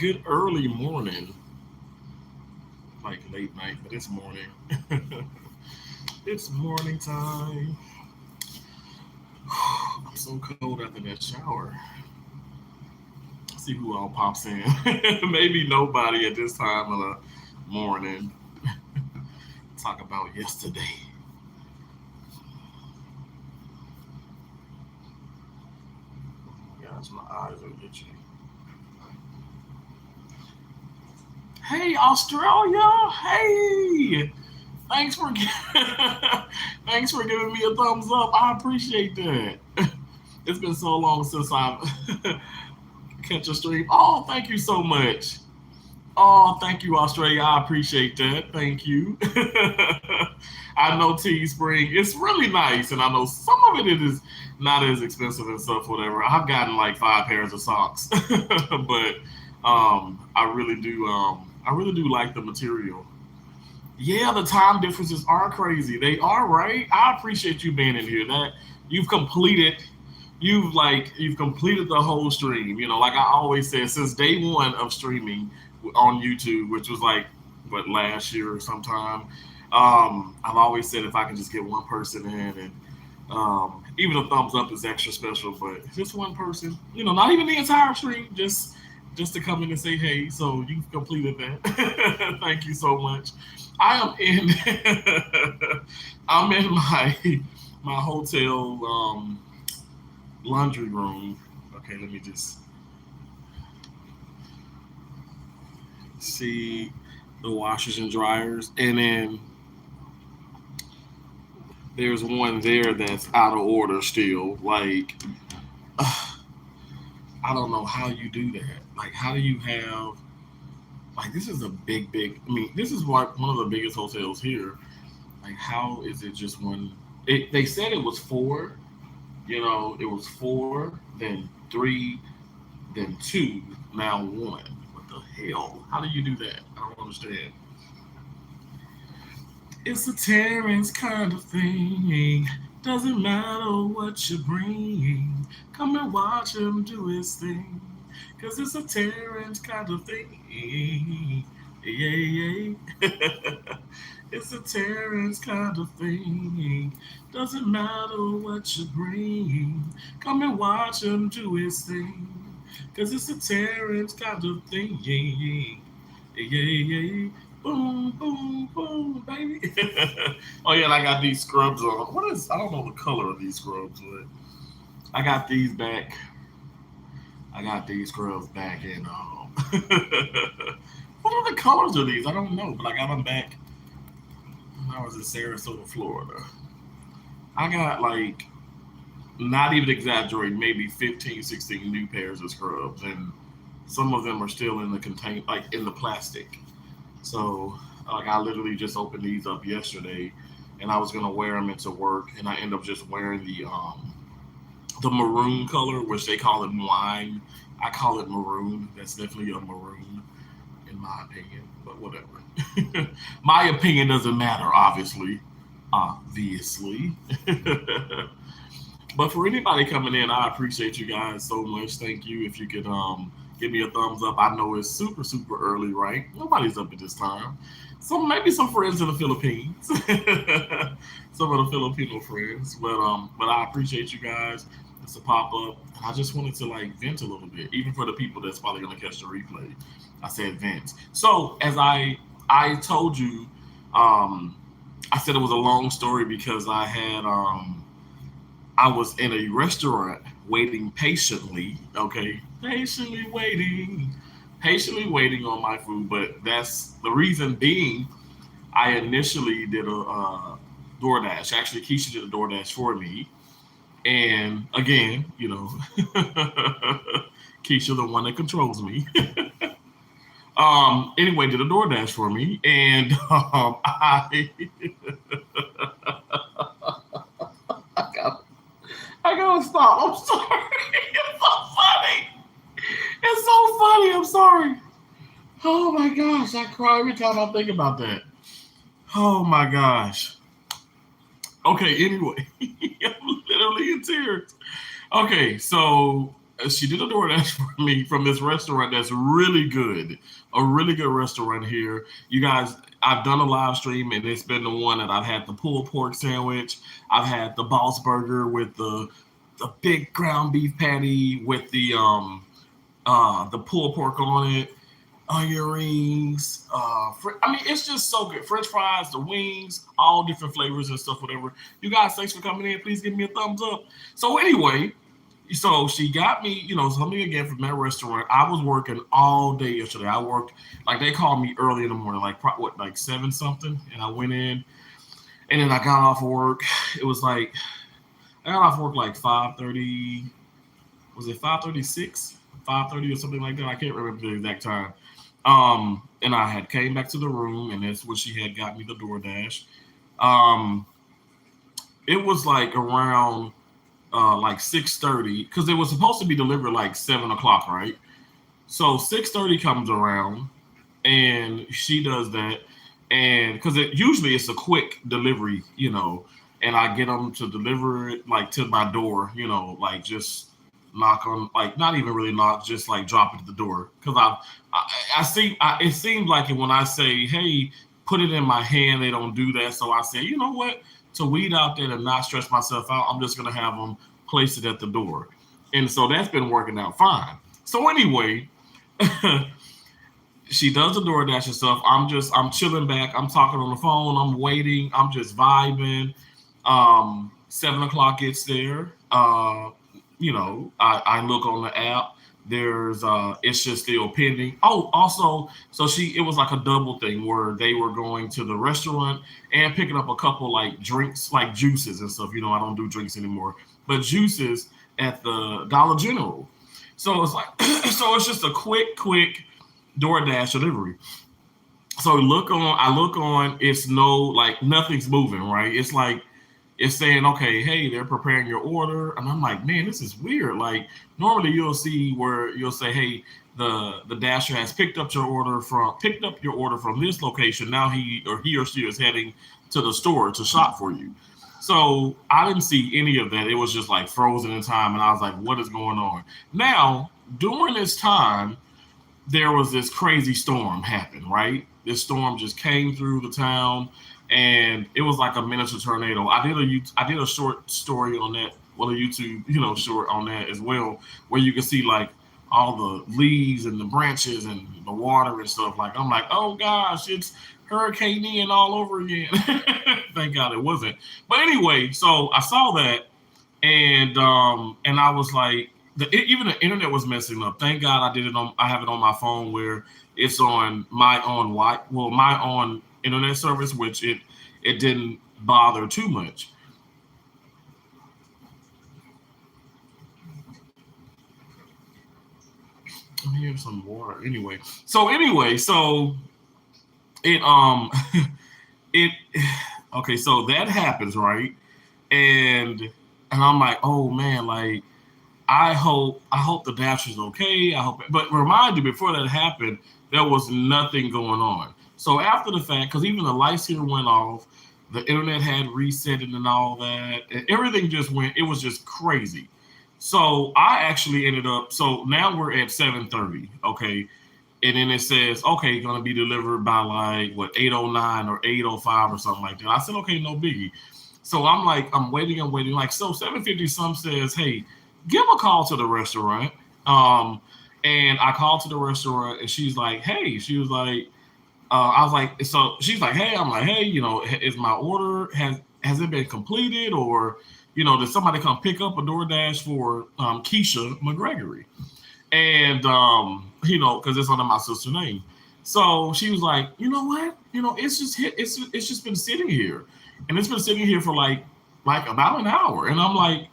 Good early morning, like late night, but it's morning. It's morning time. I'm so cold after that shower. See who all pops in. Maybe nobody at this time of the morning. Talk about yesterday. Gosh, my eyes are itchy. Hey, Australia. Hey. Thanks for thanks for giving me a thumbs up. I appreciate that. It's been so long since I've catch a stream. Oh, thank you so much. Oh, thank you, Australia. I appreciate that. Thank you. I know Teespring. It's really nice, and I know some of it is not as expensive and stuff. Whatever. I've gotten like 5 pairs of socks, but I really do. I really do like the material. Yeah, the time differences are crazy. They are, right. I appreciate you being in here. That you've completed you've completed the whole stream. Like I always said, since day one of streaming on YouTube, which was like what last year or sometime. I've always said if I can just get one person in, and even a thumbs up is extra special, but just one person, not even the entire stream, just to come in and say hey. So you've completed that. Thank you so much. I am in. I'm in my hotel laundry room. Okay, let me just see the washers and dryers, and then there's one there that's out of order still. Like, I don't know how you do that. Like, how do you have like this is a big. I mean, this is like one of the biggest hotels here. Like, how is it just one? They said it was four. It was four, then three, then two, now one. What the hell? How do you do that? I don't understand. It's a Terrence kind of thing. Doesn't matter what you bring. Come and watch him do his thing. Cause it's a Terrence kind of thing. Yeah, yeah. It's a Terrence kind of thing. Doesn't matter what you bring. Come and watch him do his thing. Cause it's a Terrence kind of thing. Yeah, yeah, yeah. Boom, boom, boom, baby. Oh yeah, and I got these scrubs on. What is? I don't know the color of these scrubs, but I got these back. I got these scrubs back in. What are the colors of these? I don't know, but I got them back when I was in Sarasota, Florida. I got like not even exaggerating, maybe 15, 16 new pairs of scrubs, and some of them are still in the contain, like in the plastic. So, like, I literally just opened these up yesterday, and I was gonna wear them into work, and I end up just wearing the maroon color, which they call it wine. I call it maroon. That's definitely a maroon, in my opinion. But whatever. My opinion doesn't matter, obviously. Obviously. But for anybody coming in, I appreciate you guys so much. Thank you. If you could give me a thumbs up. I know it's super, super early, right? Nobody's up at this time. So maybe some friends in the Philippines. Some of the Filipino friends. But I appreciate you guys. It's a pop up. I just wanted to like vent a little bit, even for the people that's probably gonna catch the replay. I said vent. So as I told you, um, I said it was a long story because I was in a restaurant waiting patiently, okay? Patiently waiting on my food. But that's the reason being, I initially did a DoorDash. Actually, Keisha did a DoorDash for me. And again, Keisha, the one that controls me. Anyway, did a DoorDash for me. And I, got, I gotta stop. I'm sorry. It's so funny. It's so funny. I'm sorry. Oh my gosh, I cry every time I think about that. Oh my gosh. Okay, anyway, I'm literally in tears. Okay, so she did a DoorDash for me from this restaurant that's really good, a really good restaurant here. You guys, I've done a live stream and it's been the one that I've had the pulled pork sandwich. I've had the Boss Burger with the big ground beef patty with the pulled pork on it, onion rings. I mean, it's just so good. French fries, the wings, all different flavors and stuff, whatever. You guys, thanks for coming in. Please give me a thumbs up. So anyway, so she got me, something again from that restaurant. I was working all day yesterday. I worked like they called me early in the morning, like what, like seven something, and I went in, and then I got off of work. It was like I got off work like 5:30. Was it 5:36? 5:30 or something like that. I can't remember the exact time. And I had came back to the room, and that's when she had got me the DoorDash. Um, it was like around like 6:30 because it was supposed to be delivered like 7 o'clock, right? So 6:30 comes around, and she does that, and because usually it's a quick delivery, and I get them to deliver it like to my door, like just knock on, like not even really knock, just like drop it at the door. Because I see, it seems like when I say, hey, put it in my hand, they don't do that. So I say, you know what? To weed out that and not stress myself out, I'm just gonna have them place it at the door, and so that's been working out fine. So anyway, she does the DoorDash and stuff. I'm chilling back. I'm talking on the phone. I'm waiting. I'm just vibing. 7 o'clock gets there. I look on the app. There's it's just still pending. Oh, also, so it was like a double thing where they were going to the restaurant and picking up a couple like drinks, like juices and stuff. I don't do drinks anymore, but juices at the Dollar General. So it's like, so it's just a quick DoorDash delivery. So I look on, it's no, like nothing's moving, right? It's like it's saying, okay, hey, they're preparing your order. And I'm like, man, this is weird. Like normally you'll see where you'll say, hey, the dasher has picked up your order from this location. Now he or she is heading to the store to shop for you. So I didn't see any of that. It was just like frozen in time. And I was like, what is going on? Now, during this time, there was this crazy storm happen, right? This storm just came through the town, and it was like a miniature tornado. I did a short story on that, well, a YouTube, short on that as well, where you can see like all the leaves and the branches and the water and stuff. Like I'm like, oh gosh, it's Hurricane Ian all over again. Thank God it wasn't. But anyway, so I saw that, and I was like, even the internet was messing up. Thank God I have it on my phone where it's on my own internet service, which it didn't bother too much. I'm hearing some water so it it okay, so that happens, right? And I'm like, oh man, like I hope the dash is okay. I hope, but remind you, before that happened, there was nothing going on. So after the fact, because even the lights here went off, the internet had reset and all that, and everything just went. It was just crazy. So I actually ended up. So now we're at 7:30. Okay, and then it says, okay, going to be delivered by like what 8:09 or 8:05 or something like that. I said, okay, no biggie. So I'm like, I'm waiting, like, so 7:50 some says, hey, give a call to the restaurant. And I called to the restaurant, and she's like, hey, she was like, I was like, so she's like, hey, I'm like, hey, is my order, has it been completed, or did somebody come pick up a DoorDash for Keisha McGregory? And because it's under my sister's name. So she was like, you know what? It's just been sitting here, and it's been sitting here for like about an hour, and I'm like,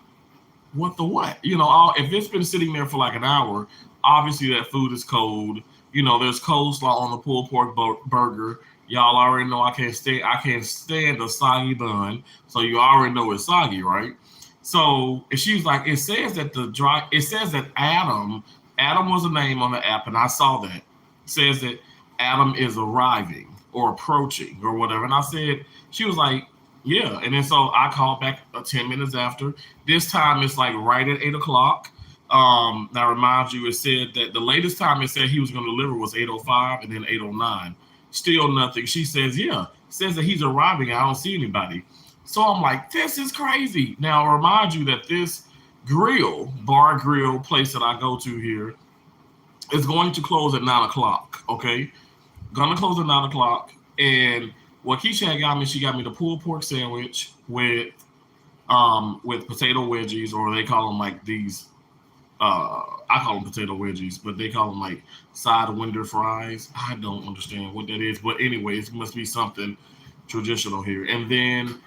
what the what? If it's been sitting there for like an hour, obviously that food is cold. There's coleslaw on the pulled pork burger. Y'all already know I can't stand a soggy bun, so you already know it's soggy, right? So and she was like, it says that Adam was a name on the app, and I saw that. It says that Adam is arriving or approaching or whatever. And I said, she was like, yeah. And then so I called back 10 minutes after. This time it's like right at 8 o'clock. Now remind you, it said that the latest time it said he was going to deliver was 8:05 and then 8:09. Still nothing. She says, yeah, says that he's arriving. I don't see anybody. So I'm like, this is crazy. Now remind you that this bar grill place that I go to here is going to close at 9 o'clock. Okay, gonna close at 9 o'clock. And what Keisha had got me, she got me the pulled pork sandwich with potato wedgies, or they call them like these. I call them potato wedgies, but they call them like sidewinder fries. I don't understand what that is, but anyways, it must be something traditional here. And then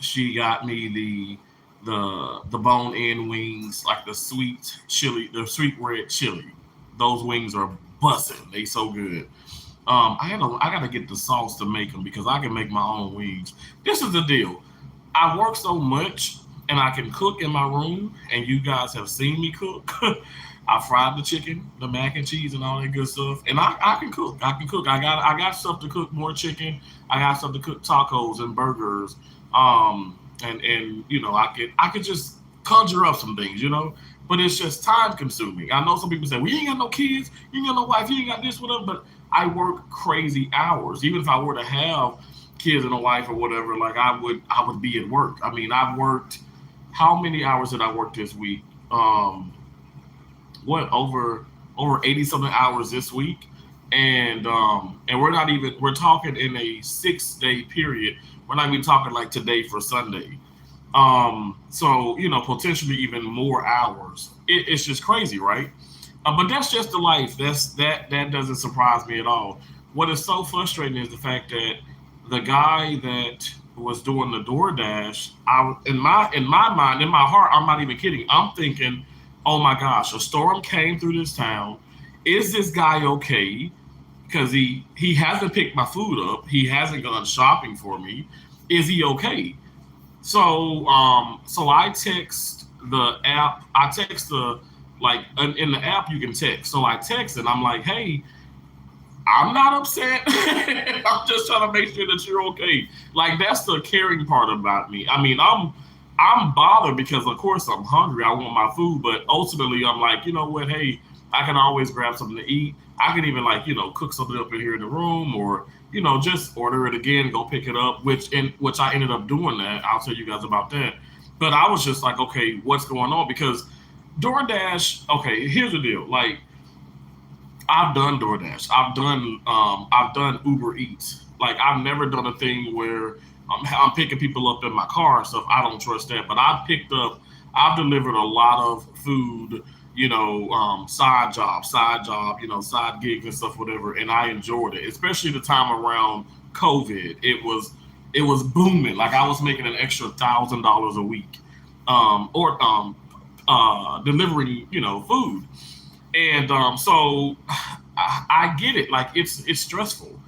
she got me the bone in wings, like the sweet chili, the sweet red chili. Those wings are bussin'. They so good. I gotta get the sauce to make them because I can make my own wings. This is the deal. I work so much and I can cook in my room, and you guys have seen me cook. I fried the chicken, the mac and cheese, and all that good stuff. And I can cook. I can cook. I got stuff to cook more chicken. I got stuff to cook tacos and burgers. And I could just conjure up some things, But it's just time consuming. I know some people say, well, you ain't got no kids, you ain't got no wife, you ain't got this, whatever. But I work crazy hours. Even if I were to have kids and a wife or whatever, like I would be at work. I mean, I've worked. How many hours did I work this week? What over 80 something hours this week, and we're talking in a 6 day period. We're not even talking like today for Sunday. So potentially even more hours. It's just crazy, right? But that's just the life. That doesn't surprise me at all. What is so frustrating is the fact that the guy that was doing the DoorDash, in my mind, in my heart, I'm not even kidding. I'm thinking, oh my gosh, a storm came through this town. Is this guy okay? Because he hasn't picked my food up. He hasn't gone shopping for me. Is he okay? So I text the app. I text the like in the app you can text. So I text and I'm like, hey, I'm not upset. I'm just trying to make sure that you're okay. Like that's the caring part about me. I mean, I'm bothered because of course I'm hungry. I want my food, but ultimately I'm like, you know what? Hey, I can always grab something to eat. I can even like cook something up in here in the room, or just order it again, go pick it up. Which I ended up doing that. I'll tell you guys about that. But I was just like, okay, what's going on? Because DoorDash. Okay, here's the deal. Like I've done DoorDash. I've done Uber Eats. Like I've never done a thing where I'm picking people up in my car and stuff. I don't trust that. But I've delivered a lot of food, side gigs and stuff, whatever. And I enjoyed it, especially the time around COVID. It was booming. Like I was making an extra $1,000 a week, or delivering, food. And so I get it. Like it's stressful,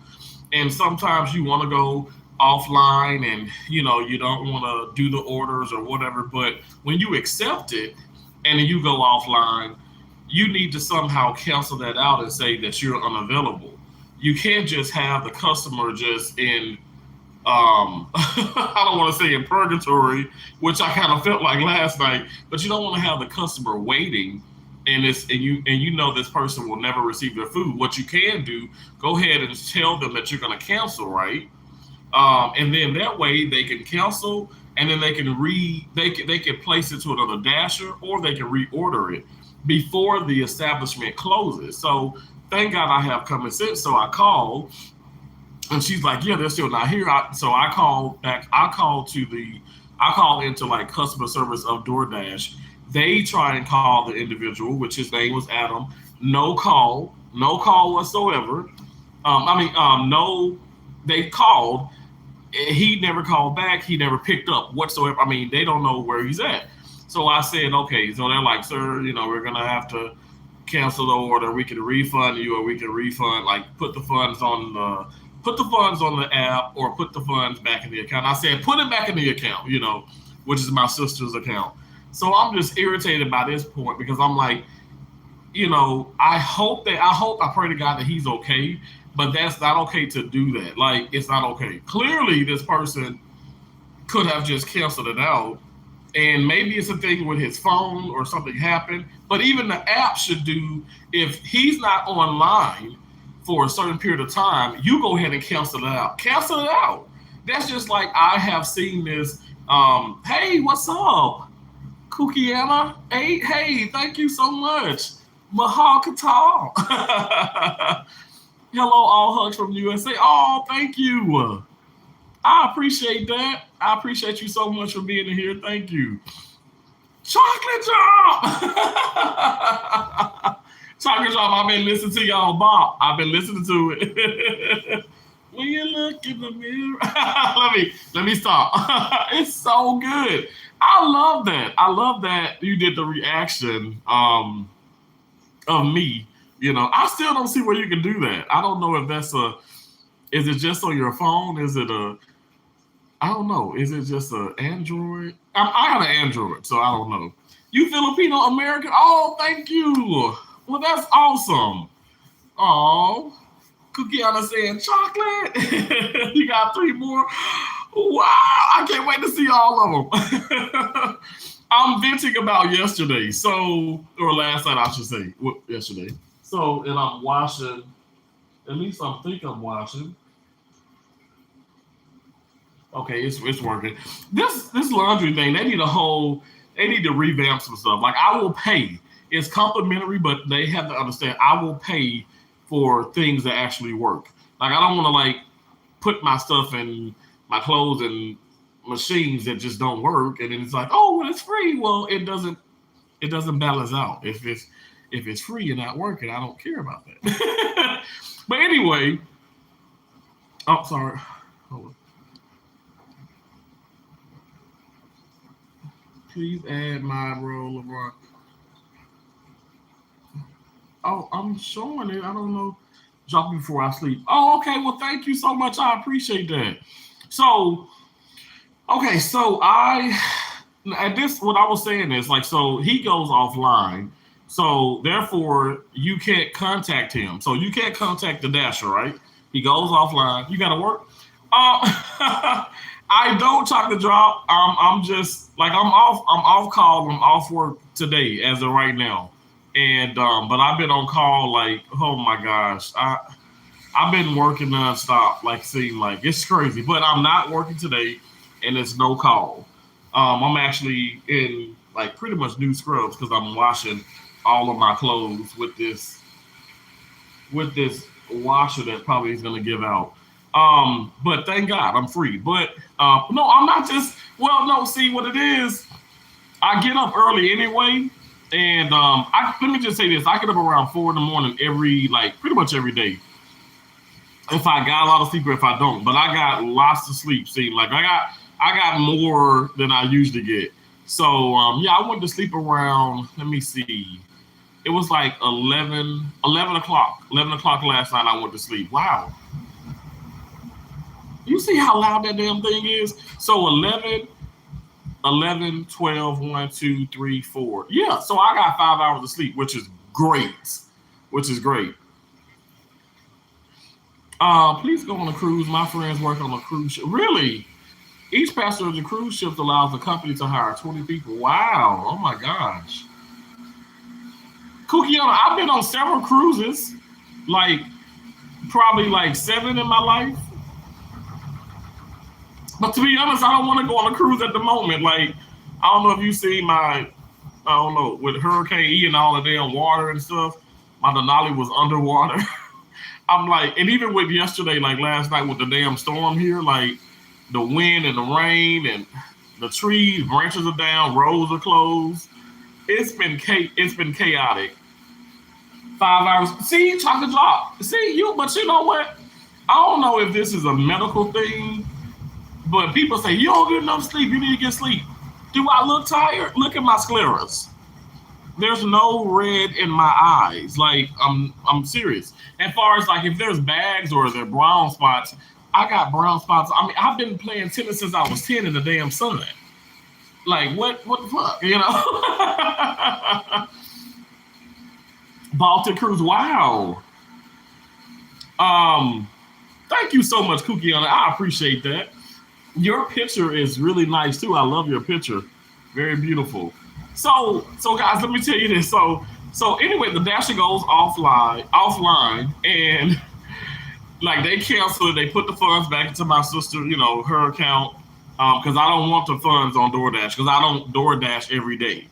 and sometimes you want to go offline, and you don't want to do the orders or whatever. But when you accept it and then you go offline, you need to somehow cancel that out and say that you're unavailable. You can't just have the customer just in I don't want to say in purgatory, which I kind of felt like last night, but you don't want to have the customer waiting, and this person will never receive their food. What you can do, go ahead and tell them that you're going to cancel, right? And then that way they can cancel, and then they can place it to another dasher, or they can reorder it before the establishment closes. So thank God I have common sense. So I called, and she's like, "Yeah, they're still not here." So I called back. I called into like customer service of DoorDash. They try and call the individual, which his name was Adam. No call whatsoever. No. They called. He never called back. He never picked up whatsoever. I mean, they don't know where he's at. So I said, okay. So they're like, sir, we're gonna have to cancel the order. We can refund you, or we can refund, like put the funds on the app, or put the funds back in the account. I said, put it back in the account, which is my sister's account. So I'm just irritated by this point because I'm like, I pray to God that he's okay, but that's not okay to do that. Like, it's not okay. Clearly, this person could have just canceled it out And maybe it's a thing with his phone or something happened. But even the app should do, if he's not online for a certain period of time, you go ahead and cancel it out. Cancel it out. That's just like I have seen this. Hey, what's up? Kukiana? Hey, thank you so much. Mahal Katal. Hello, all hugs from USA. Oh, thank you. I appreciate that. I appreciate you so much for being in here. Thank you. Chocolate Drop! Chocolate Drop, I've been listening to y'all, Bob. I've been listening to it. When you look in the mirror. let me stop. It's so good. I love that. I love that you did the reaction of me. I still don't see where you can do that. I don't know if that's is it just on your phone? Is it I don't know. Is it just a Android? I have an Android, so I don't know. You Filipino American? Oh, thank you. Well, that's awesome. Oh, Kukiana saying chocolate. You got 3 more. Wow, I can't wait to see all of them. I'm venting about yesterday, or last night, I should say, yesterday. So, and I'm washing. At least I think I'm washing. Okay, it's working. This laundry thing, they need to revamp some stuff. Like I will pay. It's complimentary, but they have to understand I will pay for things that actually work. Like I don't want to like put my stuff in my clothes and machines that just don't work, and then it's like, oh, well, it's free. Well, it doesn't balance out. If it's free and not working, I don't care about that. But anyway, oh sorry. Hold on. Please add my role, LeBron. Oh, I'm showing it. I don't know. Drop before I sleep. Oh, okay. Well, thank you so much. I appreciate that. So, okay. So at this, what I was saying is like, so he goes offline. So therefore, you can't contact him. So you can't contact the dasher, right? He goes offline. You got to work. I don't talk the drop. I'm just like I'm off. I'm off call. I'm off work today as of right now, and but I've been on call like oh my gosh. I've been working nonstop. Like seem like it's crazy, but I'm not working today, and it's no call. I'm actually in like pretty much new scrubs because I'm washing all of my clothes with this washer that probably is going to give out. But thank God I'm free. But no, I'm not just. Well, no. See what it is. I get up early anyway, and let me just say this: I get up around 4 in the morning like pretty much every day. If I got a lot of sleep or if I don't, but I got lots of sleep. See, like I got more than I usually get. So yeah, I went to sleep around. Let me see. It was like 11 o'clock. 11 o'clock last night. I went to sleep. Wow. You see how loud that damn thing is? So 11, 12, 1, 2, 3, 4. Yeah, so I got 5 hours of sleep, which is great. Which is great. Please go on a cruise. My friends work on a cruise ship. Really? Each passenger of the cruise ship allows the company to hire 20 people. Wow. Oh my gosh. Kukiana, I've been on several cruises, like probably like 7 in my life. But to be honest, I don't want to go on a cruise at the moment. Like, I don't know if you see I don't know, with Hurricane E and all the damn water and stuff, my Denali was underwater. I'm like, and even with yesterday, like last night with the damn storm here, like the wind and the rain and the trees, branches are down, roads are closed. It's been chaotic. 5 hours. See, chocolate drop. See you, but you know what? I don't know if this is a medical thing, but people say you don't get enough sleep. You need to get sleep. Do I look tired? Look at my scleras. There's no red in my eyes. Like I'm serious. As far as like if there's bags or there brown spots, I got brown spots. I mean, I've been playing tennis since I was 10 in the damn sun. Like what the fuck, you know? Baltic Cruise. Wow. Um, Thank you so much, Cookie on it. I appreciate that. Your picture is really nice too. I love your picture. Very beautiful. So guys, let me tell you this. So anyway, the Dasher goes offline, and like they cancel it. They put the funds back into my sister, her account, because I don't want the funds on DoorDash because I don't DoorDash every day.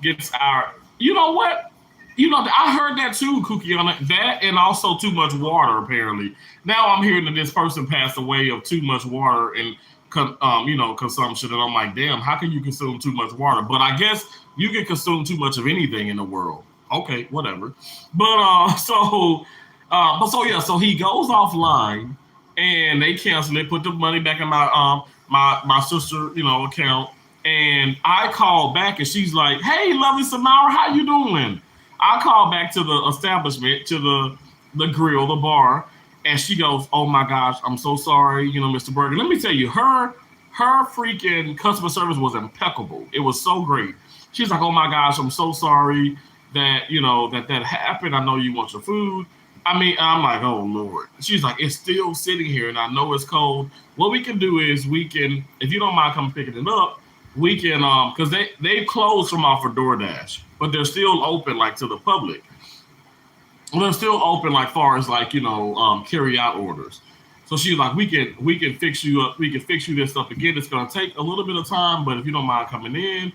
Gets our, you know what? I heard that too, Cookie, on it. That and also too much water, apparently. Now I'm hearing that this person passed away of too much water and, consumption. And I'm like, damn, how can you consume too much water? But I guess you can consume too much of anything in the world. Okay, whatever. But, so yeah, so he goes offline and they cancel it, put the money back in my sister, account. And I called back and she's like, "Hey, lovely Samara, how you doing?" I called back to the establishment, to the grill, the bar, and she goes, "Oh my gosh, I'm so sorry, Mr. Berger. Let me tell you, her freaking customer service was impeccable. It was so great. She's like, "Oh my gosh, I'm so sorry that that happened. I know you want your food." I mean, I'm like, "Oh Lord." She's like, "It's still sitting here, and I know it's cold. What we can do is we can, if you don't mind coming picking it up, we can because they closed from off for DoorDash, but they're still open like to the public. Well, they're still open like far as like carry out orders. So she's like, we can fix you up, we can fix you this up again. It's gonna take a little bit of time, but if you don't mind coming in,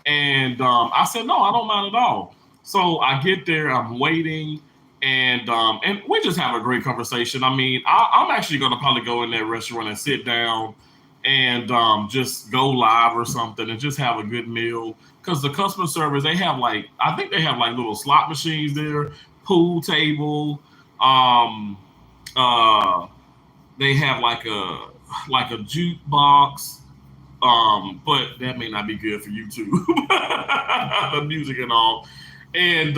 and I said no, I don't mind at all. So I get there, I'm waiting, and we just have a great conversation. I mean, I'm actually gonna probably go in that restaurant and sit down and just go live or something and just have a good meal. Because the customer service, they have like, I think they have like little slot machines there, pool table. Um, uh, they have like a jukebox. But that may not be good for you too. The music and all, and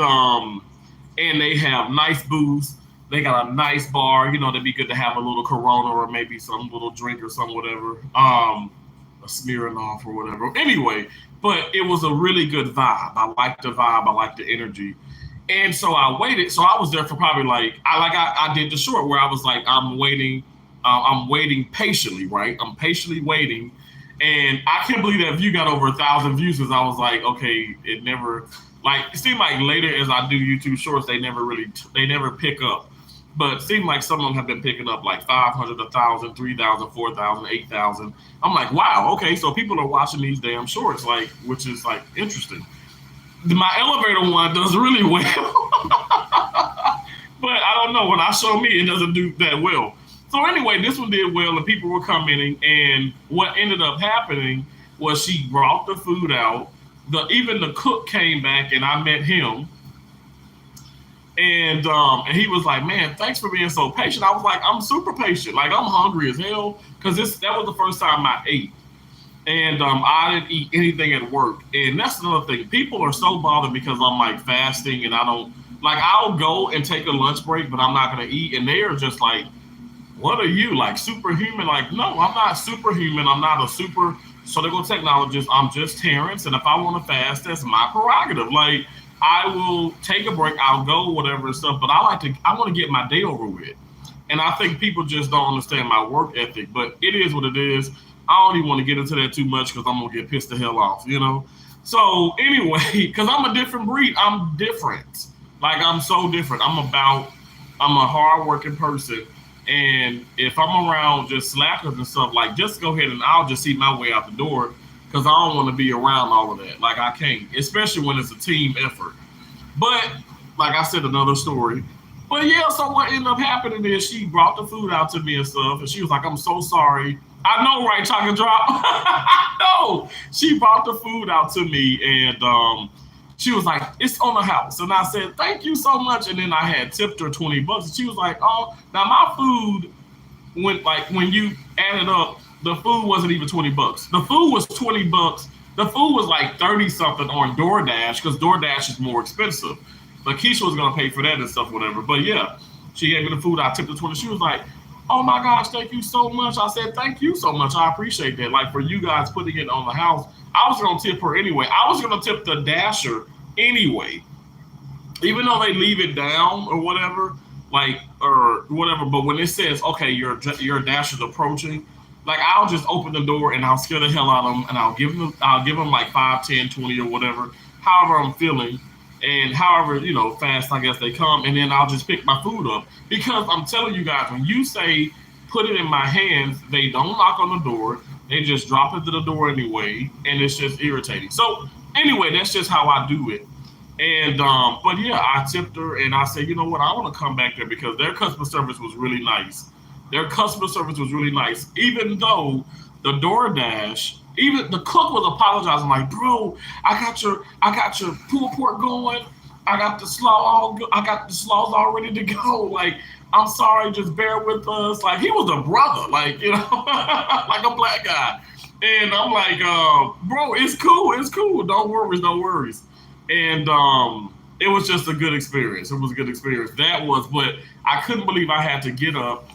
they have nice booths. They got a nice bar. They'd be good to have a little Corona or maybe some little drink or some whatever. A Smirnoff or whatever. Anyway, but it was a really good vibe. I liked the vibe. I liked the energy. And so I waited. So I was there for probably I did the short where I was like, I'm waiting patiently, right? I'm patiently waiting. And I can't believe that view got over 1,000 views because I was like, okay, it never, like, it seemed like later as I do YouTube shorts, they never pick up. But it seemed like some of them have been picking up like 500, 1,000, 3,000, 4,000, 8,000. I'm like, wow, okay, so people are watching these damn shorts, like, which is like interesting. My elevator one does really well. But I don't know. When I show me, it doesn't do that well. So anyway, this one did well, and people were coming in. And what ended up happening was she brought the food out. Even the cook came back, and I met him, and he was like, "Man, thanks for being so patient." I was like, "I'm super patient. Like I'm hungry as hell because that was the first time I ate." And I didn't eat anything at work. And that's another thing. People are so bothered because I'm like fasting and I don't like. I'll go and take a lunch break, but I'm not gonna eat. And they are just like, "What are you like superhuman?" Like, no, I'm not superhuman. I'm not a super surgical technologist. I'm just Terrence. And if I want to fast, that's my prerogative. Like, I will take a break. I'll go whatever and stuff. But I want to get my day over with. And I think people just don't understand my work ethic. But it is what it is. I don't even want to get into that too much because I'm gonna get pissed the hell off. So anyway, because I'm a different breed. I'm different. Like I'm so different. I'm a hardworking person. And if I'm around just slackers and stuff, like just go ahead and I'll just see my way out the door because I don't want to be around all of that. Like I can't, especially when it's a team effort. But like I said, another story. But yeah, so what ended up happening is she brought the food out to me and stuff, and she was like, "I'm so sorry." I know, right, Chocolate Drop? No, she brought the food out to me, and she was like, "It's on the house." And I said, "Thank you so much." And then I had tipped her $20. And she was like, "Oh, now my food, when you add it up, the food wasn't even $20. The food was $20. The food was like 30 something on DoorDash because DoorDash is more expensive. But Keisha was gonna pay for that and stuff, whatever. But yeah, she gave me the food. I tipped her 20. She was like, "Oh my gosh, thank you so much." I said, "Thank you so much. I appreciate that. Like for you guys putting it on the house." I was gonna tip her anyway. I was gonna tip the dasher anyway, even though they leave it down or whatever, like or whatever. But when it says, "Okay, your dasher's approaching," Like I'll just open the door and I'll scare the hell out of them and I'll give them like 5, 10, 20 or whatever, however I'm feeling. And however, fast I guess they come, and then I'll just pick my food up. Because I'm telling you guys, when you say put it in my hands, they don't knock on the door. They just drop it to the door anyway, and it's just irritating. So anyway, that's just how I do it. And but yeah, I tipped her and I said, you know what, I want to come back there because their customer service was really nice. Their customer service was really nice, even though the DoorDash, even the cook was apologizing, like, bro, I got your pulled pork going, I got the slaws all ready to go. Like, I'm sorry, just bear with us. Like, he was a brother, like, like a black guy. And I'm like, bro, it's cool. Don't worry, no worries. And it was just a good experience. It was a good experience. But I couldn't believe I had to get up.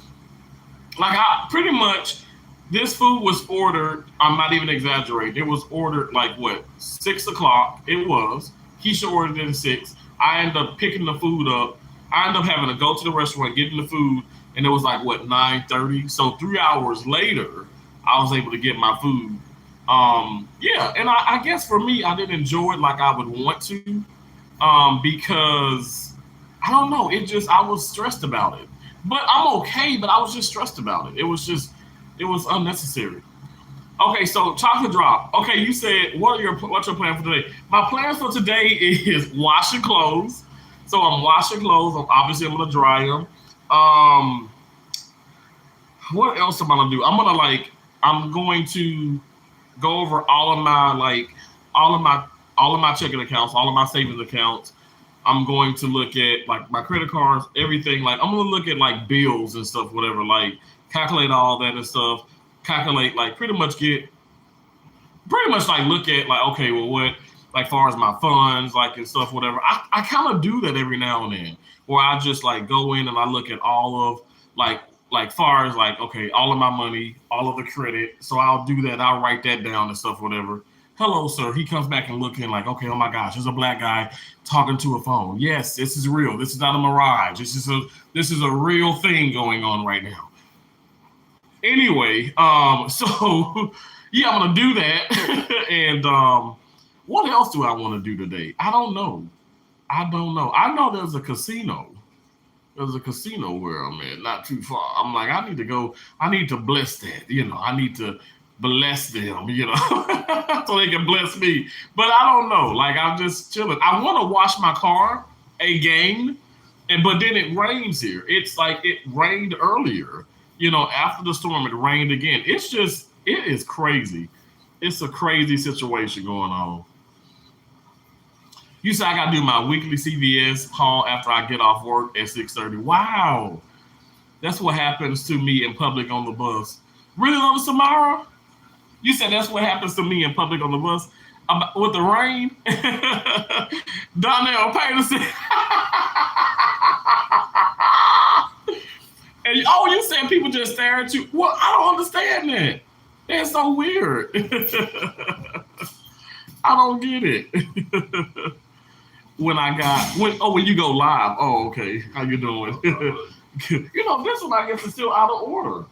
Like, I pretty much, this food was ordered. I'm not even exaggerating. It was ordered like what, 6 o'clock. It was. Keisha ordered it at 6. I ended up picking the food up. I ended up having to go to the restaurant, getting the food, and it was like what, 9:30. So 3 hours later, I was able to get my food. Yeah, and I guess for me, I didn't enjoy it like I would want to, because I don't know. I was stressed about it, but I'm okay. But I was just stressed about it. It was unnecessary. Okay, so chocolate drop. Okay, you said what's your plan for today? My plan for today is washing clothes. So I'm washing clothes. I'm gonna dry them. Um, what else am I gonna do? I'm going to go over all of my all of my checking accounts, all of my savings accounts. I'm going to look at like my credit cards, everything. Like I'm gonna look at like bills and stuff, whatever. Like calculate all that and stuff. Calculate like pretty much like look at like, okay, well, what, like far as my funds like and stuff, whatever. I kind of do that every now and then, where I just like go in and I look at all of like far as like, okay, all of my money, all of the credit. So I'll do that. I'll write that down and stuff, whatever. Hello, sir. He comes back and looking like, okay, oh my gosh, there's a black guy talking to a phone. Yes, this is real. This is not a mirage. This is a real thing going on right now. Anyway, so yeah, I'm gonna do that. And what else do I want to do today? I don't know. I know there's a casino. There's a casino where I'm at, not too far. I'm like, I need to go. I need to bless that. I need to bless them. So they can bless me. But I don't know. Like I'm just chilling. I want to wash my car again, but then it rains here. It's like it rained earlier. After the storm, it rained again. It is crazy. It's a crazy situation going on. You said I gotta do my weekly CVS haul after I get off work at 6:30. Wow, that's what happens to me in public on the bus. Really, Love Samara? You said that's what happens to me in public on the bus with the rain. Donnell Patterson. And you said people just stare at you. Well, I don't understand that. That's so weird. I don't get it. When you go live. Oh, okay. How you doing? This one I guess is still out of order.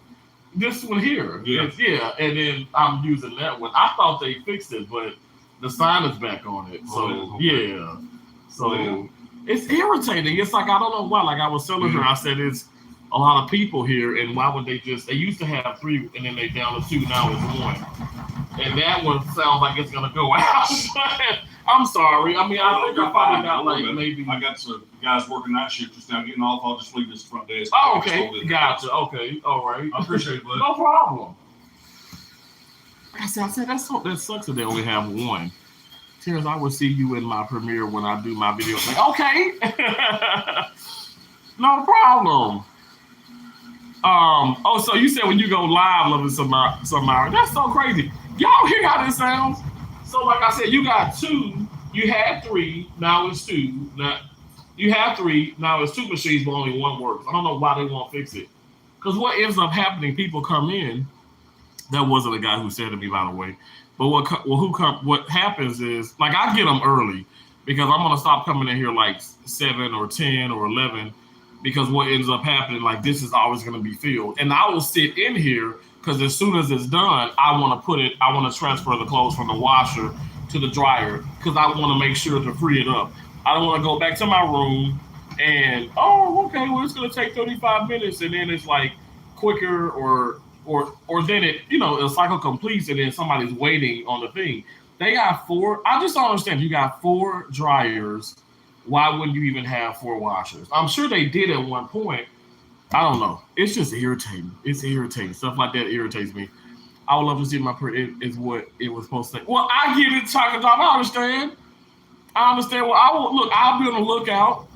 This one here. Yeah. And then I'm using that one. I thought they fixed it, but the sign is back on it. So yeah. So it's irritating. It's like I don't know why. Like I was telling her, I said it's a lot of they used to have 3 and then they down to 2, now it's 1. And that one sounds like it's gonna go out. I'm sorry. I mean, I think I probably got like maybe. I got some guys working night shift just now getting off. I'll just leave this front desk. Oh, okay. Gotcha. Okay. All right. I appreciate it, bud. No problem. I said that sucks that they only have 1. Terrence, I will see you in my premiere when I do my video. Like, okay. No problem. So you said when you go live, Loving Samara. That's so crazy. Y'all hear how this sounds? So like I said, you got 2, you had 3, now it's 2. Now you have 3, now it's 2 machines, but only 1 works. I don't know why they won't fix it. Because what ends up happening, people come in. That wasn't a guy who said to me, by the way. But what happens is, like, I get them early because I'm gonna stop coming in here like 7 or 10 or 11. Because what ends up happening, like this is always going to be filled. And I will sit in here because as soon as it's done, I want to transfer the clothes from the washer to the dryer because I want to make sure to free it up. I don't want to go back to my room and okay, well it's gonna take 35 minutes and then it's like quicker or then the cycle completes and then somebody's waiting on the thing. They got four. I just don't understand. You got four dryers. Why wouldn't you even have four washers? I'm sure they did at one point. I don't know. It's just irritating. It's irritating. Stuff like that irritates me. I would love to see my is what it was supposed to say. Well, I get it, Taco Job. I understand. I understand. Well, I'll be on the lookout.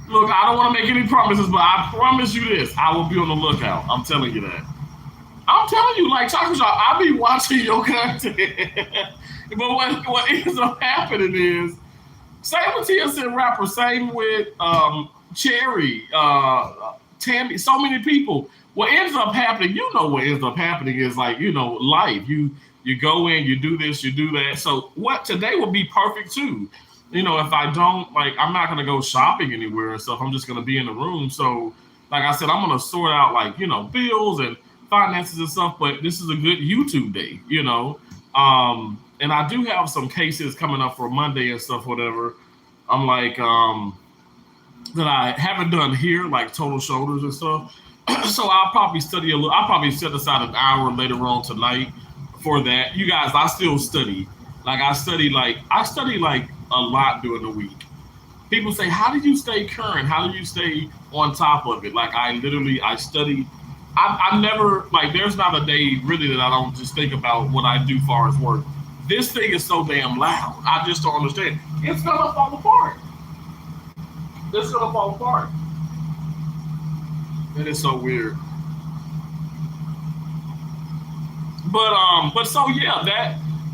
Look, I don't want to make any promises, but I promise you this: I will be on the lookout. I'm telling you that. I'm telling you, like Taco Job, I'll be watching your content. But what ends up happening is, same with TSN rapper, same with Cherry, Tammy, so many people. What ends up happening, what ends up happening is like, life. You go in, you do this, you do that. So what today would be perfect too. If I don't, like, I'm not going to go shopping anywhere and stuff. I'm just going to be in the room. So like I said, I'm going to sort out like, bills and finances and stuff, but this is a good YouTube day, and I do have some cases coming up for Monday and stuff, whatever. I'm like, that I haven't done here, like total shoulders and stuff. So I'll probably study a little. I'll probably set aside an hour later on tonight for that. You guys, I still study. I study like a lot during the week. People say, how do you stay current? How do you stay on top of it? Like I study. I never, like, there's not a day really that I don't just think about what I do far as work. This thing is so damn loud. I just don't understand. It's gonna fall apart. It's gonna fall apart. It is so weird. But so yeah,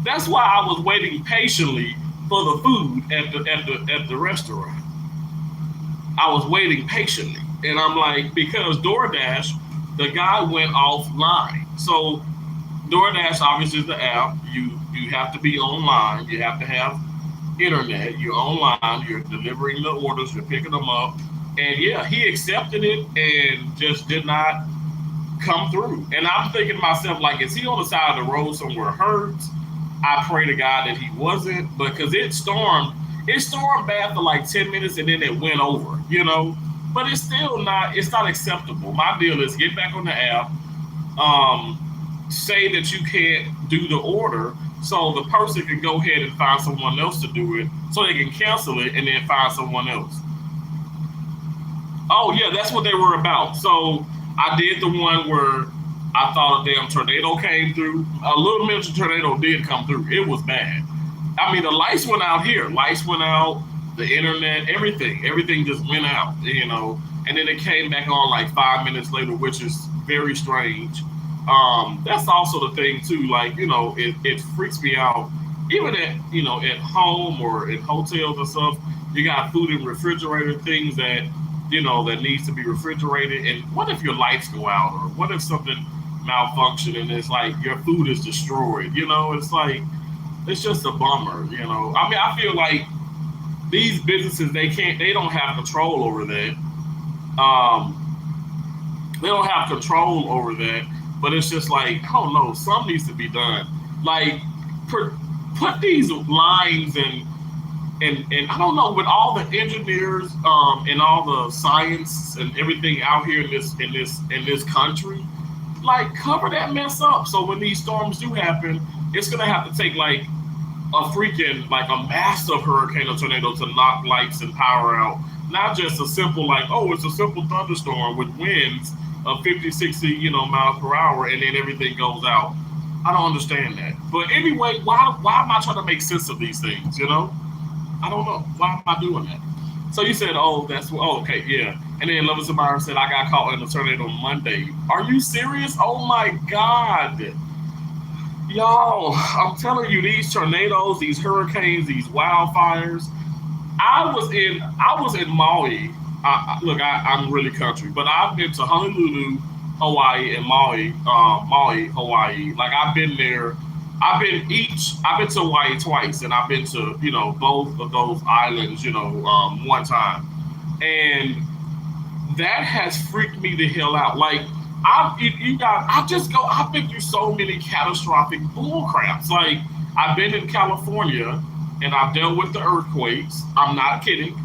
that's why I was waiting patiently for the food at the restaurant. I was waiting patiently, and I'm like, because DoorDash, the guy went offline. So DoorDash obviously is the app. You have to be online. You have to have internet. You're online. You're delivering the orders. You're picking them up. And yeah, he accepted it and just did not come through. And I'm thinking to myself, like, is he on the side of the road somewhere hurt? I pray to God that he wasn't, because it stormed. It stormed bad for like 10 minutes and then it went over, But it's still not. It's not acceptable. My deal is get back on the app. Say that you can't do the order, so the person can go ahead and find someone else to do it, so they can cancel it and then find someone else. Oh yeah, that's what they were about. So I did the one where I thought a damn tornado came through. A little miniature tornado did come through. It was bad. I mean, the lights went out here. Lights went out. The internet, everything just went out. And then it came back on like 5 minutes later, which is very strange. That's also the thing too. Like, it freaks me out. Even at home or in hotels and stuff, you got food in refrigerator, things that that needs to be refrigerated. And what if your lights go out, or what if something malfunction and it's like your food is destroyed? It's like, it's just a bummer. I mean, I feel like these businesses, they don't have control over that. They don't have control over that. But it's just like, I don't know, something needs to be done. Like, put these lines and I don't know, with all the engineers and all the science and everything out here in this country, like, cover that mess up. So when these storms do happen, it's gonna have to take like a freaking, like, a massive hurricane or tornado to knock lights and power out. Not just a simple, like, oh, it's a simple thunderstorm with winds of 50, 60, miles per hour, and then everything goes out. I don't understand that. But anyway, why am I trying to make sense of these things, I don't know. Why am I doing that? So you said, okay, yeah. And then Lover Samara said, I got caught in a tornado Monday. Are you serious? Oh my God. Y'all, I'm telling you, these tornadoes, these hurricanes, these wildfires. I was in Maui. I'm really country, but I've been to Honolulu, Hawaii, and Maui, Hawaii. Like, I've been there. I've been to Hawaii twice, and I've been to, both of those islands, one time. And that has freaked me the hell out. Like, I've been through so many catastrophic bull craps. Like, I've been in California and I've dealt with the earthquakes. I'm not kidding.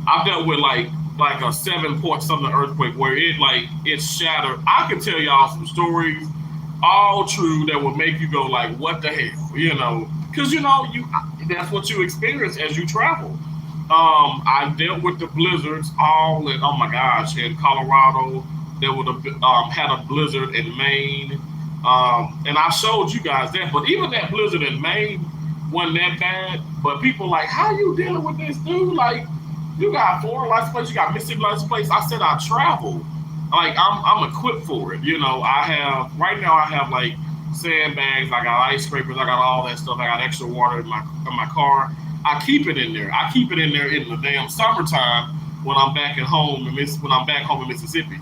I've dealt with like a 7 point something earthquake where it shattered. I can tell y'all some stories, all true, that would make you go like, what the hell, Because you that's what you experience as you travel. I dealt with the blizzards all in, oh my gosh, in Colorado. There would have had a blizzard in Maine, and I showed you guys that. But even that blizzard in Maine wasn't that bad. But people like, how you dealing with this, dude? Like, you got Florida license plates, you got Mississippi license plates. I said I travel. Like, I'm equipped for it. I have right now. I have like sandbags. I got ice scrapers. I got all that stuff. I got extra water in my car. I keep it in there. I keep it in there in the damn summertime when I'm back at home when I'm back home in Mississippi.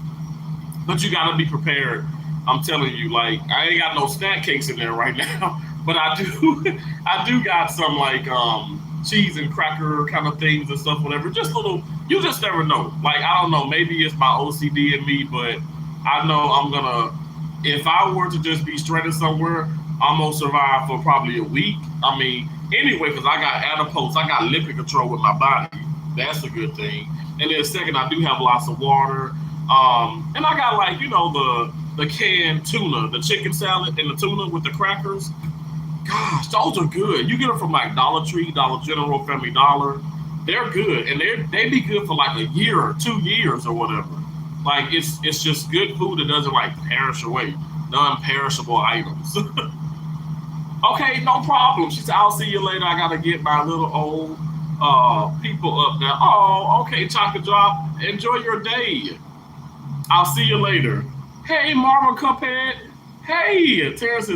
But you gotta be prepared. I'm telling you, like, I ain't got no snack cakes in there right now, but I do got some like cheese and cracker kind of things and stuff, whatever. Just little, you just never know. Like, I don't know, maybe it's my OCD in me, but I know if I were to just be stranded somewhere, I'm gonna survive for probably a week. I mean, anyway, because I got adipose, I got lipid control with my body. That's a good thing. And then second, I do have lots of water. And I got like, the canned tuna, the chicken salad and the tuna with the crackers. Gosh, those are good. You get them from like Dollar Tree, Dollar General, Family Dollar. They're good, and they be good for like a year or 2 years or whatever. Like, it's just good food that doesn't like perish away, non-perishable items. Okay, no problem. She said, I'll see you later. I gotta get my little old people up now. Oh, okay, Chocolate Drop. Enjoy your day. I'll see you later. Hey, Marvel Cuphead. Hey, Terrence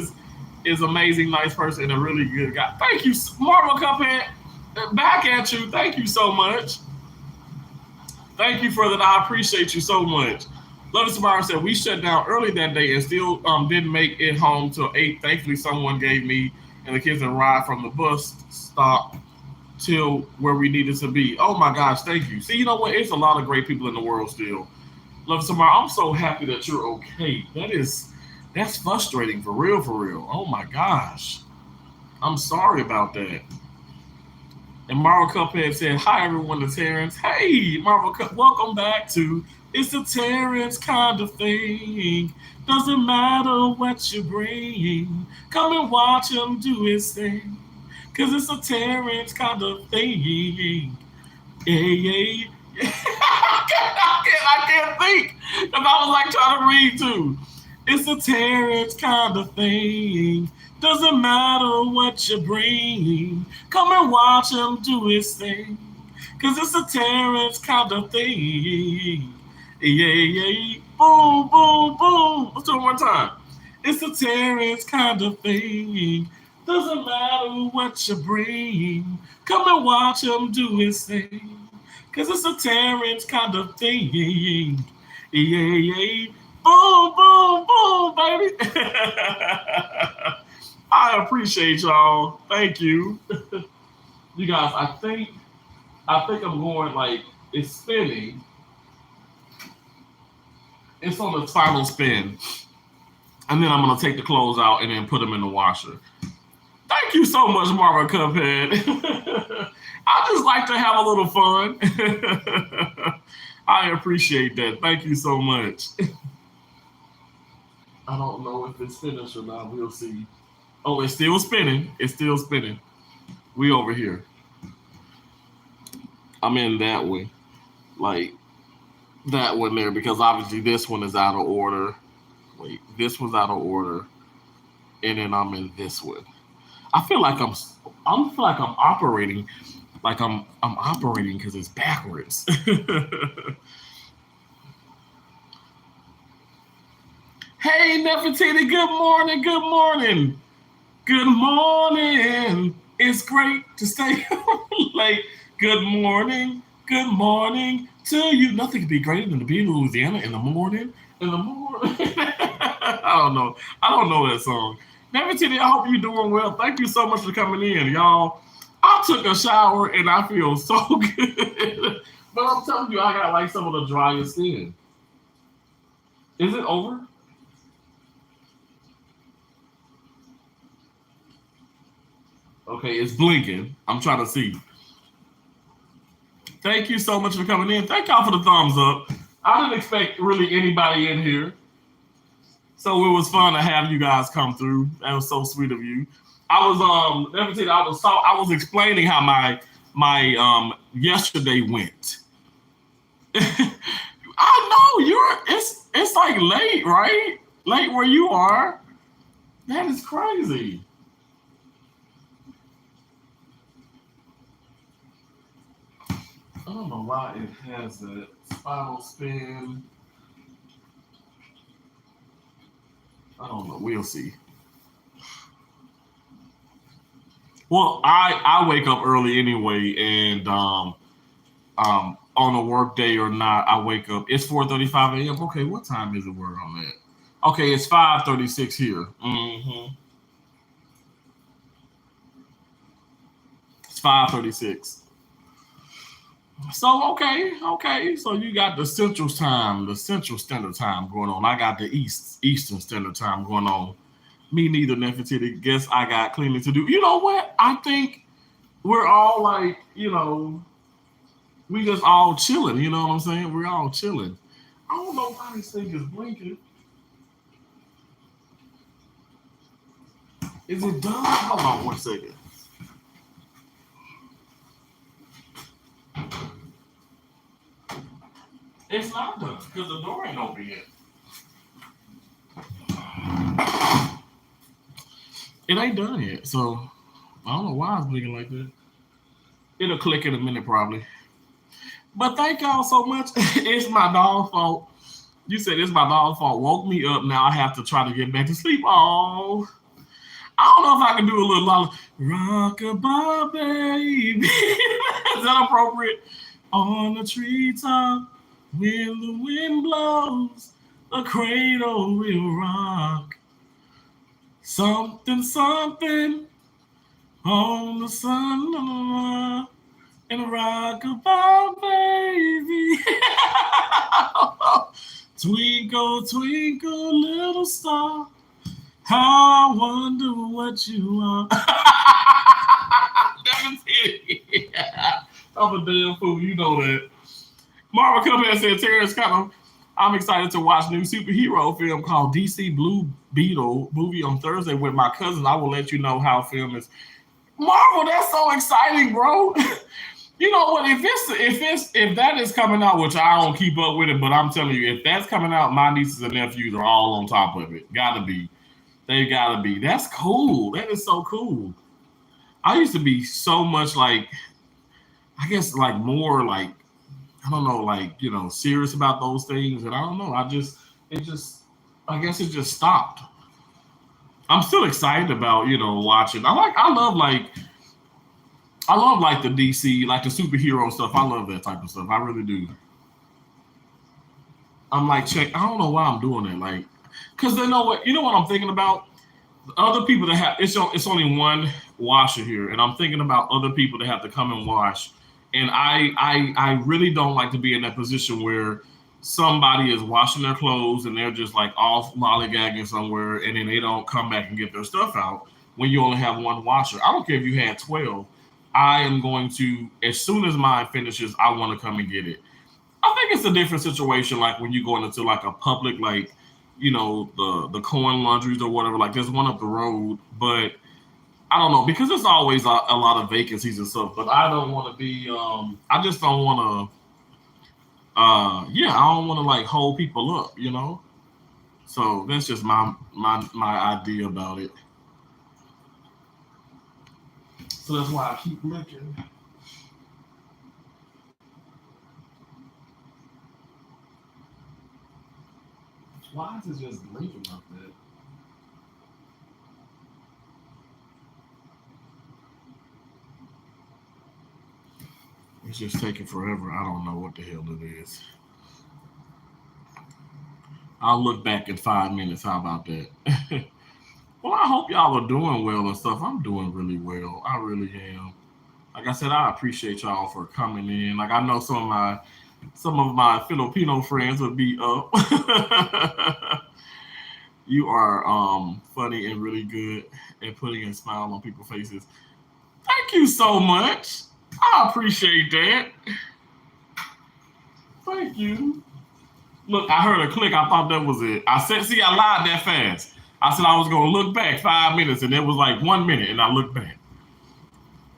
is amazing, nice person, and a really good guy. Thank you, Marvel Cuphead. Back at you. Thank you so much. Thank you for that. I appreciate you so much. Love It Samara said, we shut down early that day and still didn't make it home till 8. Thankfully, someone gave me and the kids a ride from the bus stop till where we needed to be. Oh my gosh, thank you. See, you know what? It's a lot of great people in the world still. Love It Samara, I'm so happy that you're okay. That's frustrating, for real, for real. Oh my gosh. I'm sorry about that. And Marvel Cuphead said, hi everyone, to Terrence. Hey, Marvel Cup, welcome back to It's a Terrence Kind of Thing. Doesn't matter what you bring. Come and watch him do his thing. Cause it's a Terrence kind of thing. Yeah. I can't think. Cause I was like trying to read too. It's a Terrence kind of thing. Doesn't matter what you bring. Come and watch him do his thing. Cause it's a Terrence kind of thing. Yeah. Boom, boom, boom. Let's do it one time. It's a Terrence kind of thing. Doesn't matter what you bring. Come and watch him do his thing. Cause it's a Terrence kind of thing. Yeah. Boom, boom, boom, baby. I appreciate y'all. Thank you. You guys, I think I'm going like, it's spinning. It's on the final spin. And then I'm going to take the clothes out and then put them in the washer. Thank you so much, Marva Cuphead. I just like to have a little fun. I appreciate that. Thank you so much. I don't know if it's finished or not. We'll see. Oh, it's still spinning. It's still spinning. We over here. I'm in that way. Like that one there, because obviously this one is out of order. Wait, this one's out of order. And then I'm in this one. I feel like I'm operating like I'm operating because it's backwards. Hey, Nefertiti, good morning. Good morning. It's great to stay late. Good morning to you. Nothing could be greater than to be in Louisiana in the morning. I don't know that song. Nefertiti, I hope you're doing well. Thank you so much for coming in, y'all. I took a shower and I feel so good. But I'm telling you, I got like some of the driest skin. Is it over? Okay, it's blinking. I'm trying to see. Thank you so much for coming in. Thank y'all for the thumbs up. I didn't expect really anybody in here. So it was fun to have you guys come through. That was so sweet of you. I was let me tell you, I was explaining how my yesterday went. I know it's like late, right? Late where you are. That is crazy. I don't know why it has that spiral spin. I don't know. We'll see. Well, I wake up early anyway, and on a work day or not, I wake up. It's 4:35 a.m. Okay, what time is it where I'm at? Okay, it's 5:36 here. It's 5:36. So okay. So you got the Central Standard Time going on. I got the Eastern Standard Time going on. Me neither, Nefertiti. Guess I got cleaning to do. You know what? I think we're all like, we just all chilling. You know what I'm saying? We're all chilling. I don't know why this thing is blinking. Is it done? Hold on 1 second. It's not done because the door ain't open yet. It ain't done yet, so I don't know why it's blinking like that. It'll click in a minute probably. But thank y'all so much. It's my dog's fault. You said it's my dog's fault. Woke me up. Now I have to try to get back to sleep. Oh, I don't know if I can do a little rockabye baby. Is that appropriate? On the treetop, when the wind blows, the cradle will rock. Something, something on the sun and rockabye baby. Twinkle, twinkle, little star. How I wonder what you are. I'm a damn fool, you know that. Marvel come here and said, Terrence Cotton, I'm excited to watch new superhero film called DC Blue Beetle movie on Thursday with my cousin. I will let you know how film is. Marvel, that's so exciting, bro. You know what? If that is coming out, which I don't keep up with it, but I'm telling you, if that's coming out, my nieces and nephews are all on top of it. Gotta be. They gotta be. That's cool. That is so cool. I used to be so much like, I guess like more like, I don't know, like, serious about those things. And I don't know. I guess it just stopped. I'm still excited about, watching. I love like the DC, like the superhero stuff. I love that type of stuff. I really do. I'm like, check. I don't know why I'm doing it. Like, because you know what I'm thinking about? Other people that have it's only one washer here, and I'm thinking about other people that have to come and wash. And I really don't like to be in that position where somebody is washing their clothes and they're just like off lollygagging somewhere, and then they don't come back and get their stuff out when you only have one washer. I don't care if you had 12. I am going to, as soon as mine finishes, I want to come and get it. I think it's a different situation, like when you go into like a public, like, the Coin laundries or whatever. Like there's one up the road, but I don't know, because there's always a lot of vacancies and stuff. But I don't want to be. I just don't want to. Yeah, I don't want to like hold people up. So that's just my idea about it. So that's why I keep looking. Why is it just blinking like that? It's just taking forever. I don't know what the hell it is. I'll look back in 5 minutes. How about that? Well, I hope y'all are doing well and stuff. I'm doing really well. I really am. Like I said, I appreciate y'all for coming in. Like I know some of my Filipino friends would be up. You are funny and really good at putting a smile on people's faces. Thank you so much. I appreciate that. Thank you. Look, I heard a click. I thought that was it. I said, see, I lied that fast. I said I was going to look back 5 minutes, and it was like 1 minute, and I looked back.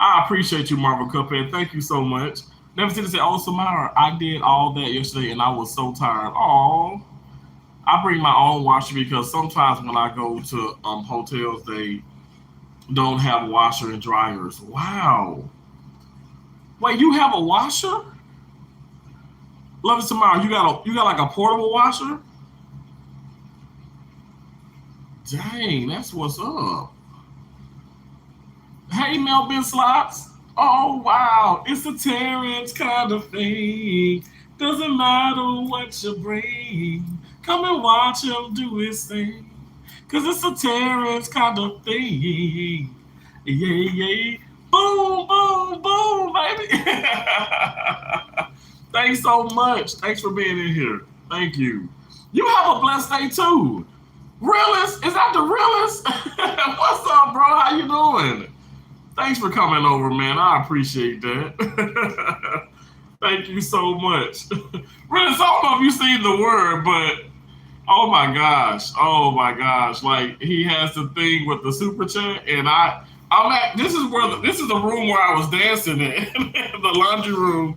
I appreciate you, Marvel Cuphead. Thank you so much. Never said to say, oh, Samara, I did all that yesterday, and I was so tired. Oh, I bring my own washer because sometimes when I go to hotels, they don't have washer and dryers. Wow. Wait, you have a washer? Love it, Samara. You got like a portable washer? Dang, that's what's up. Hey, Melvin Slots. Oh, wow. It's a Terrence kind of thing. Doesn't matter what you bring. Come and watch him do his thing. Cause it's a Terrence kind of thing. Yeah, yeah. Boom, boom, boom, baby. Thanks so much. Thanks for being in here. Thank you. You have a blessed day too. Realist? Is that the realist? What's up, bro? How you doing? Thanks for coming over, man. I appreciate that. Thank you so much. Realist, I don't know if you seen the word, but oh my gosh. Oh my gosh. Like he has the thing with the super chat, and I'm at this is the room where I was dancing in, the laundry room.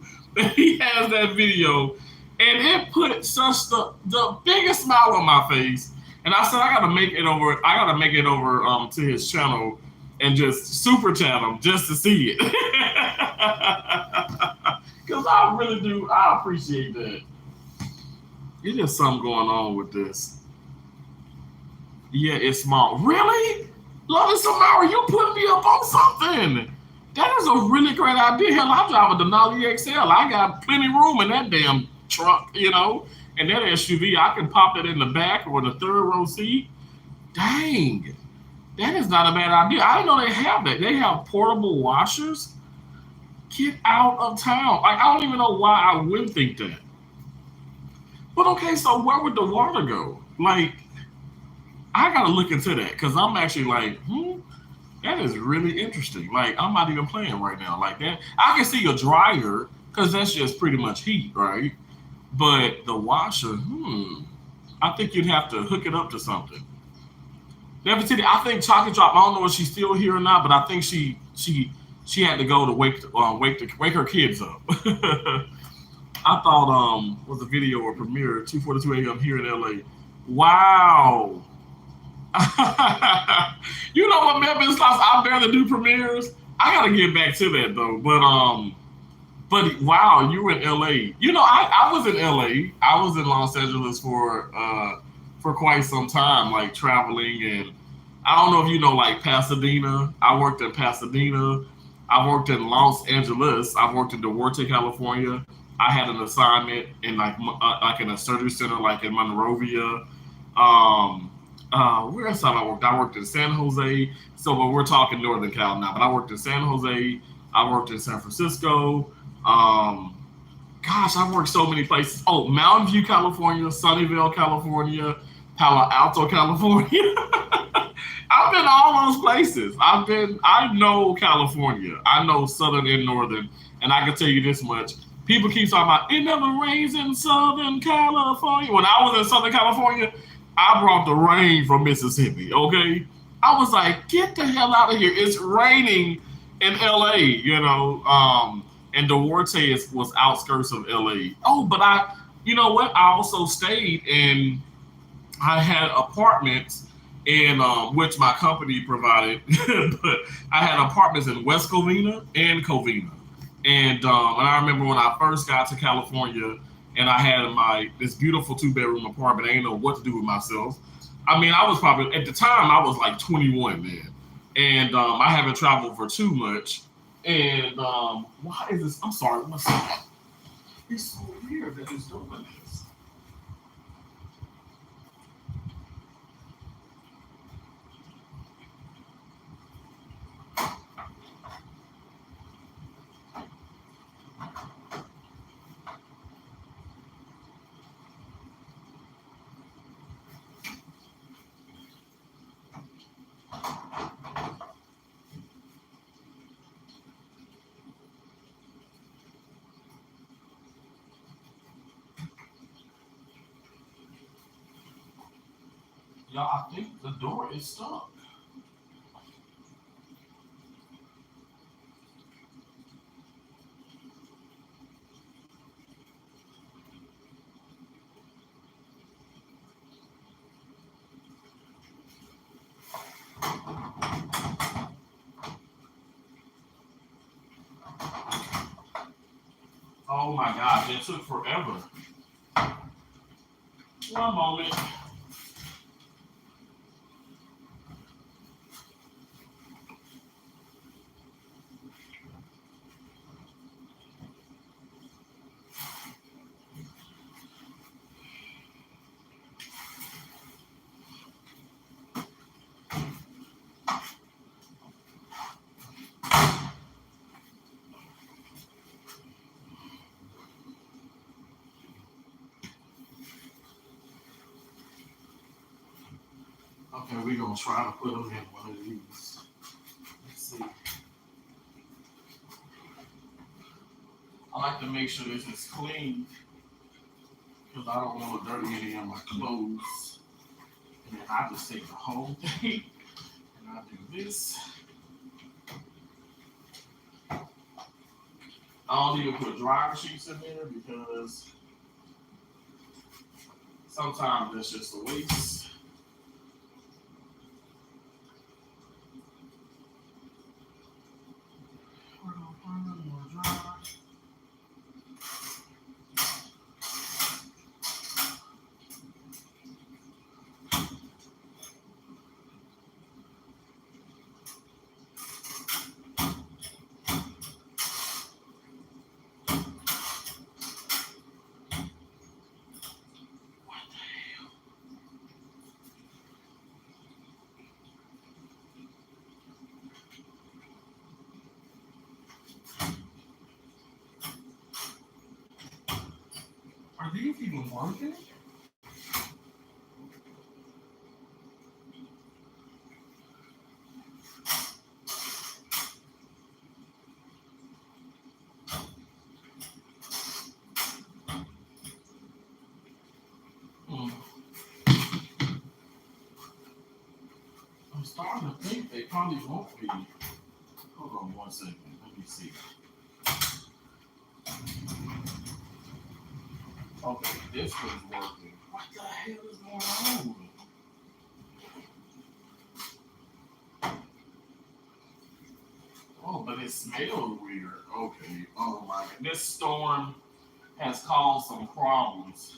He has that video, and it put such the biggest smile on my face. And I said, I gotta make it over. I gotta make it over to his channel and just super chat him just to see it. Because I really do. I appreciate that. There's just something going on with this. Yeah, it's small. Really? Love it, Samara, you put me up on something. That is a really great idea. Hell, I drive a Denali XL. I got plenty of room in that damn truck, and that SUV. I can pop it in the back or the third row seat. Dang, that is not a bad idea. I didn't know they have that. They have portable washers. Get out of town. Like, I don't even know why I wouldn't think that. But okay, so where would the water go? Like, I gotta look into that because I'm actually like, that is really interesting. Like, I'm not even playing right now like that. I can see a dryer because that's just pretty much heat, right? But the washer, I think you'd have to hook it up to something. Never City, I think Chocolate Drop. I don't know if she's still here or not, but I think she had to go to wake her kids up. I thought was a video or premiere 2:42 a.m. here in LA. Wow. You know what, Melvin Slots? I barely do premieres. I gotta get back to that though. But wow, you were in LA. I was in LA. I was in Los Angeles for quite some time, like traveling, and I don't know if you know like Pasadena. I worked in Pasadena. I worked in Los Angeles. I worked in Duarte, California. I had an assignment in like in a surgery center, like in Monrovia. Where else have I worked? I worked in San Jose. But we're talking Northern Cal now. But I worked in San Jose. I worked in San Francisco. Gosh, I've worked so many places. Oh, Mountain View, California, Sunnyvale, California, Palo Alto, California. I've been all those places. I know California. I know Southern and Northern. And I can tell you this much. People keep talking about, it never rains in Southern California. When I was in Southern California, I brought the rain from Mississippi, okay? I was like, get the hell out of here. It's raining in LA, and Duarte was outskirts of LA. Oh, but you know what? I also stayed in, I had apartments in which my company provided, but I had apartments in West Covina and Covina. And I remember when I first got to California and I had this beautiful 2-bedroom apartment, I didn't know what to do with myself. I mean, I was probably, at the time, I was like 21 then. And I haven't traveled for too much. And why is this? I'm sorry. It's so weird that it's doing this. Y'all, I think the door is stuck. Oh my gosh, it took forever. One moment. Okay, we're gonna try to put them in one of these. Let's see. I like to make sure this is clean because I don't want to dirty any of my clothes. And then I just take the whole thing and I do this. I don't even put dryer sheets in there because sometimes that's just a waste. We're gonna find a more dryer. Are these even working? I'm starting to think they probably won't be. Hold on one second. Let me see. Okay, this one's working. What the hell is going on? Oh, but it smells weird. Okay. Oh my god. This storm has caused some problems.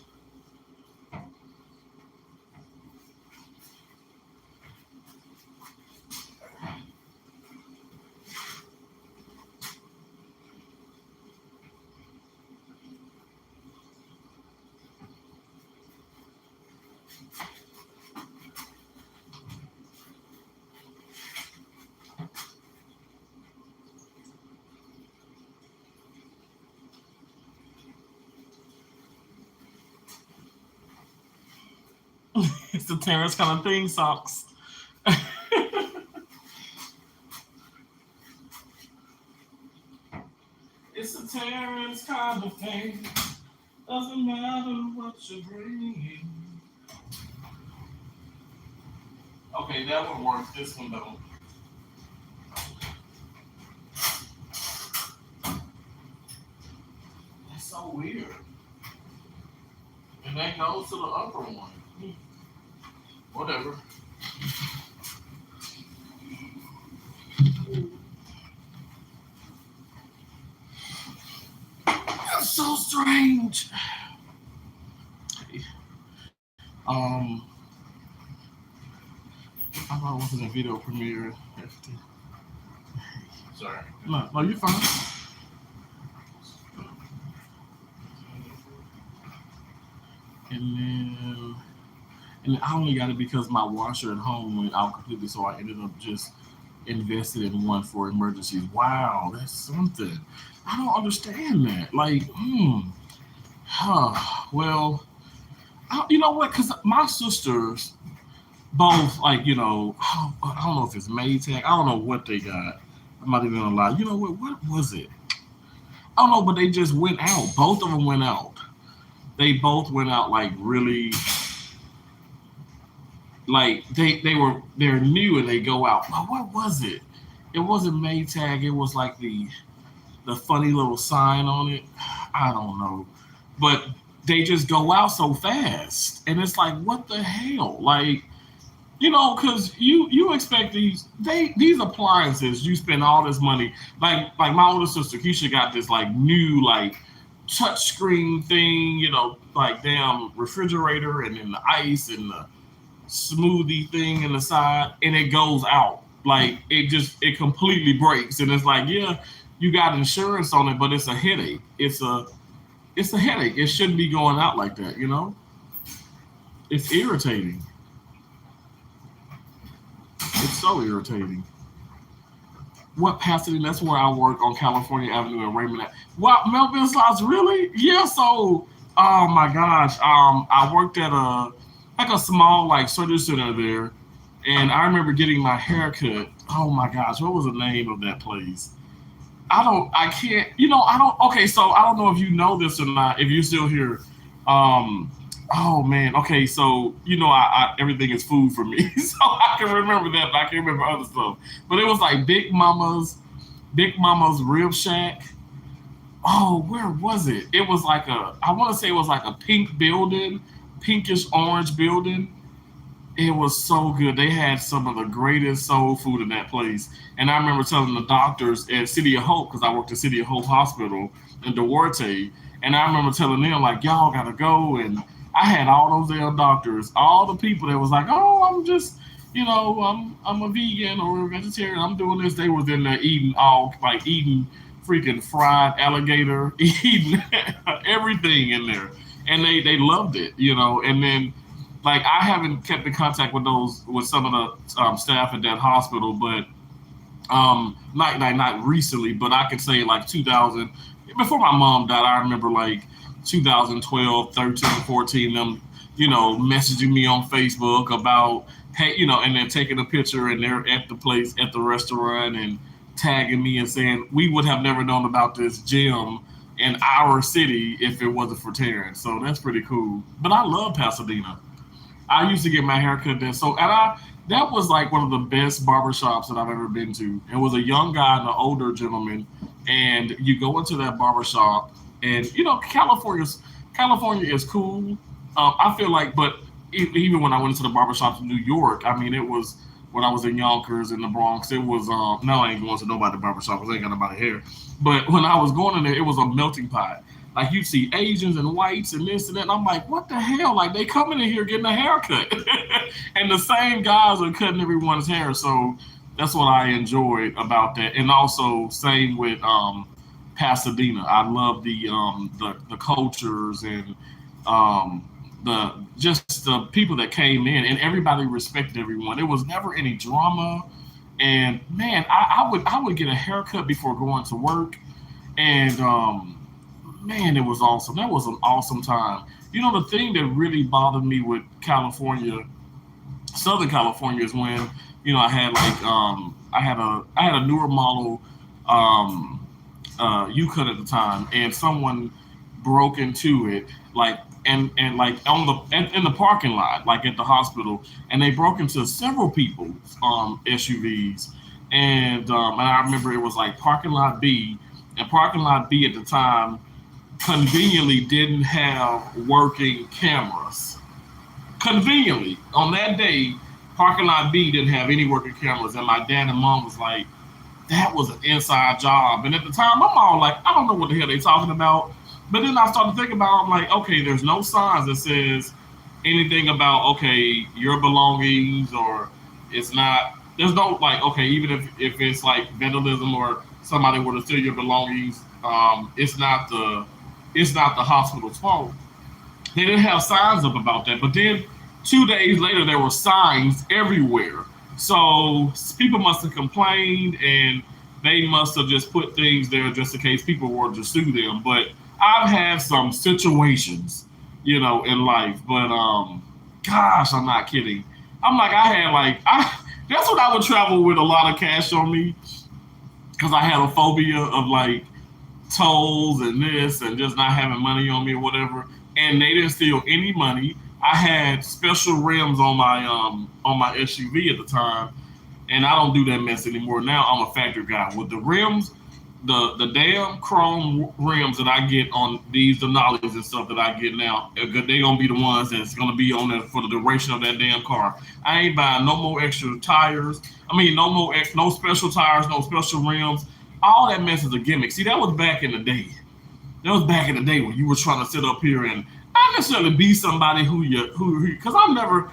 It's the Terrence kind of thing, socks. It's a Terrence kind of thing. Doesn't matter what you bring. Okay, that one works. This one don't. That's so weird. And that goes to the upper one. Whatever. That's so strange. I thought it was a video premiere. Sorry. No, you're fine. And I only got it because my washer at home went out completely, so I ended up just invested in one for emergencies. Wow, that's something. I don't understand that. Like, well, you know what? Because my sisters both, like, I don't know if it's Maytag. I don't know what they got. I'm not even gonna lie. You know what? What was it? I don't know, but they just went out. Both of them went out. They both went out like really. like they're new and they go out. Well, what was it? It wasn't Maytag. It was like the funny little sign on it. I don't know, but they just go out so fast, and it's like, what the hell? Like, because you expect these appliances. You spend all this money. Like my older sister Keisha got this like new like touch screen thing. Like damn refrigerator, and then the ice and the smoothie thing in the side, and it goes out. Like it completely breaks, and it's like, yeah, you got insurance on it, but it's a headache. It's a headache. It shouldn't be going out like that. It's irritating. It's so irritating. What Pasadena? That's where I work on California Avenue in Raymond. Wow, Melville Slots, really? Yeah. So, oh my gosh, I worked at a small like surgery center there, and I remember getting my hair cut. Oh my gosh, what was the name of that place? I can't, I don't, okay, so I don't know if you know this or not, if you're still here. Um, oh man, okay, so, everything is food for me. So I can remember that, but I can't remember other stuff. But it was like Big Mama's Rib Shack. Oh, where was it? It was like I want to say it was like a pink building, pinkish orange building. It was so good. They had some of the greatest soul food in that place. And I remember telling the doctors at City of Hope, because I worked at City of Hope Hospital in Duarte, and I remember telling them, like, y'all gotta go. And I had all those damn doctors, all the people that was like, oh, I'm just, I'm a vegan or a vegetarian. I'm doing this. They was in there eating freaking fried alligator, eating everything in there. And they loved it, and then like I haven't kept in contact with some of the staff at that hospital, but not recently, but I could say like 2000 before my mom died. I remember like 2012, 13, 14, them messaging me on Facebook about hey, and then taking a picture and they're at the place at the restaurant and tagging me and saying we would have never known about this gym in our city if it wasn't for Terrence. So that's pretty cool. But I love Pasadena. I used to get my hair cut there. So, that was like one of the best barbershops that I've ever been to. It was a young guy and an older gentleman. And you go into that barbershop and, California is cool. I feel like, but even when I went into the barbershops in New York, I mean, it was when I was in Yonkers in the Bronx, it was, no, I ain't going to nobody barbershop because I ain't got nobody hair. But when I was going in there, it was a melting pot. Like you see Asians and whites and this and that. And I'm like, what the hell? Like they coming in here getting a haircut. And the same guys are cutting everyone's hair. So that's what I enjoyed about that. And also same with Pasadena. I love the cultures and the people that came in, and everybody respected everyone. There was never any drama. And man, I would get a haircut before going to work. And man, it was awesome. That was an awesome time. The thing that really bothered me with California, Southern California, is when I had like I had a newer model Yukon at the time, and someone broke into it like and like in the parking lot, like at the hospital, and they broke into several people's SUVs, and I remember it was like parking lot B, and parking lot B at the time conveniently didn't have working cameras. Conveniently, on that day, parking lot B didn't have any working cameras, and my dad and mom was like, that was an inside job. And at the time, I'm all like, I don't know what the hell they talking about. But then I started thinking about, I'm like, okay, there's no signs that says anything about, okay, your belongings, or it's not, there's no, like, okay, even if it's like vandalism or somebody were to steal your belongings, it's not the hospital's fault. They didn't have signs up about that. But then 2 days later, there were signs everywhere. So people must have complained, and they must have just put things there just in case people were to sue them. But I've had some situations, in life. But gosh, I'm not kidding. I'm like, that's when I would travel with a lot of cash on me, because I had a phobia of like tolls and this and just not having money on me or whatever. And they didn't steal any money. I had special rims on my SUV at the time, and I don't do that mess anymore. Now I'm a factory guy with the rims, the damn chrome rims that I get on these Denali's and stuff that I get now. They gonna be the ones that's gonna be on there for the duration of that damn car. I ain't buying no more extra tires. I mean, no special tires, no special rims. All that mess is a gimmick. See, that was back in the day. That was back in the day when you were trying to sit up here and not necessarily be somebody because I've never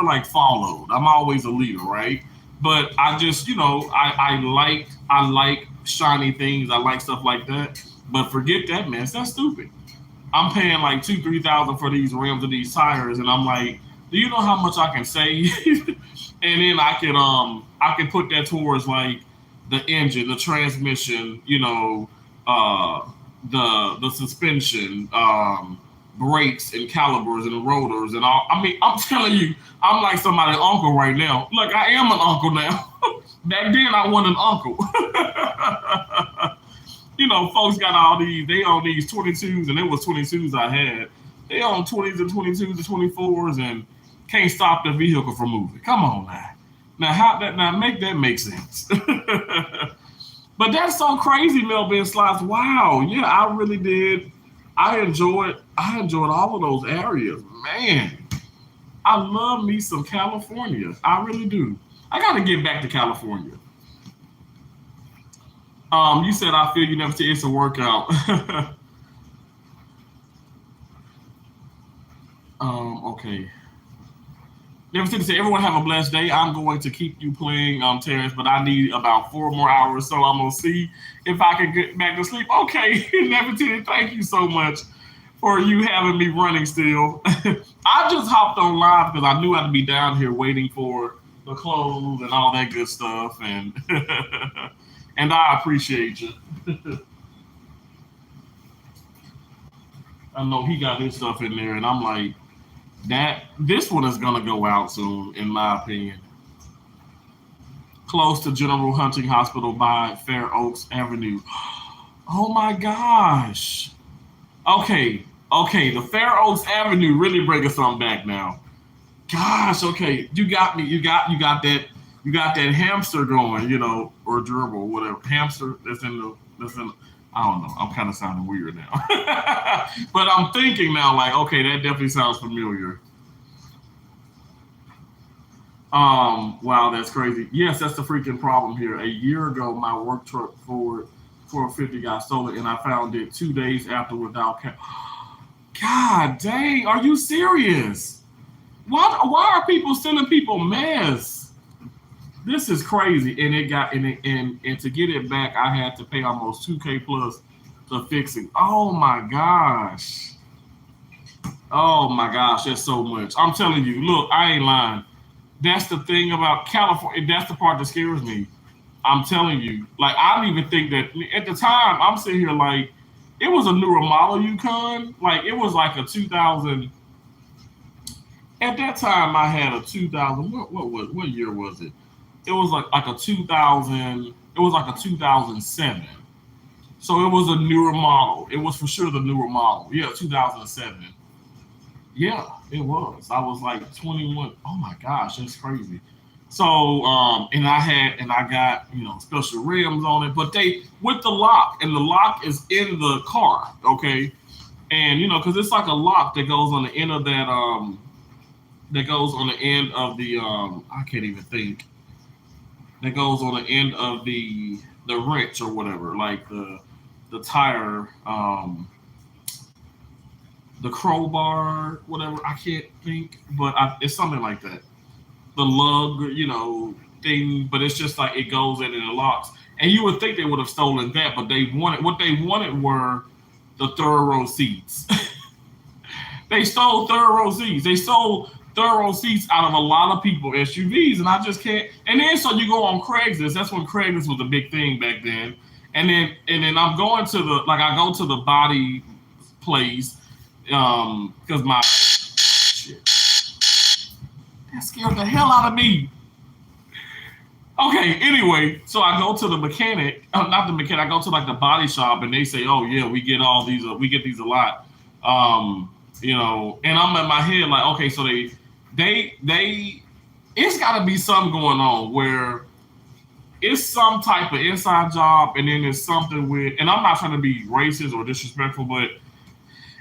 like followed. I'm always a leader, right? But I just, I like shiny things. I like stuff like that. But forget that mess. That's stupid. I'm paying like 2-3 thousand for these rims and these tires, and I'm like, do you know how much I can save? And then I can put that towards like the engine, the transmission, the suspension, brakes and calipers and rotors and all. I mean, I'm telling you, I'm like somebody's uncle right now. Look, I am an uncle now. Back then, I wasn't an uncle. Folks got all these. They own these 22s, and it was 22s I had. They own 20s and 22s and 24s, and can't stop the vehicle from moving. Come on now. Now make that make sense. But that's so crazy, Melvin Slides. Wow, yeah, I really did. I enjoyed all of those areas. Man, I love me some California. I really do. I gotta get back to California. You said I feel you never say it's a workout. Okay. Never said to say everyone have a blessed day. I'm going to keep you playing Terrence, but I need about 4 more hours, so I'm gonna see if I can get back to sleep. Okay, Never said thank you so much for you having me running still. I just hopped on live because I knew I'd be down here waiting for the clothes and all that good stuff, and and I appreciate you. I know he got his stuff in there, and I'm like, this one is gonna go out soon, in my opinion. Close to General Hunting Hospital by Fair Oaks Avenue. Oh my gosh. Okay, the Fair Oaks Avenue really bringing something back now. Gosh, okay, you got me. You got that hamster going, or gerbil, whatever hamster that's in the. I don't know. I'm kind of sounding weird now. But I'm thinking now, like, okay, that definitely sounds familiar. Wow, that's crazy. Yes, that's the freaking problem here. A year ago, my work truck Ford 450 got stolen, and I found it 2 days after without God dang, are you serious? Why are people sending people mess? This is crazy, and and to get it back, I had to pay almost $2K plus to fix it. Oh my gosh, that's so much. I'm telling you, look, I ain't lying. That's the thing about California. That's the part that scares me. I'm telling you, like I don't even think that at the time I'm sitting here like it was a newer model Yukon, like it was like a 2000. At that time, I had a 2000. What year was it? It was like a 2000. It was like a 2007. So it was a newer model. It was for sure the newer model. Yeah, 2007. Yeah, it was. I was like 21. Oh my gosh, that's crazy. So and I got special rims on it, but they with the lock, and the lock is in the car, okay, and because it's like a lock that goes on the end of that goes on the end of the I can't even think. That goes on the end of the wrench or whatever, like the tire, the crowbar, whatever. I can't think, but it's something like that. The lug, thing, but it's just like it goes in and it locks. And you would think they would have stolen that, but what they wanted were the third row seats. They stole third row seats. They stole third row seats out of a lot of people SUVs, and I just can't. And then so you go on Craigslist. That's when Craigslist was a big thing back then. And then I'm going to I go to the body place because my shit that scared the hell out of me. Okay, anyway, so I go to the mechanic, not the mechanic. I go to like the body shop, and they say, "Oh yeah, we get all these, we get these a lot." you know, and I'm in my head like, okay, so it's got to be something going on where it's some type of inside job, and then it's something with, and I'm not trying to be racist or disrespectful, but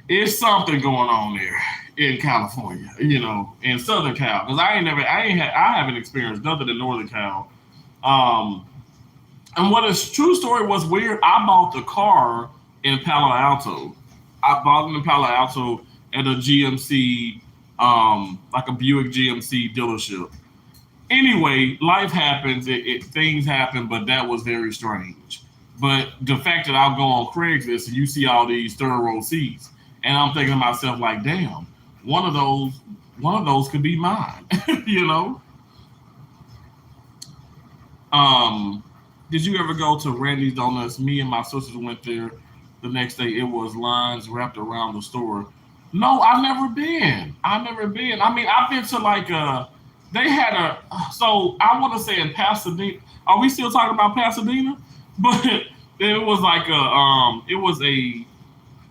it's something going on there in California, you know, in Southern Cal, because I haven't experienced nothing in Northern Cal. Um, and what a true story was weird. I bought the car in Palo Alto. I bought it in Palo Alto at a GMC, like a Buick GMC dealership. Anyway, life happens. Things happen, but that was very strange. But the fact that I'll go on Craigslist and you see all these third row seats, and I'm thinking to myself like, damn, one of those, one of those could be mine. You know. Um, did you ever go to Randy's Donuts? Me and my sisters went there. The next day, it was lines wrapped around the store. No, I've never been. I've never been. I mean, I've been to like a. They had a. So I want to say in Pasadena. Are we still talking about Pasadena? But it was like a. It was a.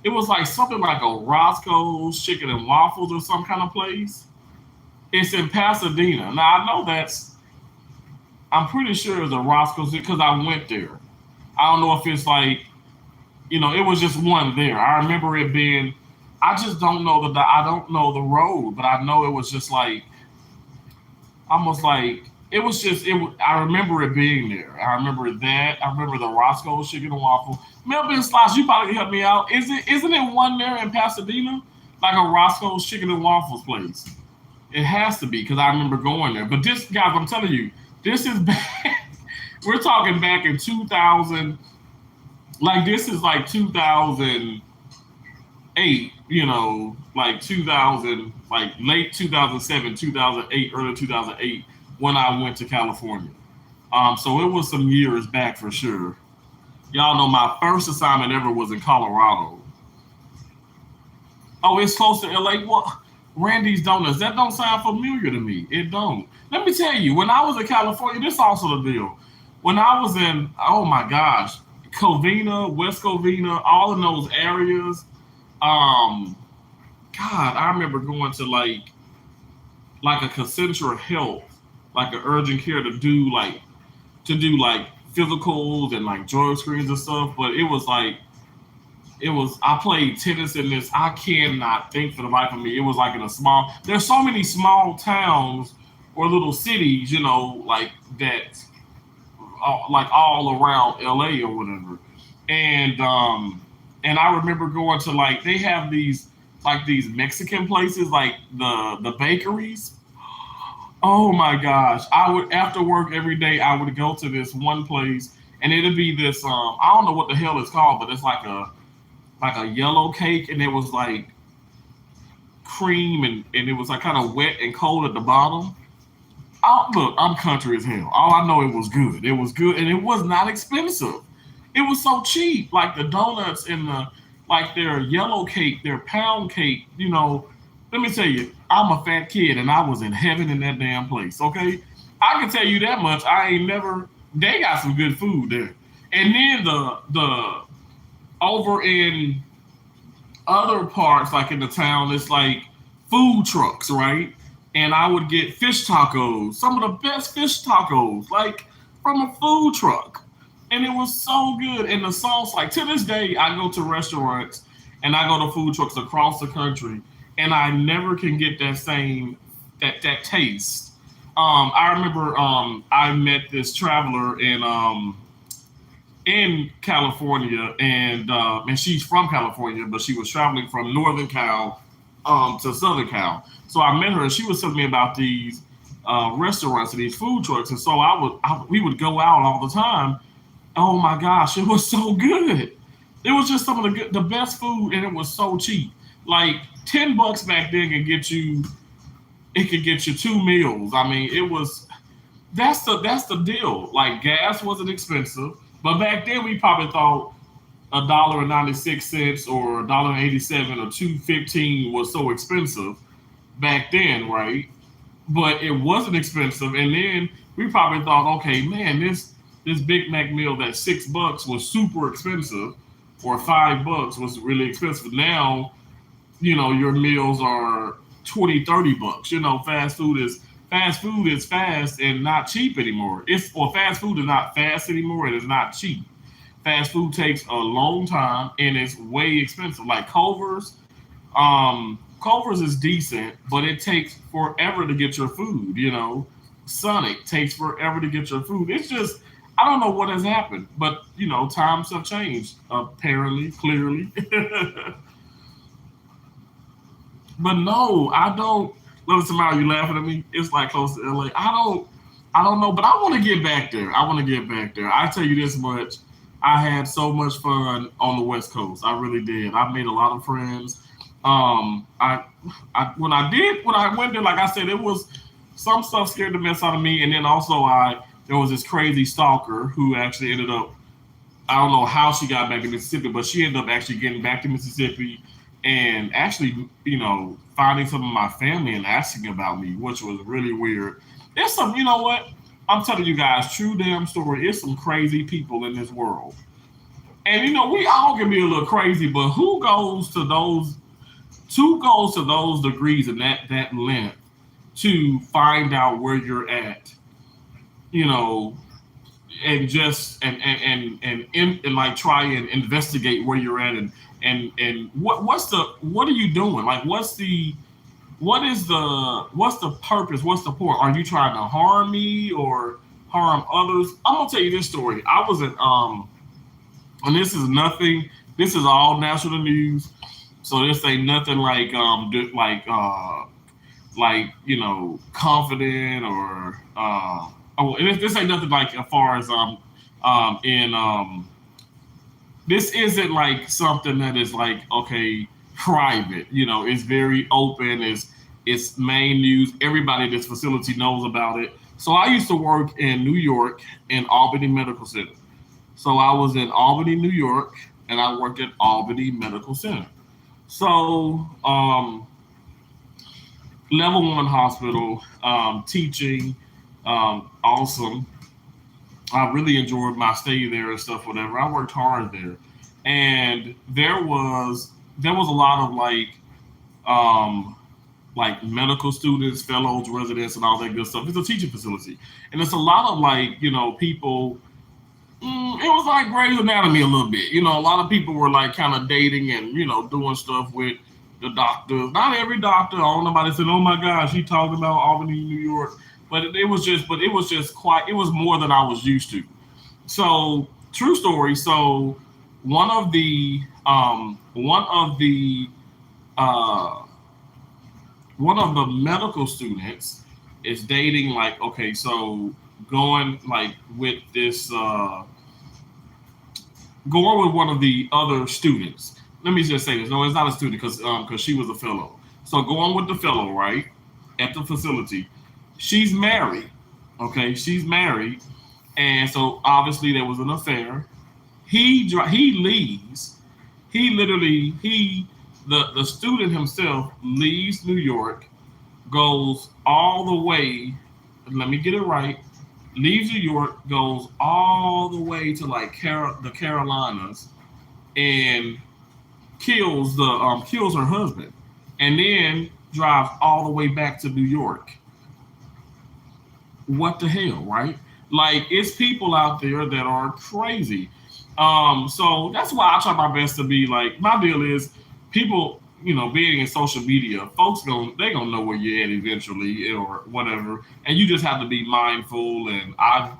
It was like something like a Roscoe's Chicken and Waffles or some kind of place. It's in Pasadena. Now I know that's. I'm pretty sure it's a Roscoe's because I went there. I don't know if it's like, you know, it was just one there. I remember it being. I just don't know I don't know the road, but I know it was just like almost like it was just I remember it being there. I remember that. I remember the Roscoe's Chicken and Waffle. Melvin Slots, you probably can help me out. Isn't it one there in Pasadena? Like a Roscoe's Chicken and Waffles place. It has to be because I remember going there. But this, guys, I'm telling you, this is back. We're talking back in 2000. Like this is like 2008. You know, like 2000, like late 2007, 2008, early 2008, when I went to California. So it was some years back for sure. Y'all know my first assignment ever was in Colorado. Oh, it's close to LA. Well, Randy's Donuts. That don't sound familiar to me. It don't. Let me tell you, when I was in California, this also the deal. When I was in, oh my gosh, Covina, West Covina, all in those areas. Um, God, I remember going to like a Concentra Health, like an urgent care to do like physicals and like drug screens and stuff. But it was like I played tennis in this. I cannot think for the life of me. It was like in a small. There's so many small towns or little cities, you know, like that, like all around LA or whatever. And I remember going to like they have these Mexican places like the bakeries. Oh my gosh! I would after work every day. I would go to this one place, and it'd be this. I don't know what the hell it's called, but it's like a yellow cake, and it was like cream, and it was like kind of wet and cold at the bottom. Look, I'm country as hell. All I know, it was good. It was good, and it was not expensive. It was so cheap. Like the donuts and like their yellow cake, their pound cake. You know, let me tell you, I'm a fat kid, and I was in heaven in that damn place. Okay, I can tell you that much. I ain't never. They got some good food there, and then the over in other parts, like in the town, it's like food trucks, right? And I would get fish tacos, some of the best fish tacos, like from a food truck. And it was so good. And the sauce, like to this day, I go to restaurants and I go to food trucks across the country, and I never can get that same that taste. I remember I met this traveler in California, and she's from California, but she was traveling from Northern Cal to Southern Cal. So I met her, and she was telling me about these restaurants and these food trucks, and so we would go out all the time. Oh my gosh, it was so good. It was just some of the best food, and it was so cheap. Like $10 back then could get you two meals. I mean, it was that's the deal. Like gas wasn't expensive, but back then we probably thought $1.96 or $1.87 or $2.15 was so expensive back then, right? But it wasn't expensive, and then we probably thought, okay, man, this Big Mac meal that $6 was super expensive, or $5 was really expensive. Now your meals are 20, $30. Fast food is fast and not cheap anymore. Fast food is not fast anymore. It is not cheap. Fast food takes a long time and it's way expensive. Like Culver's is decent, but it takes forever to get your food. Sonic takes forever to get your food. It's just I don't know what has happened, but times have changed apparently, clearly. But no, I don't. Love Samara, you laughing at me? It's like close to LA. I don't know, but I want to get back there. I want to get back there. I tell you this much: I had so much fun on the West Coast. I really did. I made a lot of friends. I when I went there, like I said, it was some stuff scared the mess out of me, and then also there was this crazy stalker who actually ended up. I don't know how she got back to Mississippi, but she ended up actually getting back to Mississippi and actually, finding some of my family and asking about me, which was really weird. There's some, you know what? I'm telling you guys, true damn story. It's some crazy people in this world. And we all can be a little crazy, but who goes to those degrees and that length to find out where you're at, you know, and just and like try and investigate where you're at and what are you doing? Like what's the purpose? What's the point? Are you trying to harm me or harm others? I'm gonna tell you this story. I was at and this is nothing. This is all national news. So this ain't nothing like confident or this ain't nothing like as far as in this isn't like something that is like okay private. It's very open. It's main news. Everybody at this facility knows about it. So I used to work in New York in Albany Medical Center. So I was in Albany, New York, and I worked at Albany Medical Center. So level one hospital, teaching, awesome. I really enjoyed my stay there and stuff, whatever. I worked hard there. And there was a lot of like medical students, fellows, residents, and all that good stuff. It's a teaching facility. And it's a lot of people. It was like Grey's Anatomy a little bit. A lot of people were like kind of dating and, doing stuff with the doctors. Not every doctor. I don't know nobody said, oh my gosh, he talking about Albany, New York. But it was just it was more than I was used to. So true story. So one of the medical students is dating going with this going with one of the other students. Let me just say this. No, it's not a student because she was a fellow. So going with the fellow, right, at the facility. She's married. Okay, she's married. And so obviously there was an affair. He leaves. The student himself leaves New York, goes all the way, let me get it right, leaves New York, goes all the way to the Carolinas, and kills her husband, and then drives all the way back to New York. What the hell, right? Like it's people out there that are crazy. So that's why I try my best to be like my deal is people, being in social media, folks they gonna know where you're at eventually or whatever, and you just have to be mindful. And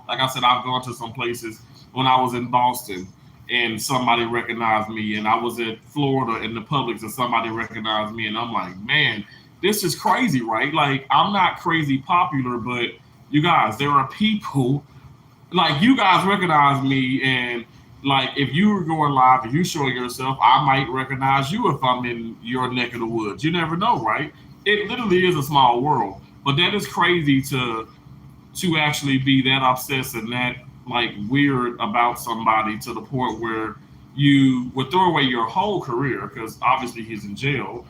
like I said, I've gone to some places when I was in Boston and somebody recognized me, and I was at Florida in the Publix and somebody recognized me, and I'm like, man, this is crazy, right? Like I'm not crazy popular, but you guys, there are people like you guys recognize me, and like if you were going live and you showing yourself, I might recognize you if I'm in your neck of the woods. You never know, right? It literally is a small world, but that is crazy to actually be that obsessed and that like weird about somebody to the point where you would throw away your whole career because obviously he's in jail.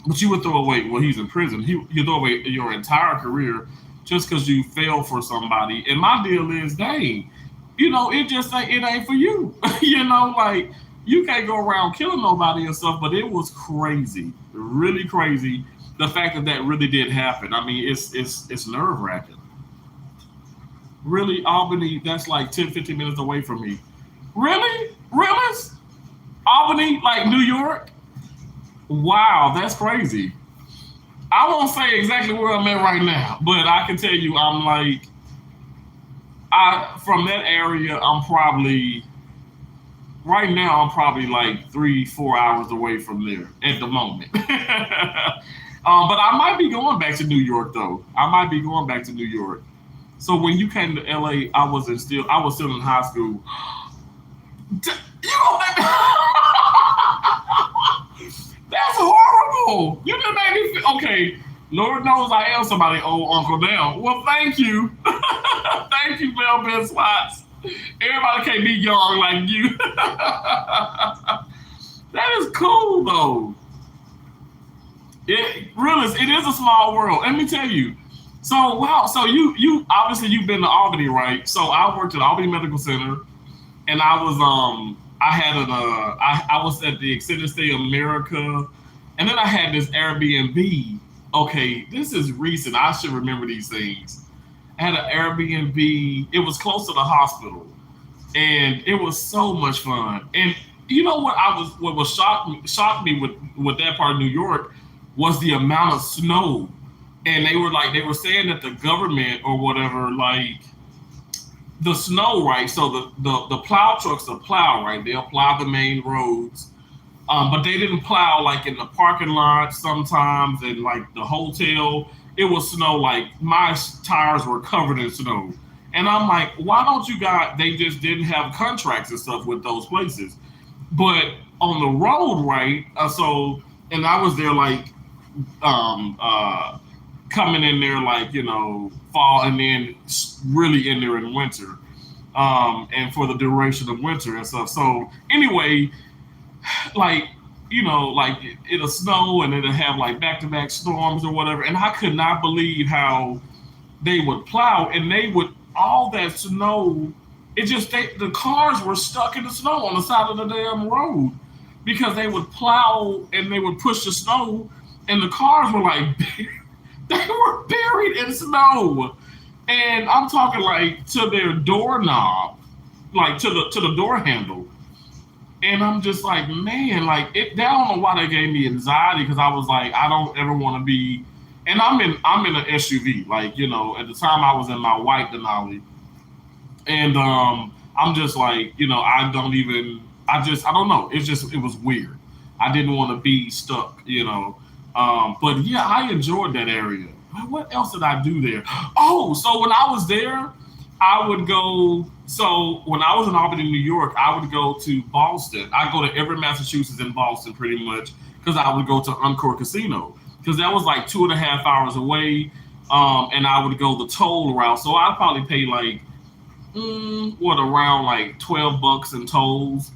But you would throw away, well, he's in prison. You throw away your entire career just because you fell for somebody. And my deal is, dang, it just ain't for you. Like you can't go around killing nobody and stuff, but it was crazy, really crazy. The fact that that really did happen. I mean, it's nerve wracking. Really, Albany, that's like 10, 15 minutes away from me. Really? Really? Albany, like New York? Wow, that's crazy. I won't say exactly where I'm at right now, but I can tell you I'm like I from that area I'm probably right now I'm probably like 3, 4 hours away from there at the moment. But I might be going back to New York though. I might be going back to New York. So when you came to LA, I was still in high school. You don't let me, that's horrible. You just made me feel okay. Lord knows I am somebody old uncle now. Well, thank you. Thank you, Mel Ben Slots. Everybody can't be young like you. That is cool though. It really is, it is a small world. Let me tell you. So wow, so you obviously you've been to Albany, right? So I worked at Albany Medical Center, and I was at the Extended Stay America, and then I had this Airbnb. Okay, this is recent. I should remember these things. I had an Airbnb. It was close to the hospital, and it was so much fun. And you know what was shocked me with that part of New York was the amount of snow. And they were saying that the government or whatever, like the snow, right? So the plow trucks will plow, right? They'll plow the main roads. But they didn't plow like in the parking lot sometimes and like the hotel. It was snow, like my tires were covered in snow. And I'm like, why don't you guys, they just didn't have contracts and stuff with those places. But on the road, right? And I was there like, um, uh, coming in there like, fall and then really in there in winter. And for the duration of winter and stuff. So anyway, like like it'll snow and it'll have like back-to-back storms or whatever, and I could not believe how they would plow and they would all that snow. The cars were stuck in the snow on the side of the damn road because they would plow and they would push the snow, and the cars were like they were buried in snow, and I'm talking like to their doorknob, like to the door handle. And I'm just like, man, like it. I don't know why they gave me anxiety because I was like, I don't ever want to be. And I'm in an SUV, like at the time I was in my white Denali, and I'm just like, I don't even. I don't know. It was weird. I didn't want to be stuck. But yeah, I enjoyed that area. What else did I do there? Oh, so when I was there, I would go. So when I was in Albany, New York, I would go to Boston. I go to every Massachusetts in Boston pretty much because I would go to Encore Casino because that was like 2.5 hours away. And I would go the toll route. So I'd probably pay like around like $12 in tolls.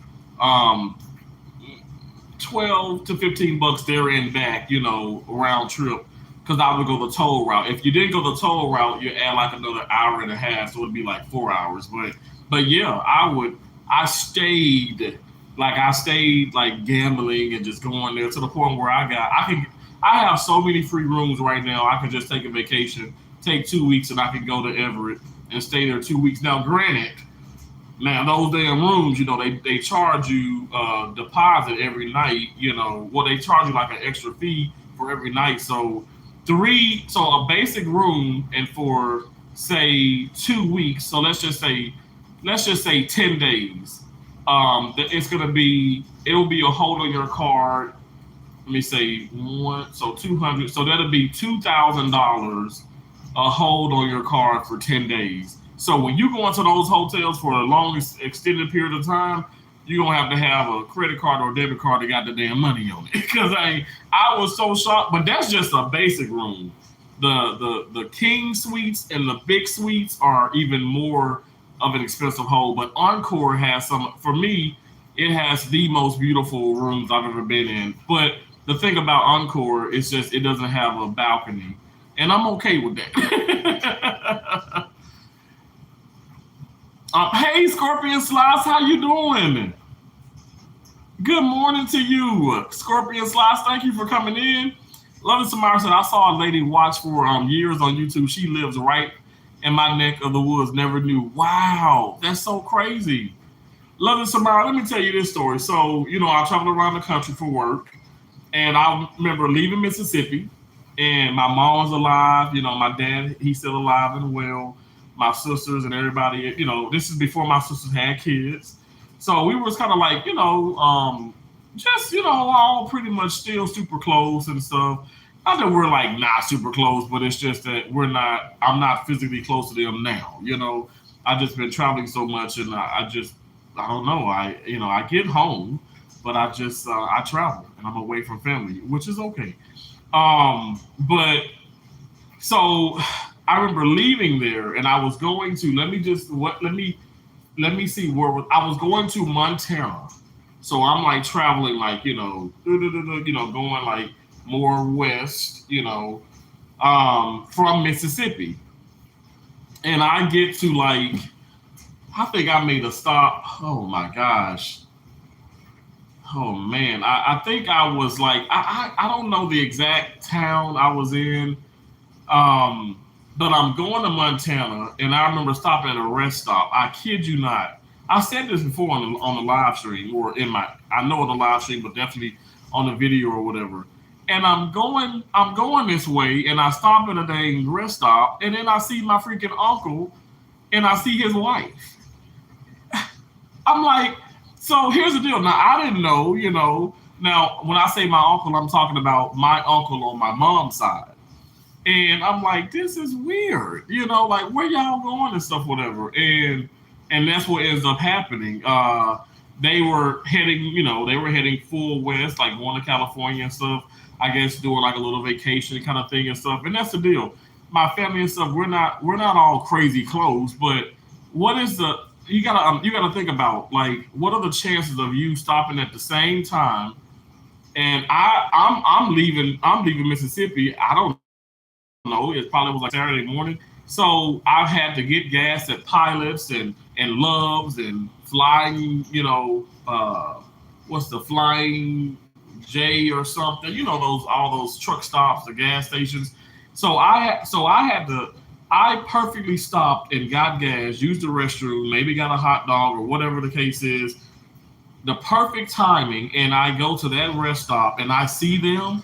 12 to 15 bucks there and back, round trip. Because I would go the toll route. If you didn't go the toll route, you add like another hour and a half, so it'd be like 4 hours. But yeah, I stayed like gambling and just going there to the point where I have so many free rooms right now. I could just take a vacation, take 2 weeks, and I could go to Everett and stay there 2 weeks. Now, granted, those damn rooms, they charge you deposit every night. Well, they charge you like an extra fee for every night. So a basic room, and for say 2 weeks. So let's just say 10 days. It'll be a hold on your card. Let me say 200. So that'll be $2,000 a hold on your card for 10 days. So when you go into those hotels for a long extended period of time, you're gonna have to have a credit card or a debit card that got the damn money on it. Because I was so shocked, but that's just a basic room. The king suites and the big suites are even more of an expensive hold. But Encore has for me, it has the most beautiful rooms I've ever been in. But the thing about Encore is just it doesn't have a balcony. And I'm okay with that. Hey, Scorpion Slice, how you doing? Good morning to you, Scorpion Slice. Thank you for coming in. Love it, Samara said, I saw a lady watch for years on YouTube. She lives right in my neck of the woods. Never knew. Wow, that's so crazy. Love it, Samara. Let me tell you this story. So, I travel around the country for work, and I remember leaving Mississippi, and my mom was alive. My dad, he's still alive and well. My sisters and everybody, this is before my sisters had kids. So we was kind of like, just, all pretty much still super close and stuff. Not that we're like not super close, but it's just that I'm not physically close to them now. I've just been traveling so much, and I don't know. I get home, but I travel and I'm away from family, which is okay. But so I remember leaving there, and I was going to let me see I was going to Montana. So I'm like traveling like going like more west, from Mississippi, and I get to like I think I made a stop. Oh my gosh. Oh man, I think I was like I don't know the exact town I was in, um, but I'm going to Montana, and I remember stopping at a rest stop. I kid you not. I said this before on the live stream or I know on the live stream, but definitely on the video or whatever. And I'm going this way, and I stop at a dang rest stop, and then I see my freaking uncle, and I see his wife. I'm like, so here's the deal. Now I didn't know, Now when I say my uncle, I'm talking about my uncle on my mom's side. And I'm like, this is weird, like where y'all going and stuff, whatever. And that's what ends up happening. They were heading full west, like going to California and stuff. I guess doing like a little vacation kind of thing and stuff. And that's the deal. My family and stuff, we're not all crazy close, but what is the you gotta think about like what are the chances of you stopping at the same time and I'm leaving Mississippi. I don't know. It probably was like Saturday morning. So I've had to get gas at Pilots and Loves and flying, what's the flying J or something, those all those truck stops, the gas stations. I perfectly stopped and got gas, used the restroom, maybe got a hot dog or whatever the case is. The perfect timing, and I go to that rest stop and I see them.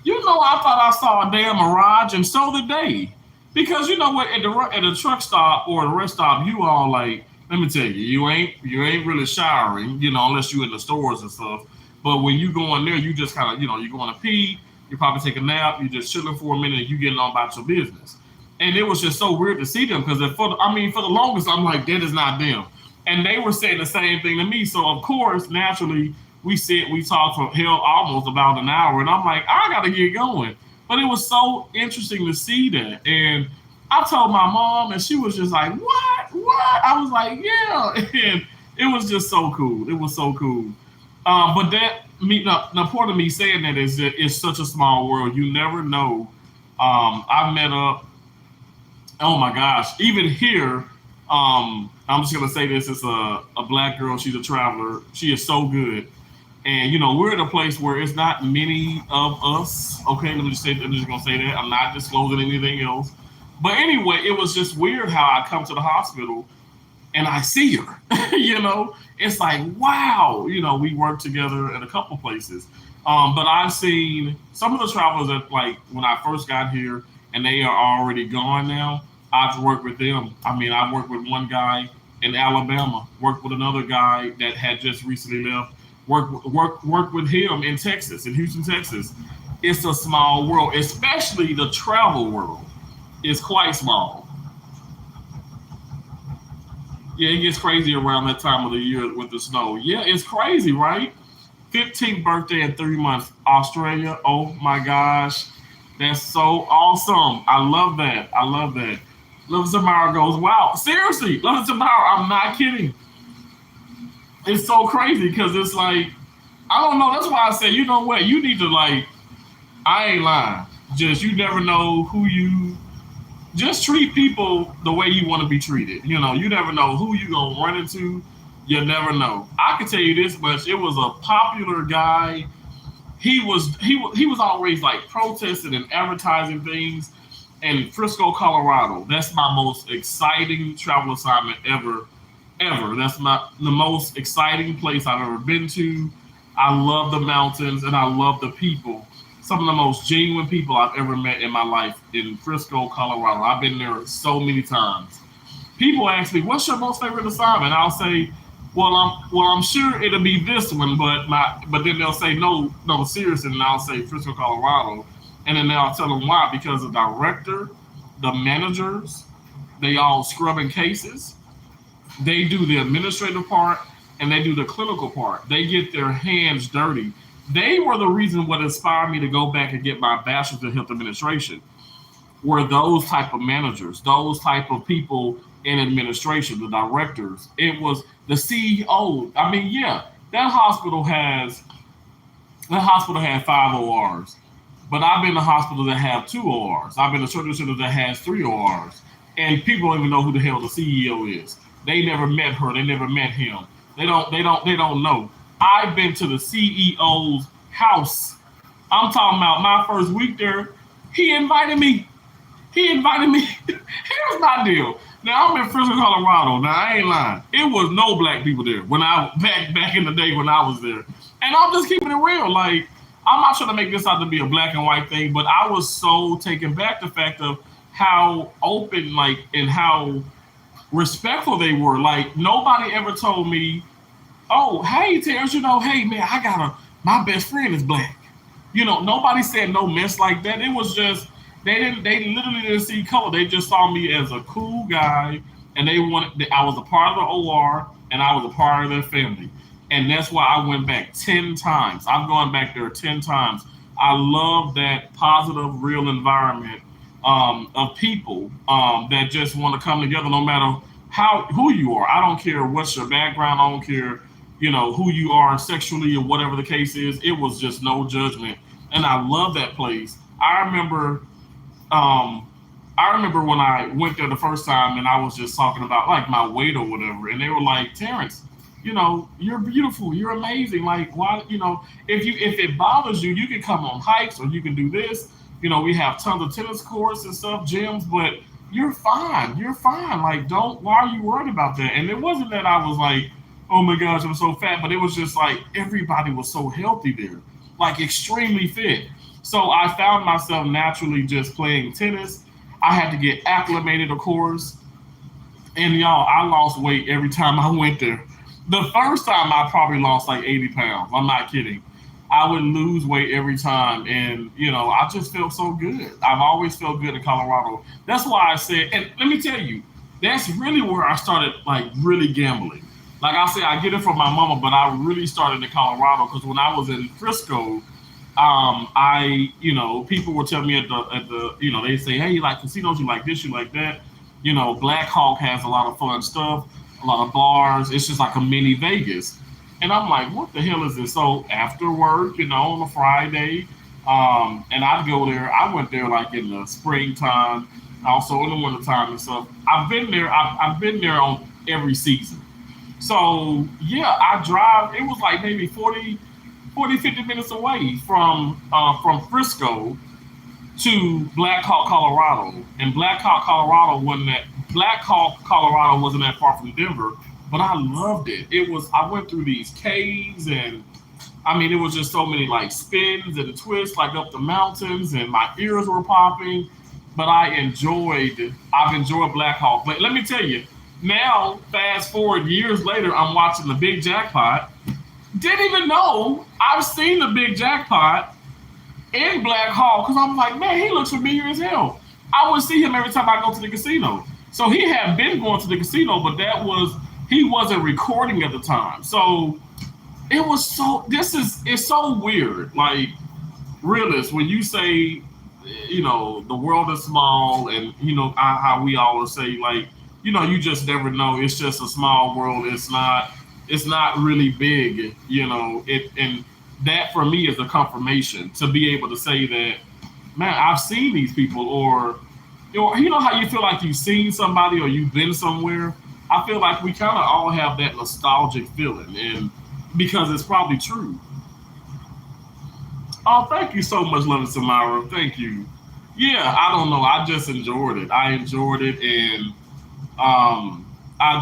I thought I saw a damn mirage, and so did they. Because you know what, at the truck stop or the rest stop, you all like, let me tell you, you ain't really showering, unless you in the stores and stuff. But when you go in there, you just kind of, you going to pee, you probably take a nap, you just chilling for a minute, and you getting on about your business. And it was just so weird to see them because for the longest, I'm like, that is not them. And they were saying the same thing to me. So of course, naturally, we talked for hell almost about an hour, and I'm like, I gotta get going. But it was so interesting to see that. And I told my mom, and she was just like, "What? What?" I was like, "Yeah," and it was just so cool. It was so cool. But the point of me saying that is that it's such a small world. You never know. I've met up. Oh my gosh! Even here, I'm just gonna say this: it's a black girl. She's a traveler. She is so good. And we're in a place where it's not many of us. Okay, I'm just gonna say that. I'm not disclosing anything else. But anyway, it was just weird how I come to the hospital and I see her. It's like wow. We work together in a couple places. But I've seen some of the travelers that like when I first got here, and they are already gone now. I've worked with them. I mean, I worked with one guy in Alabama. Worked with another guy that had just recently left. Work with him in Texas, in Houston, Texas. It's a small world, especially the travel world. It's quite small. Yeah, it gets crazy around that time of the year with the snow. Yeah, it's crazy, right? 15th birthday in 3 months, Australia. Oh my gosh, that's so awesome. I love that. I love that. Love Tomorrow goes, wow, seriously, Love Tomorrow. I'm not kidding. It's so crazy because it's like I don't know. That's why I say, you know what? You need to like. I ain't lying. Just you never know who you. Just treat people the way you want to be treated. You never know who you gonna run into. You never know. I can tell you this much: it was a popular guy. He was always like protesting and advertising things in Frisco, Colorado. That's my most exciting travel assignment ever. That's the most exciting place I've ever been to. I love the mountains and I love the people. Some of the most genuine people I've ever met in my life in Frisco, Colorado. I've been there so many times. People ask me, "What's your most favorite assignment?" I'll say, "I'm sure it'll be this one," but then they'll say, "No, no, seriously," and I'll say Frisco, Colorado, and then I'll tell them why because the director, the managers, they all scrubbing cases. They do the administrative part and they do the clinical part. They get their hands dirty. They were the reason what inspired me to go back and get my bachelor's in health administration. Were those type of managers, those type of people in administration, the directors. It was the CEO. I mean, yeah, that hospital has that hospital had 5 ORs, but I've been to hospitals that have 2 ORs. I've been to surgery centers that has 3 ORs, and people don't even know who the hell the CEO is. They never met her. They never met him. They don't know. I've been to the CEO's house. I'm talking about my first week there. He invited me. He invited me. Here's my deal. Now I'm in Frisco, Colorado. Now I ain't lying. It was no black people there when I back in the day when I was there. And I'm just keeping it real. Like I'm not trying to make this out to be a black and white thing, but I was so taken back the fact of how open, like, and how respectful they were. Like nobody ever told me, "Oh, hey, Terrence, hey man, my best friend is black." Nobody said no mess like that. It was just they literally didn't see color. They just saw me as a cool guy, and they wanted. I was a part of the OR, and I was a part of their family, and that's why I went back 10 times. I'm going back there 10 times. I love that positive, real environment of people that just want to come together, no matter who you are. I don't care what's your background. I don't care, who you are sexually or whatever the case is. It was just no judgment, and I love that place. Um, I remember when I went there the first time, and I was just talking about like my weight or whatever, and they were like, "Terrence, you're beautiful, you're amazing. Like, why, if it bothers you, you can come on hikes or you can do this. We have tons of tennis courts and stuff, gyms, but you're fine. You're fine. Like, don't. Why are you worried about that?" And it wasn't that I was like, "Oh my gosh, I'm so fat," but it was just like everybody was so healthy there, like extremely fit. So I found myself naturally just playing tennis. I had to get acclimated, of course. And y'all, I lost weight every time I went there. The first time I probably lost like 80 pounds. I'm not kidding. I would lose weight every time. And, I just felt so good. I've always felt good in Colorado. That's why I said, and let me tell you, that's really where I started like really gambling. Like I said, I get it from my mama, but I really started in Colorado because when I was in Frisco, people would tell me they say, "Hey, you like casinos, you like this, you like that." Black Hawk has a lot of fun stuff, a lot of bars. It's just like a mini Vegas. And I'm like, what the hell is this? So after work, on a Friday, and I'd go there. I went there like in the springtime, also in the wintertime and stuff. I've been there. I've been there on every season. So yeah, I drive. It was like maybe 50 minutes away from Frisco to Black Hawk, Colorado. And Black Hawk, Colorado wasn't that far from Denver, but I loved it. I went through these caves, and I mean, it was just so many like spins and twists, like up the mountains, and my ears were popping. But I've enjoyed Black Hawk. But let me tell you, now fast forward years later, I'm watching the Big Jackpot. Didn't even know I've seen the Big Jackpot in Black Hawk because I'm like, man, he looks familiar as hell. I would see him every time I go to the casino. So he had been going to the casino, but he wasn't recording at the time. So it's so weird. Like, realist, when you say, the world is small and, how we always say, like, you just never know. It's just a small world. It's not really big, and that for me is a confirmation to be able to say that, man, I've seen these people, or how you feel like you've seen somebody or you've been somewhere. I feel like we kind of all have that nostalgic feeling, and because it's probably true. Oh, thank you so much, Love Samara. Thank you. Yeah, I don't know. I just enjoyed it. I enjoyed it, and I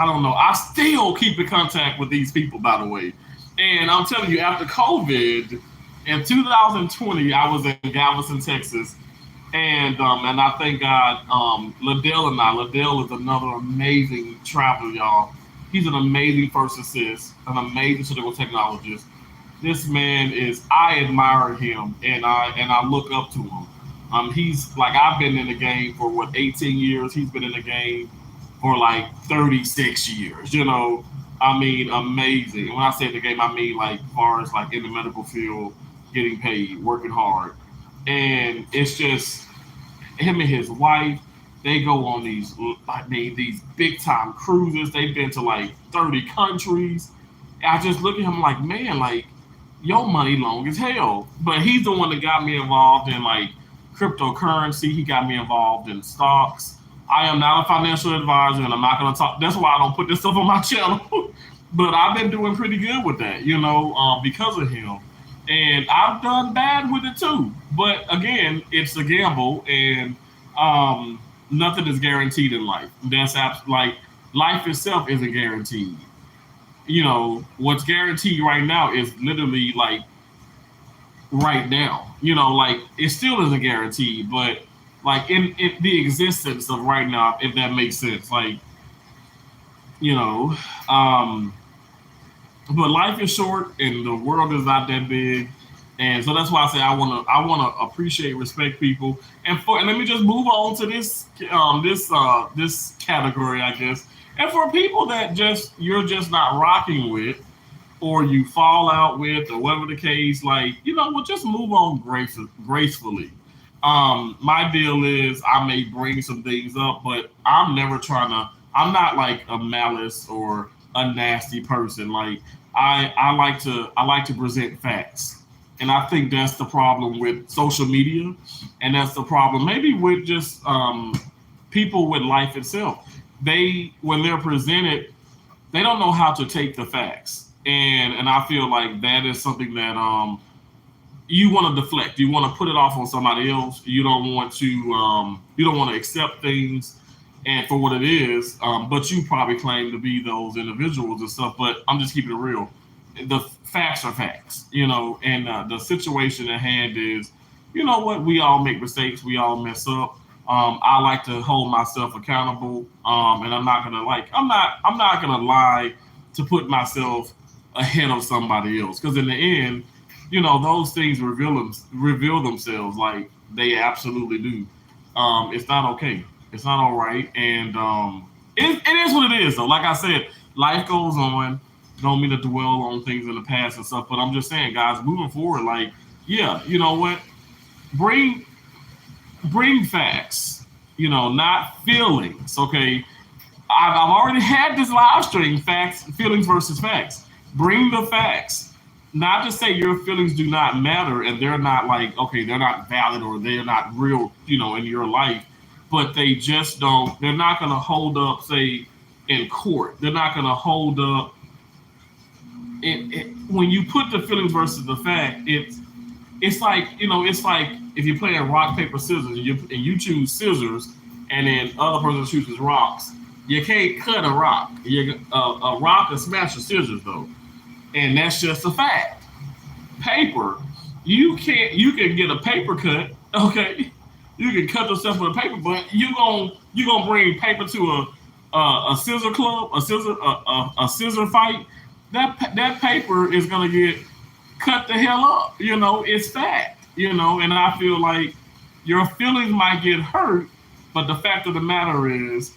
don't know. I still keep in contact with these people, by the way. And I'm telling you, after COVID in 2020, I was in Galveston, Texas, and I thank God, Liddell is another amazing traveler, y'all. He's an amazing first assist, an amazing surgical technologist. This man is, I admire him, and I look up to him. He's like, I've been in the game for what, 18 years. He's been in the game for like 36 years. I mean, amazing. And when I say the game, I mean like as far as like in the medical field, getting paid, working hard, and it's just him and his wife. They go on these, I mean, these big time cruises. They've been to like 30 countries. I just look at him like, man, like your money long as hell. But he's the one that got me involved in like cryptocurrency. He got me involved in stocks. I am not a financial advisor, and I'm not going to talk. That's why I don't put this stuff on my channel. But I've been doing pretty good with that, because of him. And I've done bad with it too. But again, it's a gamble, and nothing is guaranteed in life. Like life itself isn't guaranteed. What's guaranteed right now is literally like right now. Like it still isn't guaranteed, but like in the existence of right now, if that makes sense. Like, you know, um, but life is short and the world is not that big. And so that's why I say I wanna appreciate, respect people, and let me just move on to this category, I guess. And for people that you're just not rocking with, or you fall out with, or whatever the case, like, well, just move on gracefully. My deal is I may bring some things up, but I'm not like a malice or a nasty person. Like I like to present facts. And I think that's the problem with social media, and that's the problem maybe with just people with life itself. When they're presented, they don't know how to take the facts, and I feel like that is something that you want to deflect. You want to put it off on somebody else. You don't want to accept things and for what it is. But you probably claim to be those individuals and stuff. But I'm just keeping it real. The facts are facts, and the situation at hand is, you know what? We all make mistakes. We all mess up. I like to hold myself accountable, and I'm not gonna lie to put myself ahead of somebody else, because in the end, those things reveal themselves, like they absolutely do. It's not okay. It's not all right, and it is what it is. Though, like I said, life goes on. Don't mean to dwell on things in the past and stuff, but I'm just saying, guys, moving forward, like, yeah, you know what? Bring facts, not feelings. Okay, I've already had this live stream, facts, feelings versus facts. Bring the facts. Not to say your feelings do not matter and they're not like, okay, they're not valid or they're not real, in your life, but they just don't. They're not going to hold up, say, in court. They're not going to hold up. When you put the feelings versus the fact, it's like, it's like if you're playing rock paper scissors and you choose scissors, and then other person chooses rocks. You can't cut a rock. A rock can smash the scissors though, and that's just a fact. Paper, you can get a paper cut. Okay, you can cut yourself with a paper, but you gonna bring paper to a scissor club, a scissor fight. That paper is gonna get cut the hell up. It's fact. And I feel like your feelings might get hurt, but the fact of the matter is,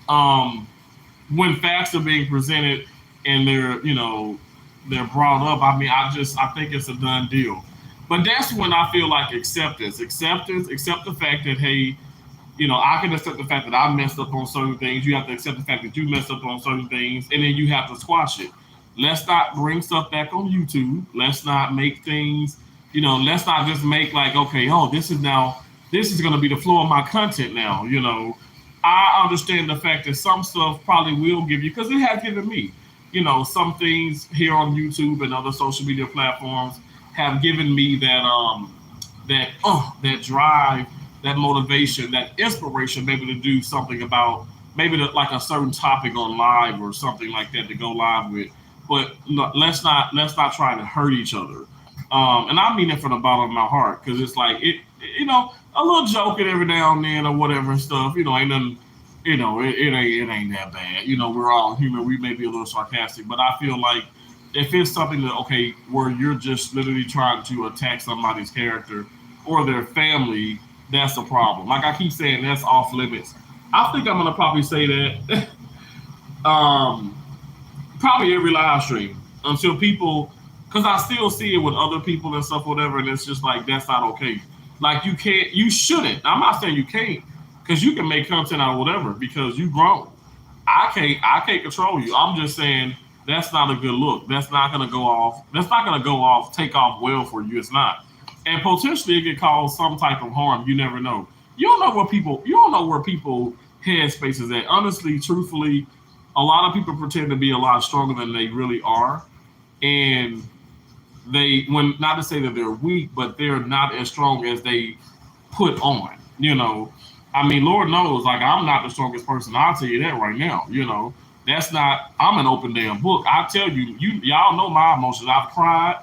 when facts are being presented and they're brought up, I mean, I think it's a done deal. But that's when I feel like accept the fact that, hey, I can accept the fact that I messed up on certain things. You have to accept the fact that you messed up on certain things, and then you have to squash it. Let's not bring stuff back on YouTube. Let's not make things, let's not just make like, okay, oh, this is going to be the flow of my content now, I understand the fact that some stuff probably will give you, because it has given me, some things here on YouTube and other social media platforms have given me that drive, that motivation, that inspiration, maybe to do something about maybe like a certain topic on live or something like that to go live with. But no, let's not try to hurt each other. And I mean it from the bottom of my heart, because it's like a little joking every now and then or whatever and stuff. Ain't nothing. It ain't that bad. We're all human. We may be a little sarcastic, but I feel like if it's something that, okay, where you're just literally trying to attack somebody's character or their family, that's a problem. Like I keep saying, that's off limits. I think I'm gonna probably say that um, probably every live stream until people, because I still see it with other people and stuff, whatever, and it's just like that's not okay. Like you shouldn't. I'm not saying you can't, because you can make content out of whatever because you grown. I can't control you. I'm just saying that's not a good look. That's not gonna go off. That's not gonna go off. Take off well for you. It's not, and potentially it could cause some type of harm. You never know. You don't know where people. You don't know where people headspace is at. Honestly, truthfully, a lot of people pretend to be a lot stronger than they really are, and when not to say that they're weak, but they're not as strong as they put on. I mean, Lord knows, like I'm not the strongest person. I'll tell you that right now. That's not. I'm an open damn book. I tell you, y'all know my emotions. I've cried,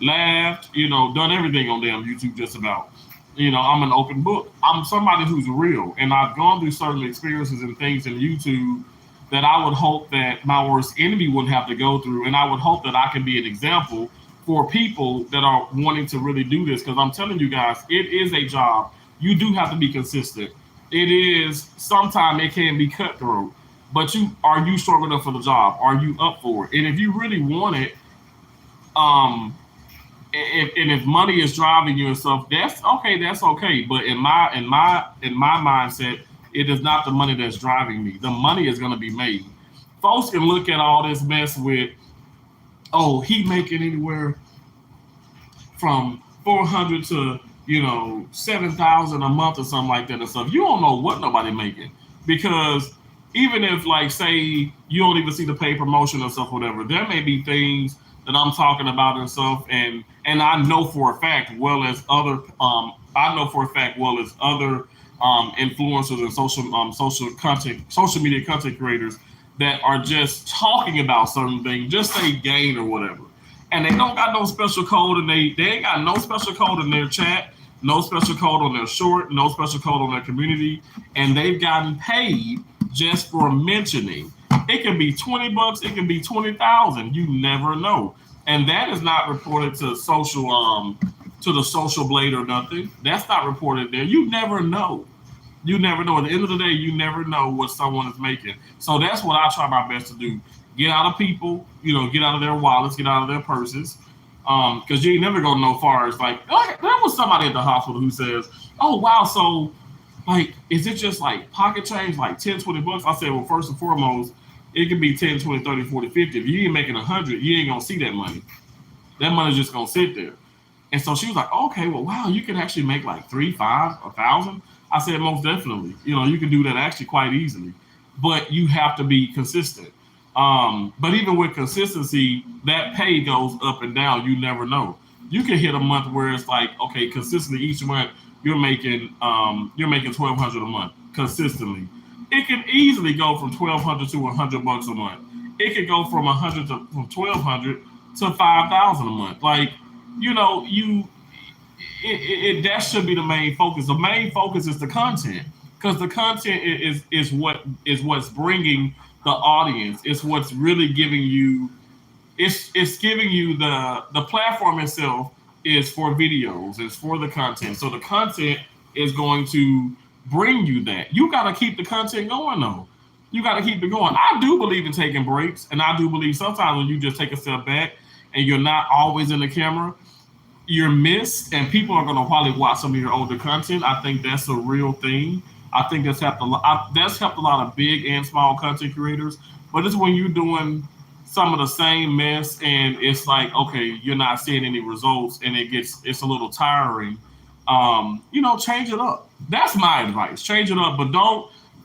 laughed, done everything on damn YouTube just about. I'm an open book. I'm somebody who's real, and I've gone through certain experiences and things in YouTube that I would hope that my worst enemy wouldn't have to go through, and I would hope that I can be an example for people that are wanting to really do this. Because I'm telling you guys, it is a job. You do have to be consistent. It is sometimes it can be cutthroat, but are you strong enough for the job? Are you up for it? And if you really want it, um, if money is driving you and stuff, that's okay. That's okay. But in my mindset, it is not the money that's driving me. The money is going to be made. Folks can look at all this mess with, oh, he making anywhere from 400 to 7,000 a month or something like that and stuff. You don't know what nobody making, because even if, like, say you don't even see the paid promotion or stuff, whatever, there may be things that I'm talking about and stuff, and I know for a fact, I know for a fact, well as other influencers and social media content creators that are just talking about certain things, just say gain or whatever, and they don't got no special code, and they ain't got no special code in their chat, no special code on their short, no special code on their community, and they've gotten paid just for mentioning. It can be $20, it can be 20,000. You never know, and that is not reported to the social blade or nothing. That's not reported there. You never know. You never know. At the end of the day, you never know what someone is making. So that's what I try my best to do. Get out of people, get out of their wallets, get out of their purses. Because you ain't never gonna know far as like there was somebody at the hospital who says, oh wow, so like is it just like pocket change, like 10, $20? I said, well, first and foremost, it could be 10, 20, 30, 40, 50. If you ain't making 100, you ain't gonna see that money. That money's just gonna sit there. And so she was like, okay, well, wow, you can actually make like 3, 5, 1,000. I said, most definitely. You can do that actually quite easily, but you have to be consistent. But even with consistency, that pay goes up and down. You never know. You can hit a month where it's like, okay, consistently each month you're making $1,200 a month consistently. It can easily go from $1,200 to $100 a month. It could go from $1,200 to $5,000 a month. Like, that should be the main focus. The main focus is the content, because the content is what's bringing the audience. It's what's really giving you. It's giving you the platform itself is for videos. It's for the content. So the content is going to bring you that. You got to keep the content going though. You got to keep it going. I do believe in taking breaks, and I do believe sometimes when you just take a step back and you're not always in the camera, you're missed, and people are going to probably watch some of your older content. I think that's a real thing. I think that's helped a lot of big and small content creators. But it's when you're doing some of the same mess, and it's like, okay, you're not seeing any results, and it's a little tiring. Change it up. That's my advice. Change it up, but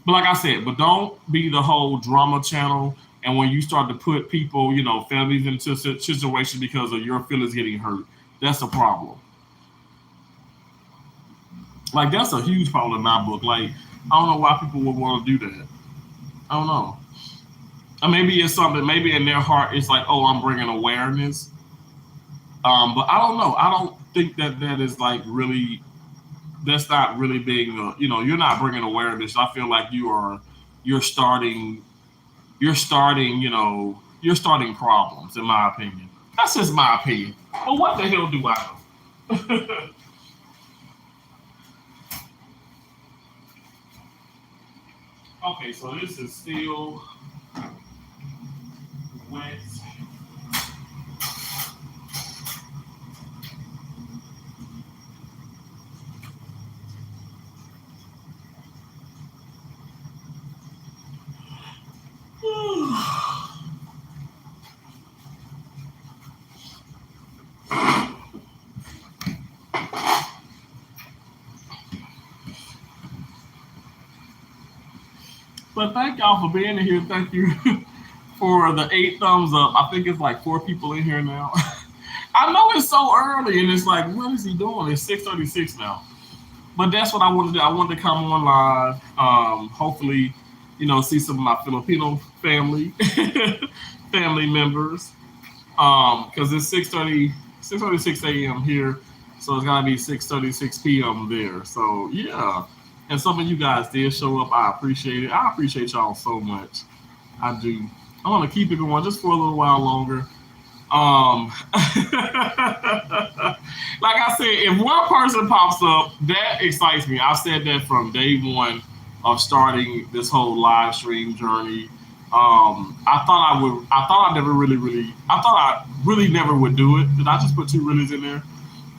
But like I said, but don't be the whole drama channel. And when you start to put people, families into situations because of your feelings getting hurt, that's a problem. Like that's a huge problem in my book. Like I don't know why people would want to do that. I don't know. Or maybe it's something. Maybe in their heart, it's like, oh, I'm bringing awareness. But I don't know. I don't think that is like really. That's not really being. You're not bringing awareness. I feel like you are. You're starting. You're starting. You're starting problems. In my opinion, that's just my opinion. But what the hell do I know? Okay, so this is still wet. But thank y'all for being here. Thank you for the 8 thumbs up. I think it's like 4 people in here now. I know it's so early, and it's like, what is he doing? It's 6:36 now. But that's what I wanted to do. I wanted to come on live. Hopefully, see some of my Filipino family, family members. Because it's 6:36 a.m. here, so it's gotta be 6:36 p.m. there. So yeah. And some of you guys did show up. I appreciate it. I appreciate y'all so much. I do. I want to keep it going just for a little while longer. Like I said, if one person pops up, that excites me. I've said that from day one of starting this whole live stream journey. I thought I really never would do it. Did I just put 2 reallys in there?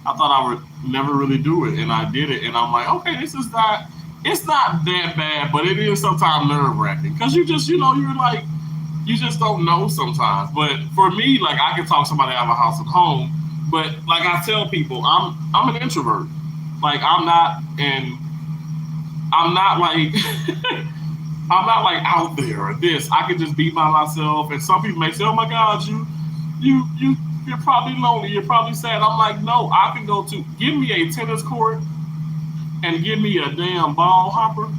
I thought I would never really do it, and I did it. And I'm like, okay, it's not that bad, but it is sometimes nerve wracking because you just, you're like, you just don't know sometimes. But for me, like I can talk to somebody out of a house at home, but like I tell people, I'm an introvert. Like I'm not like I'm not like out there or this. I can just be by myself. And some people may say, "Oh my God, you're probably lonely. You're probably sad." I'm like, no, I can go to give me a tennis court and give me a damn ball hopper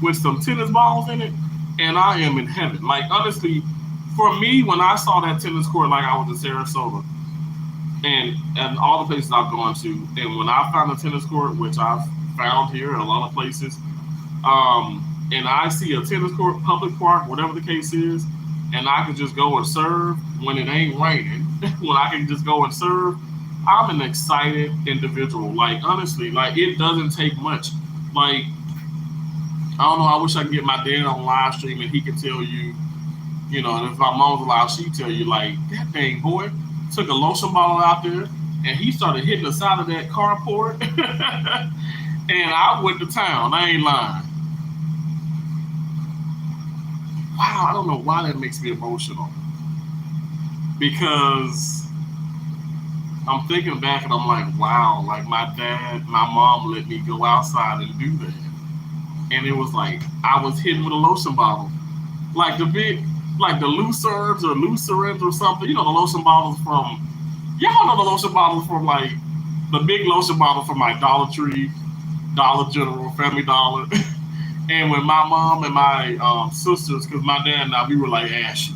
with some tennis balls in it, and I am in heaven. Like honestly, for me, when I saw that tennis court, like I was in Sarasota, and all the places I've gone to, and when I found a tennis court, which I've found here in a lot of places, and I see a tennis court, public park, whatever the case is, and I can just go and serve when it ain't raining, when I can just go and serve, I'm an excited individual. Like honestly, like it doesn't take much. Like I don't know. I wish I could get my dad on live stream and he could tell you, and if my mom's alive, she'd tell you like that thing, boy, took a lotion bottle out there and he started hitting the side of that carport, and I went to town. I ain't lying. Wow, I don't know why that makes me emotional because I'm thinking back and I'm like, wow, like my mom let me go outside and do that. And it was like, I was hitting with a lotion bottle. Like the Lucers or Lucerins or something. The lotion bottles y'all know the lotion bottles from like, the big lotion bottle from like Dollar Tree, Dollar General, Family Dollar. And when my mom and my sisters, because my dad and I, we were like ashy.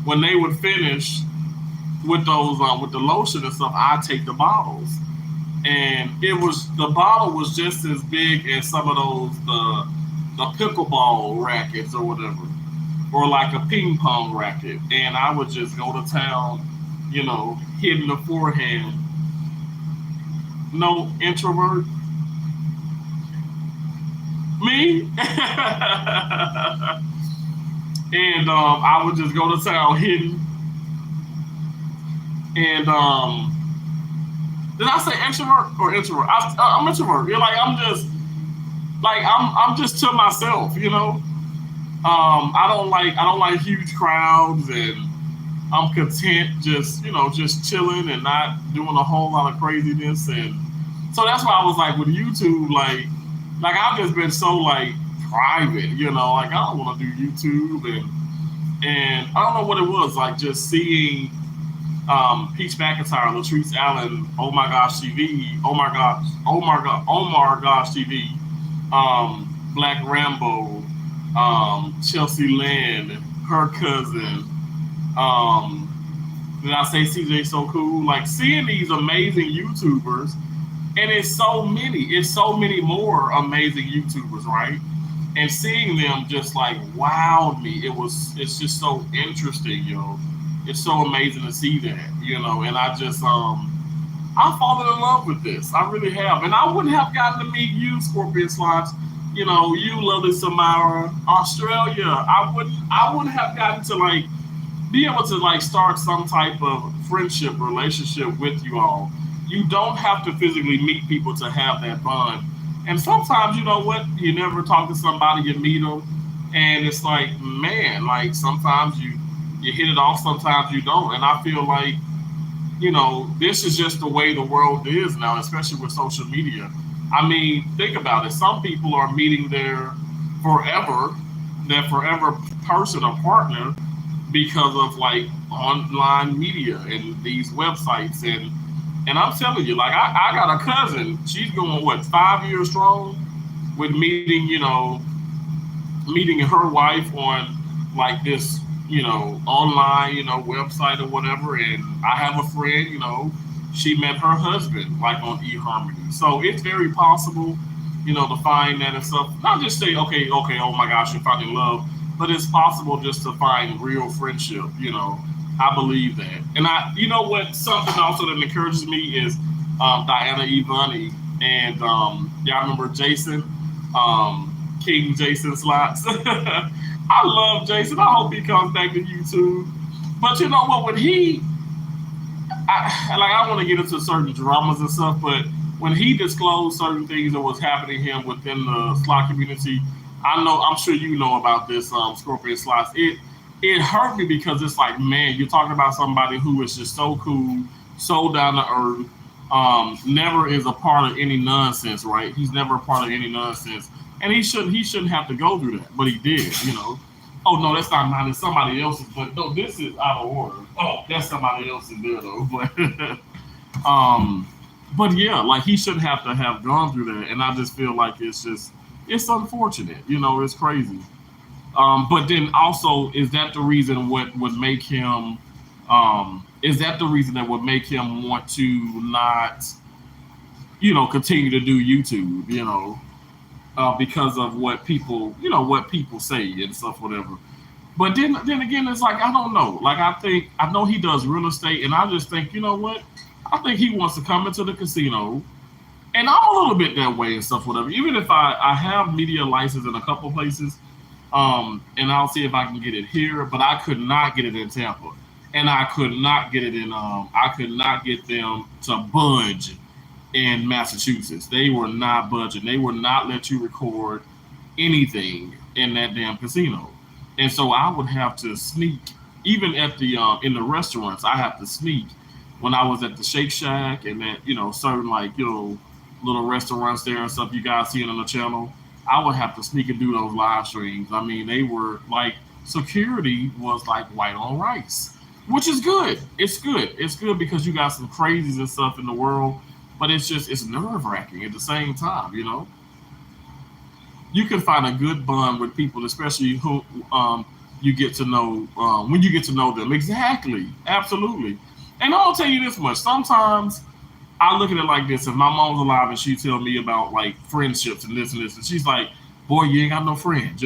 When they would finish with those with the lotion and stuff, I'd take the bottles, and the bottle was just as big as some of those the pickleball rackets or whatever, or like a ping pong racket, and I would just go to town, hitting the forehand. No introvert. Me. And I would just go to town hitting. And did I say extrovert or introvert? I'm introvert. You're like I'm just to myself. I don't like huge crowds, and I'm content just chilling and not doing a whole lot of craziness. And so that's why I was like with YouTube, like I've just been so like private, you know, like I don't want to do YouTube and I don't know what it was, like just seeing Peach McIntyre, Latrice Allen, Oh My Gosh TV, Oh My Gosh, Oh My Gosh TV, Black Rambo, Chelsea Lynn, her cousin, um, did I say CJ So Cool? Like seeing these amazing YouTubers, and it's so many more amazing YouTubers, right? And seeing them just like wowed me. It's just so interesting, It's so amazing to see that, and I've fallen in love with this. I really have. And I wouldn't have gotten to meet you, Scorpion Slots, you, lovely Samara, Australia. I wouldn't have gotten to like be able to like start some type of friendship relationship with you all. You don't have to physically meet people to have that bond. And sometimes, you know what, you never talk to somebody, you meet them, and it's like, man, like sometimes you hit it off, sometimes you don't. And I feel like, this is just the way the world is now, especially with social media. I mean, think about it. Some people are meeting forever, their forever person or partner because of like online media and these websites. And I'm telling you, like I got a cousin, she's going what, 5 years strong with meeting her wife on like this, online, website or whatever. And I have a friend, she met her husband like on eHarmony. So it's very possible, to find that and stuff. Not just say, okay, oh my gosh, you're finding love, but it's possible just to find real friendship. I believe that. And you know what, something also that encourages me is Diana Ivani and y'all remember Jason, King Jason Slots. I love Jason. I hope he comes back to YouTube. But you know what, when I want to get into certain dramas and stuff, but when he disclosed certain things that was happening to him within the slot community, I'm sure you know about this, Scorpion Slots. It hurt me because it's like, man, you're talking about somebody who is just so cool, so down to earth, never is a part of any nonsense, right? He's never a part of any nonsense, and he shouldn't have to go through that, but he did. Oh no, that's not mine. It's somebody else's. But no, this is out of order. Oh, that's somebody else's there though. But yeah, like he shouldn't have to have gone through that, and I just feel like it's unfortunate. It's crazy. But then also, is that the reason what would make him? Is that the reason that would make him want to not, continue to do YouTube? Because of what people, what people say and stuff, whatever. But then again, it's like I don't know. Like I know he does real estate, and I just think, you know what? I think he wants to come into the casino, and I'm a little bit that way and stuff, whatever. Even if I have media license in a couple places. And I'll see if I can get it here, but I could not get it in Tampa, and I could not get it in. I could not get them to budge in Massachusetts. They were not budging. They would not let you record anything in that damn casino, and so I would have to sneak. Even at the in the restaurants, I have to sneak. When I was at the Shake Shack and at certain like little restaurants there and stuff you guys see it on the channel. I would have to sneak and do those live streams. I mean, they were like security was like white on rice, which is good. It's good. It's good because you got some crazies and stuff in the world, but it's nerve wracking at the same time. You can find a good bond with people, especially who you get to know when you get to know them. Exactly, absolutely. And I'll tell you this much: sometimes I look at it like this. If my mom's alive and she tell me about like friendships and this, and she's like, boy, you ain't got no friends.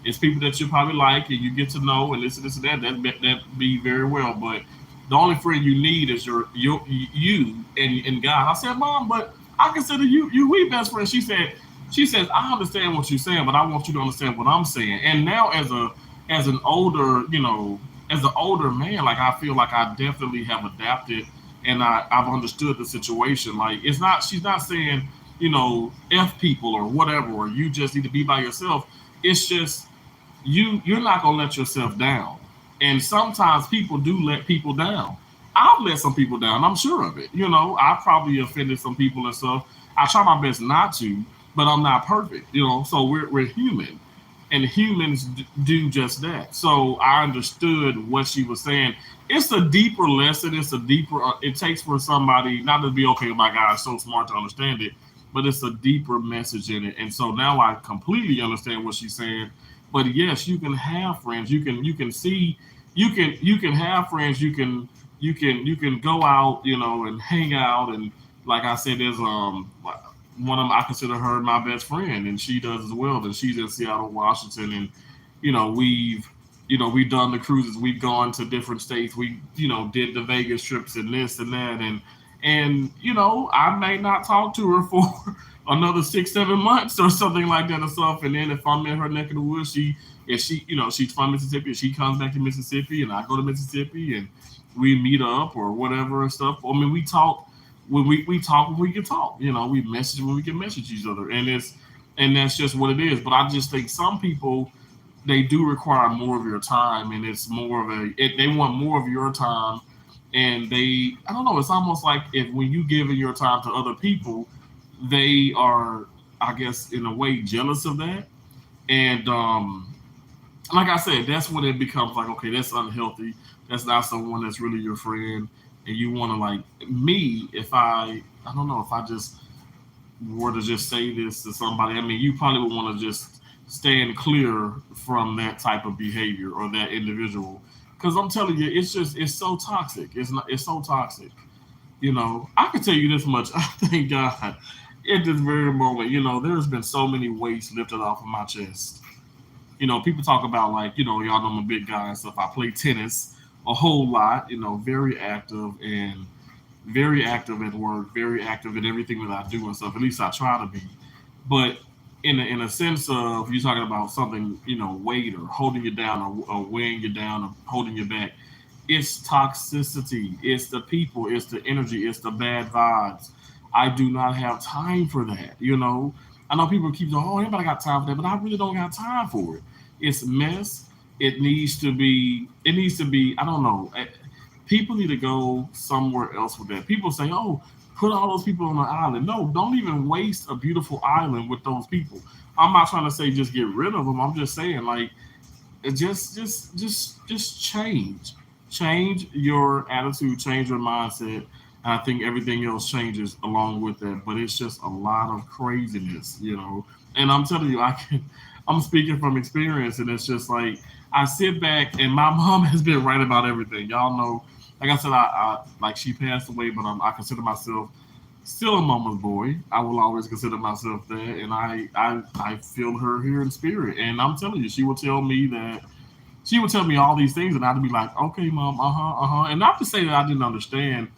It's people that you probably like and you get to know and this and that. That be very well. But the only friend you need is you and God. I said, Mom, but I consider you we best friends. She says, I understand what you're saying, but I want you to understand what I'm saying. And now as an older, as an older man, like I feel like I definitely have adapted and I've understood the situation. Like she's not saying, F people or whatever, or you just need to be by yourself. It's just you're not gonna let yourself down. And sometimes people do let people down. I've let some people down, I'm sure of it. I probably offended some people and stuff. I try my best not to, but I'm not perfect, So we're human, and humans do just that. So I understood what she was saying. It's a deeper lesson. It's a deeper. It takes for somebody not to be okay. My God, so smart to understand it, but it's a deeper message in it. And so now I completely understand what she's saying. But yes, you can have friends. You can see. You can have friends. You can go out, and hang out. And like I said, there's one of them, I consider her my best friend, and she does as well. And she's in Seattle, Washington, and we've done the cruises. We've gone to different states. We did the Vegas trips and this and that, and I may not talk to her for another 6 7 months or something like that or stuff. And then if I'm in her neck of the woods, she's from Mississippi. She comes back to Mississippi, and I go to Mississippi, and we meet up or whatever and stuff. I mean, we talk we talk when we can talk. We message when we can message each other, and that's just what it is. But I just think some people, they do require more of your time, and it's more of they want more of your time, and I don't know, it's almost like if when you give your time to other people, they are, I guess, in a way jealous of that. And like I said, that's when it becomes like, okay, that's unhealthy. That's not someone that's really your friend, and you want to, like me. If I don't know, if I just were to just say this to somebody, I mean, you probably would want to just stand clear from that type of behavior or that individual, because I'm telling you, it's so toxic. It's so toxic. I can tell you this much. I thank God at this very moment. There's been so many weights lifted off of my chest. People talk about, like, y'all know I'm a big guy and stuff. I play tennis a whole lot, very active, and very active at work, very active in everything that I do and stuff. At least I try to be. But in a sense of, you're talking about something, weight or holding you down, or weighing you down, or holding you back. It's toxicity. It's the people. It's the energy. It's the bad vibes. I do not have time for that. I know people keep saying, "Oh, everybody got time for that," but I really don't got time for it. It's mess. It needs to be. It needs to be. I don't know. People need to go somewhere else with that. People say, "Oh, put all those people on an island." No, don't even waste a beautiful island with those people. I'm not trying to say just get rid of them. I'm just saying, like, just change your attitude, change your mindset. And I think everything else changes along with that. But it's just a lot of craziness. And I'm telling you, I'm speaking from experience, and it's just like I sit back, and my mom has been right about everything. Y'all know, like I said, I like, she passed away, but I consider myself still a mama's boy. I will always consider myself that, and I feel her here in spirit. And I'm telling you, she would tell me all these things, and I'd be like, okay, mom, and not to say that I didn't understand,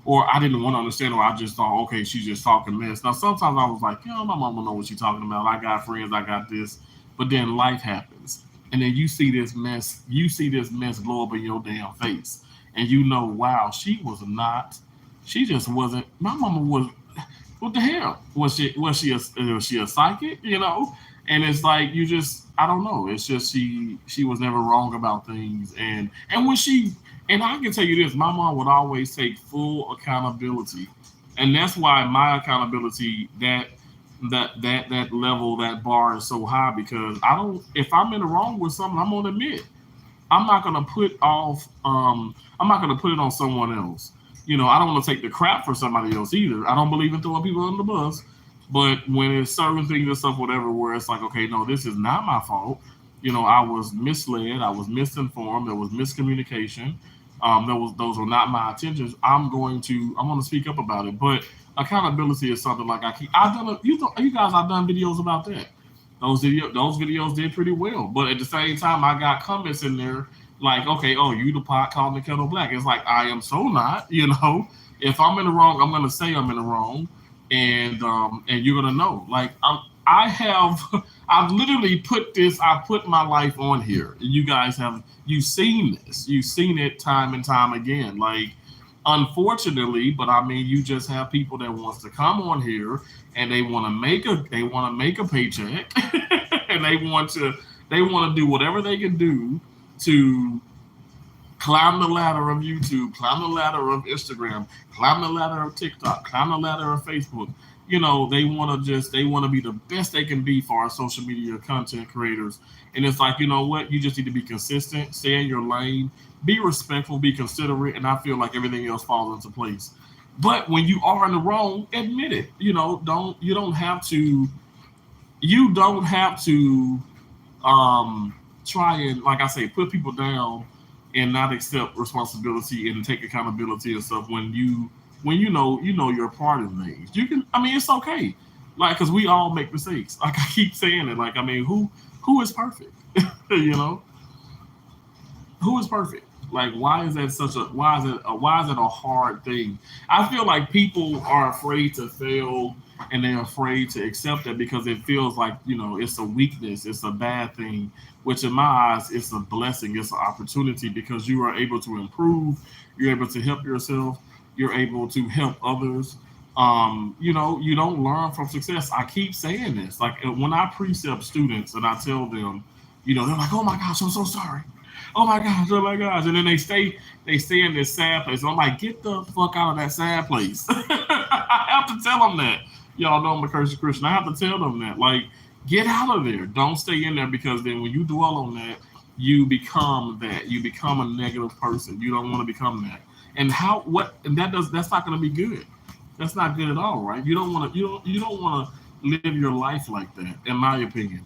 or I didn't want to understand, or I just thought, okay, she's just talking mess. Now, sometimes I was like, my mom don't know what she's talking about. I got friends, I got this, but then life happens, and then you see this mess blow up in your damn face, and wow, she just wasn't. My mama was, what the hell was she a psychic, and it's like, I don't know, it's just she was never wrong about things. And when she and I can tell you this, my mom would always take full accountability, and that's why my accountability, that level, that bar is so high, because I don't, if I'm in the wrong with something, I'm gonna admit. I'm not gonna put it on someone else. I don't want to take the crap for somebody else either. I don't believe in throwing people under the bus. But when it's certain things and stuff, whatever, where it's like, okay, no, this is not my fault. I was misled, I was misinformed, there was miscommunication. Those were not my intentions. I'm gonna speak up about it. But accountability is something like I've done. You guys, I've done videos about that. Those videos did pretty well. But at the same time, I got comments in there like, okay, oh, you the pot calling the kettle black. It's like, I am so not. If I'm in the wrong, I'm gonna say I'm in the wrong, and you're gonna know. Like, I have, I've literally I put my life on here. You guys you've seen this. You've seen it time and time again. Like, unfortunately, but I mean, you just have people that wants to come on here, and they want to make a paycheck, and they want to do whatever they can do to climb the ladder of YouTube, climb the ladder of Instagram, climb the ladder of TikTok, climb the ladder of Facebook. they want to be the best they can be for our social media content creators. And it's like, you know what? You just need to be consistent, stay in your lane, be respectful, be considerate, and I feel like everything else falls into place. But when you are in the wrong, admit it. You don't have to try and, like I say, put people down and not accept responsibility and take accountability and stuff when you know your part in things. You can, I mean, it's okay, like, because we all make mistakes. Like I keep saying it. Like, I mean, who is perfect? you know, who is perfect? Like, why is it a hard thing? I feel like people are afraid to fail and they're afraid to accept it because it feels like, it's a weakness, it's a bad thing, which in my eyes, it's a blessing, it's an opportunity because you are able to improve, you're able to help yourself, you're able to help others. You don't learn from success. I keep saying this. Like when I precept students and I tell them, they're like, "Oh my gosh, I'm so sorry. Oh my gosh, oh my gosh," and then they stay in this sad place. And I'm like, "Get the fuck out of that sad place." I have to tell them that. Y'all know I'm a Christian. I have to tell them that. Like, get out of there. Don't stay in there because then when you dwell on that, you become that. You become a negative person. You don't want to become that. That's not going to be good. That's not good at all, right? You don't want to live your life like that, in my opinion.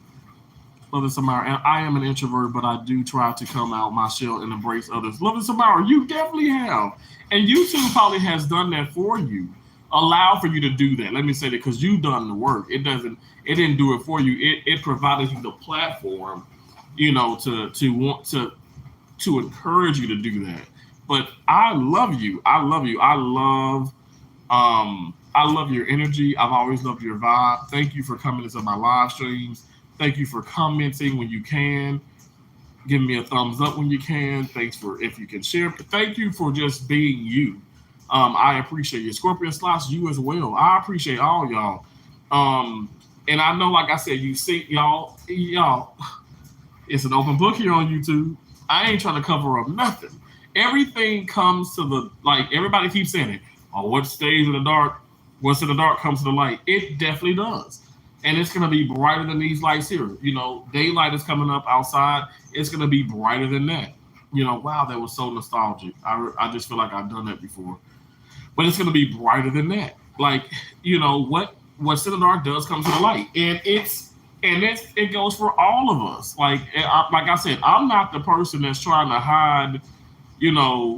Love and Samara, and I am an introvert, but I do try to come out my shell and embrace others. Love and Samara, you definitely have, and YouTube probably has done that for you. Allow for you to do that. Let me say that because you've done the work. It didn't do it for you. It provided you the platform, to want to encourage you to do that. But I love you. I love you. I love your energy. I've always loved your vibe. Thank you for coming into my live streams. Thank you for commenting when you can. Give me a thumbs up when you can. Thanks for if you can share. Thank you for just being you. I appreciate you. Scorpion Slots, you as well. I appreciate all y'all. And I know, like I said, you see, y'all, it's an open book here on YouTube. I ain't trying to cover up nothing. Everything comes to everybody keeps saying it. Oh, what stays in the dark, what's in the dark comes to the light. It definitely does. And it's going to be brighter than these lights here. Daylight is coming up outside. It's going to be brighter than that. Wow, that was so nostalgic. I just feel like I've done that before. But it's going to be brighter than that. Like, what's in the dark does come to the light. And it goes for all of us. Like I said, I'm not the person that's trying to hide,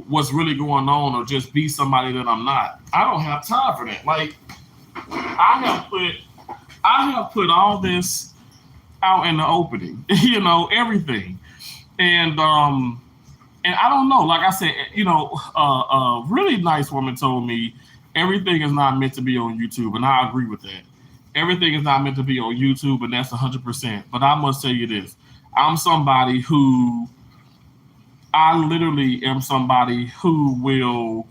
what's really going on or just be somebody that I'm not. I don't have time for that. Like, I have put all this out in the opening, everything. And I don't know, like I said, a really nice woman told me everything is not meant to be on YouTube, and I agree with that. Everything is not meant to be on YouTube, and that's 100%. But I must tell you this: I literally am somebody who will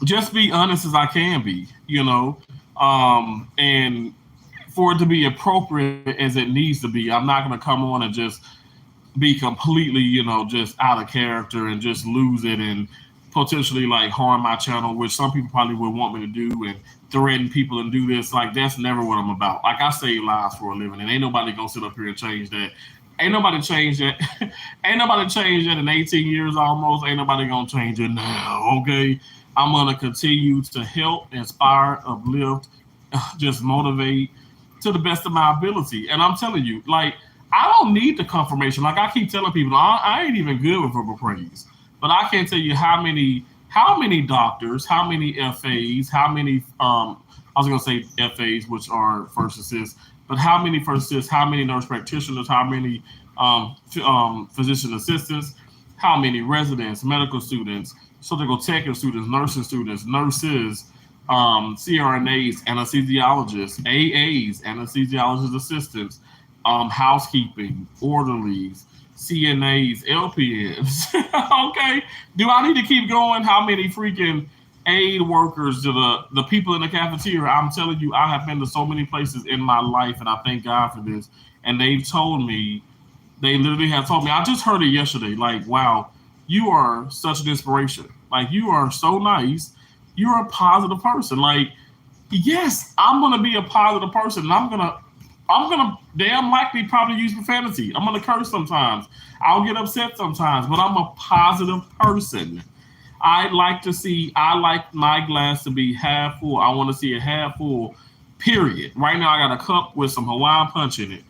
just be honest as I can be, and for it to be appropriate as it needs to be. I'm not going to come on and just be completely, just out of character and just lose it and potentially like harm my channel, which some people probably would want me to do and threaten people and do this. Like, that's never what I'm about. Like, I save lives for a living, and ain't nobody gonna sit up here and change that. Ain't nobody changed that. Ain't nobody changed that in 18 years almost. Ain't nobody gonna change it now, okay? I'm gonna continue to help, inspire, uplift, just motivate to the best of my ability. And I'm telling you, like, I don't need the confirmation. Like I keep telling people, I ain't even good with verbal praise. But I can't tell you how many doctors, how many FAs, how many I was gonna say FAs, which are first assists, but how many first assists, how many nurse practitioners, how many physician assistants, how many residents, medical students, surgical tech students, nurses, CRNAs, anesthesiologists, AAs, anesthesiologist assistants, housekeeping, orderlies, CNAs, LPNs. Okay. Do I need to keep going? How many freaking aid workers to the people in the cafeteria? I'm telling you, I have been to so many places in my life, and I thank God for this. And they literally have told me, I just heard it yesterday, like, wow, you are such an inspiration. Like, you are so nice. You're a positive person. Like, Yes, I'm gonna be a positive person. And I'm gonna damn likely probably use profanity. I'm gonna curse sometimes. I'll get upset sometimes, but I'm a positive person. I like my glass to be half full. I want to see it half full, period. Right now, I got a cup with some Hawaiian punch in it.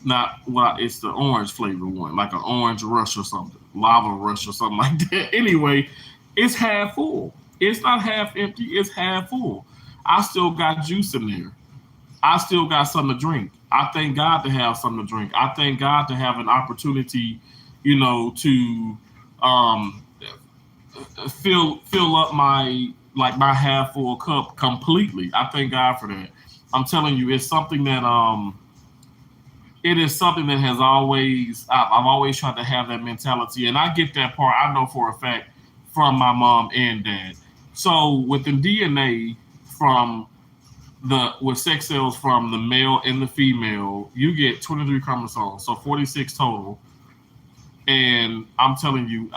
Not, well, it's the orange flavor one, like an orange rush or something, lava rush or something like that. Anyway, it's half full. It's not half empty, it's half full. I still got juice in there. I still got something to drink. I thank God to have something to drink. I thank God to have an opportunity, to um, fill up my half full cup completely. I thank God for that. I'm telling you, it's something that it is something that has always I've always tried to have that mentality, and I get that part. I know for a fact from my mom and dad. So with the DNA from the with sex cells from the male and the female, you get 23 chromosomes, so 46 total. And I'm telling you,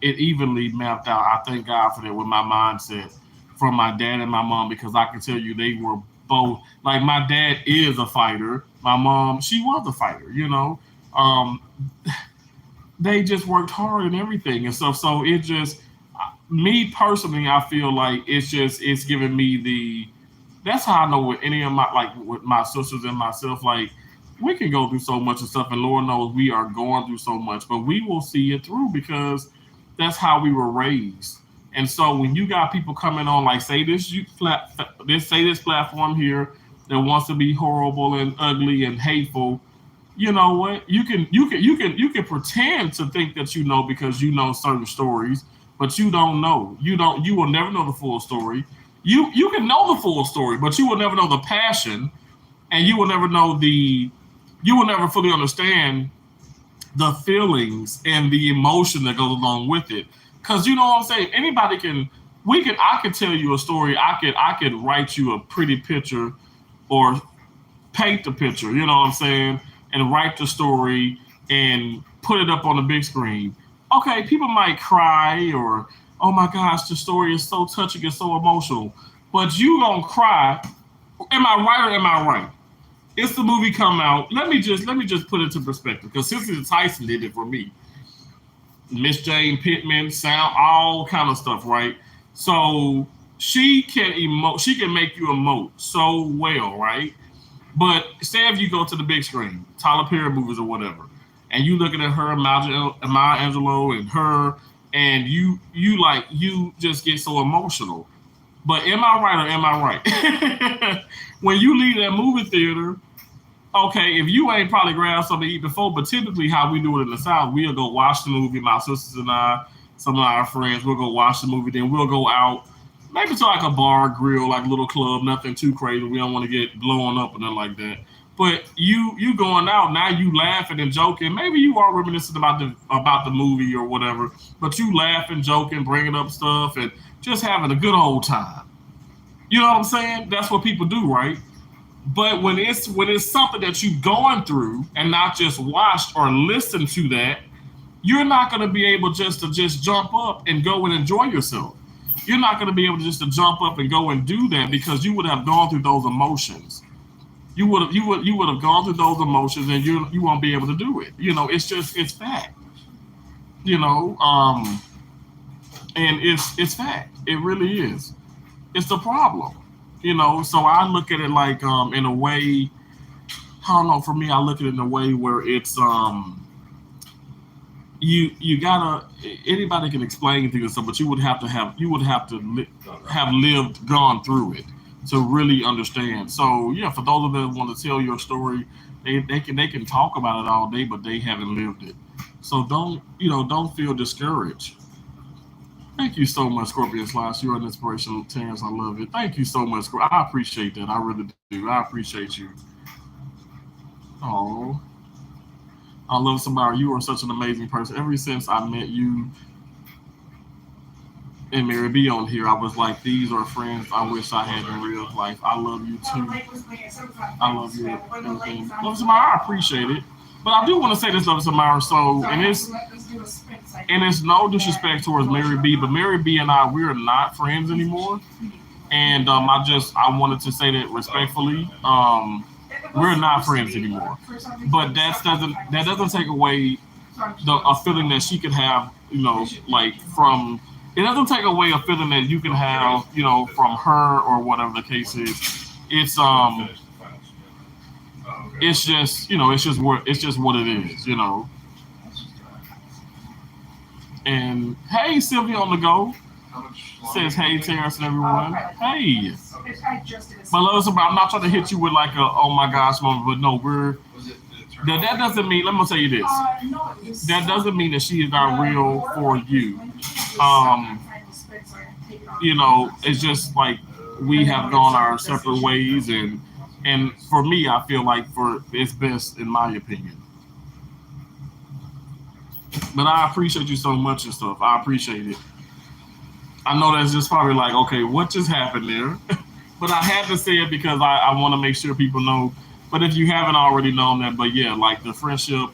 it evenly mapped out. I thank God for that with my mindset from my dad and my mom because I can tell you they were both like my dad is a fighter. My mom, she was a fighter. Um, they just worked hard and everything and stuff. So it just me personally, I feel like it's giving me the. That's how I know with any of my with my sisters and myself, like we can go through so much and stuff, and Lord knows we are going through so much, but we will see it through because that's how we were raised. And so when you got people coming on, like say this platform here that wants to be horrible and ugly and hateful, you know what? You can pretend to think that you know because you know certain stories, but you don't know. You will never know the full story. You can know the full story, but you will never know the passion, and you will never fully understand the feelings and the emotion that goes along with it. Cause you know what I'm saying? I could tell you a story. I could write you a pretty picture or paint the picture, you know what I'm saying? And write the story and put it up on the big screen. Okay, people might cry or, oh my gosh, the story is so touching, it's so emotional. But you gonna cry. Am I right or am I right? It's the movie come out. Let me just put it into perspective because Cicely Tyson did it for me. Miss Jane Pittman, sound, all kind of stuff, right? So she can make you emote so well, right? But say if you go to the big screen, Tyler Perry movies or whatever, and you looking at her, Maya Angelou, and her, and you just get so emotional. But am I right or am I right? When you leave that movie theater, okay, if you ain't probably grabbed something to eat before, but typically how we do it in the South, we'll go watch the movie, my sisters and I, some of our friends, we'll go watch the movie, then we'll go out, maybe to like a bar, grill, like a little club, nothing too crazy. We don't want to get blown up or nothing like that. But you going out, now you laughing and joking. Maybe you are reminiscing about the movie or whatever, but you laughing, joking, bringing up stuff, and just having a good old time. You know what I'm saying? That's what people do, right? But when it's something that you going through and not just watched or listened to that, you're not going to be able just jump up and go and enjoy yourself. You're not going to be able to jump up and go and do that because you would have gone through those emotions. You would have gone through those emotions and you won't be able to do it. It's fact. You know, and it's fact. It really is. It's the problem. So I look at it like in a way. I don't know. For me, I look at it in a way where it's you gotta anybody can explain things and stuff, but you would have to have lived gone through it to really understand. So yeah, for those of them that want to tell your story, they can talk about it all day, but they haven't lived it. So don't feel discouraged. Thank you so much, Scorpion Slash. You're an inspiration, Terrence. I love it. Thank you so much. I appreciate that. I really do. I appreciate you. Oh, I love Samara. You are such an amazing person. Ever since I met you and Mary B on here, I was like, these are friends I wish I had in real life. I love you too. I love you. Everything. Love Samara, I appreciate it. But I do want to say this, Love Samara. So, and it's no disrespect towards Mary B, but Mary B and I, we are not friends anymore. And I wanted to say that respectfully. We're not friends anymore. But that doesn't take away a feeling that she could have, like from. It doesn't take away a feeling that you can have, from her or whatever the case is. It's it's just, it's just what it is. And hey, Sylvia on the go says hey, Terrence and everyone. Hey, but listen, I'm not trying to hit you with like a oh my gosh moment, but no, that doesn't mean. Let me tell you this. That doesn't mean that she is not real for you. Um, it's just like we have gone our separate ways, and for me, I feel like for it's best in my opinion. But I appreciate you so much and stuff. I appreciate it. I know that's just probably like, okay, what just happened there? But I had to say it because I want to make sure people know. But if you haven't already known that, but yeah, like the friendship,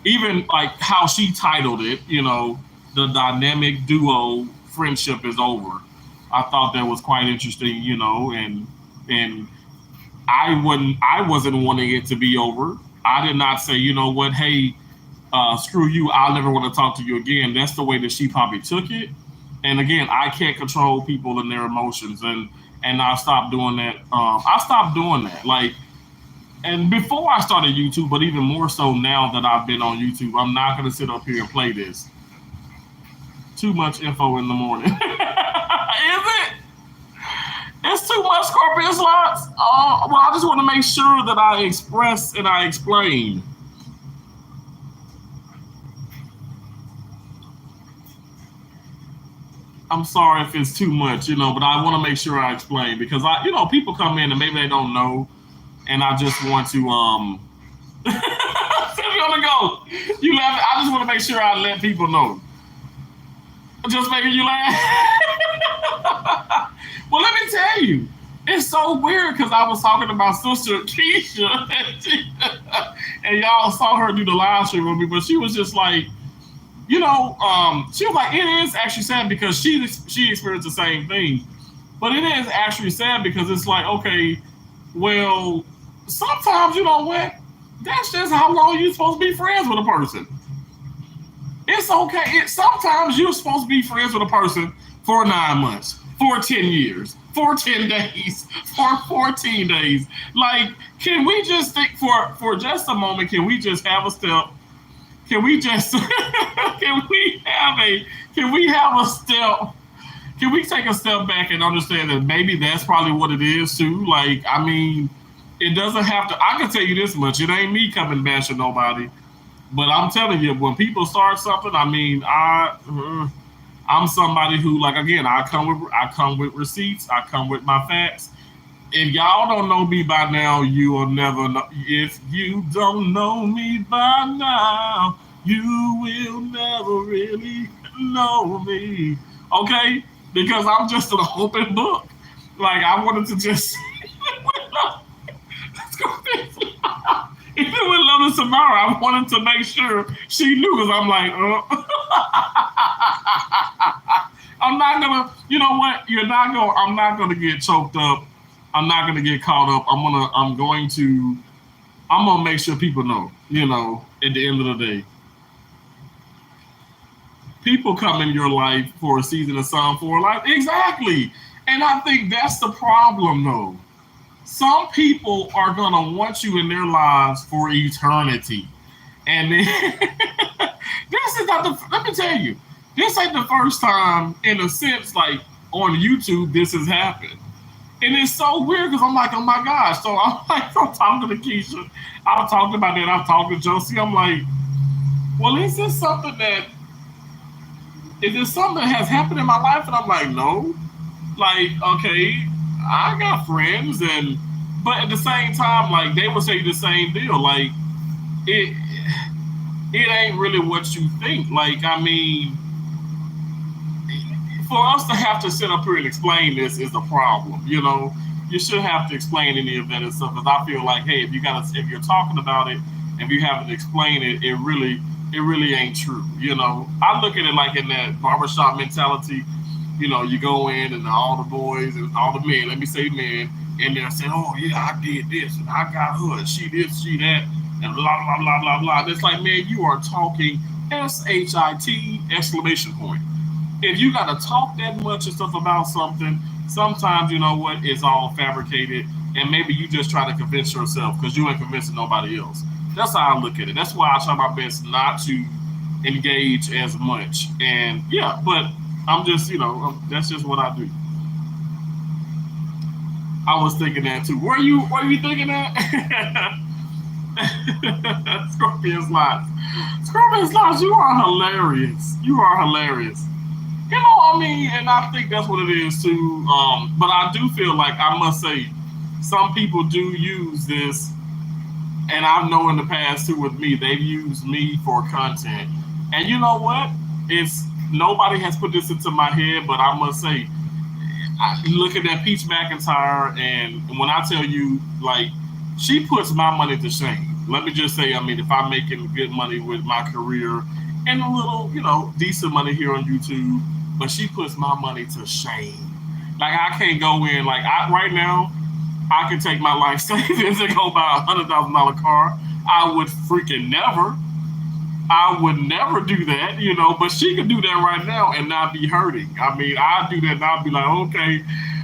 even like how she titled it, the dynamic duo friendship is over. I thought that was quite interesting, and I wasn't wanting it to be over. I did not say, you know what, hey, screw you, I'll never want to talk to you again. That's the way that she probably took it. And again, I can't control people and their emotions, and I stopped doing that. I stopped doing that. Like, and before I started YouTube, but even more so now that I've been on YouTube, I'm not gonna sit up here and play this. Too much info in the morning. Is it? It's too much Scorpion slots. Well, I just want to make sure that I express and I explain. I'm sorry if it's too much, but I want to make sure I explain because people come in and maybe they don't know, and I just want to Sylvia on the go. You laugh. I just want to make sure I let people know. Just making you laugh. Well, let me tell you, it's so weird because I was talking about Sister Keisha, and y'all saw her do the live stream with me, but she was just like. She was like, it is actually sad because she experienced the same thing. But it is actually sad because it's like, okay, well, sometimes you know what? That's just how long you're supposed to be friends with a person. It's okay. Sometimes you're supposed to be friends with a person for 9 months, for 10 years, for 10 days, for 14 days. Like, can we just think for just a moment, can we just have a step? Can we just can we have a step? Can we take a step back and understand that maybe that's probably what it is too? Like, I mean, it doesn't have to. I can tell you this much: it ain't me coming bashing nobody, but I'm telling you, when people start something, I mean, I'm somebody who, like, again, I come with receipts, I come with my facts. If y'all don't know me by now, you will never know. If you don't know me by now, you will never really know me. Okay? Because I'm just an open book. Like, I wanted to just. Let's go. If it would Lotus tomorrow, I wanted to make sure she knew because I'm like, I'm not gonna, you know what? I'm not gonna get choked up. I'm not gonna get caught up. I'm gonna make sure people know, at the end of the day. People come in your life for a season of sun, for a life. Exactly. And I think that's the problem though. Some people are gonna want you in their lives for eternity. And then, this is not let me tell you, this ain't the first time in a sense, like on YouTube, this has happened. And it's so weird because I'm like, oh my gosh. So I'm talking to Keisha. I've talked about that. I've talked to Josie. I'm like, well, is this something that has happened in my life? And I'm like, no. Like, okay, I got friends, but at the same time, like they would say the same deal. Like, it ain't really what you think. Like, I mean, for us to have to sit up here and explain this is a problem. You should have to explain any event and stuff. Because I feel like, hey, if you're talking about it, if you haven't explained it, it really ain't true. I look at it like in that barbershop mentality. You go in and all the boys and all the men, let me say men, and they're saying, oh yeah, I did this and I got her, and she this, she that, and blah blah blah blah blah. And it's like, man, you are talking shit exclamation point. If you gotta talk that much and stuff about something, sometimes you know what, it's all fabricated, and maybe you just try to convince yourself because you ain't convincing nobody else. That's how I look at it. That's why I try my best not to engage as much. And yeah, but I'm just, that's just what I do. I was thinking that too. Were you thinking that? Scorpion Slots. Scorpion Slots, you are hilarious. You are hilarious. I mean, and I think that's what it is too. But I do feel like I must say, some people do use this, and I know in the past too with me, they've used me for content. And you know what? It's nobody has put this into my head, but I must say, I look at that Peach McIntyre, and when I tell you, like, she puts my money to shame. Let me just say, I mean, if I'm making good money with my career and a little, decent money here on YouTube, but she puts my money to shame. Like, I can't go in, like, right now, I can take my life savings and go buy $100,000 car. I would freaking never. I would never do that, but she could do that right now and not be hurting. I mean, I'd do that and I'd be like, okay,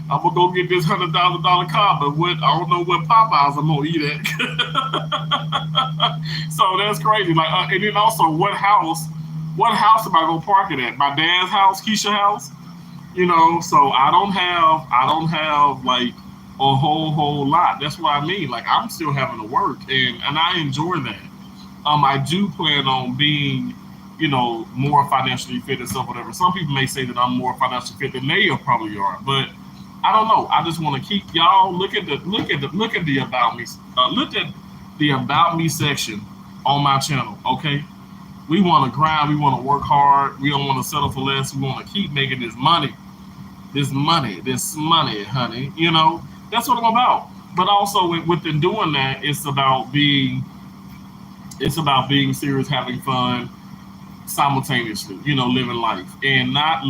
I'm gonna go get this $100,000 car, but I don't know what Popeyes I'm gonna eat at. So that's crazy. Like, and then also, what house am I gonna park it at? My dad's house, Keisha house. So I don't have like a whole lot. That's what I mean. Like, I'm still having to work, and I enjoy that. I do plan on being, more financially fit and stuff, whatever. Some people may say that I'm more financially fit than they probably are, but I don't know. I just want to keep y'all look at the about me. Look at the about me section on my channel. Okay, we want to grind. We want to work hard. We don't want to settle for less. We want to keep making this money, honey. That's what I'm about. But also within doing that, it's about being serious, having fun, simultaneously, living life, and not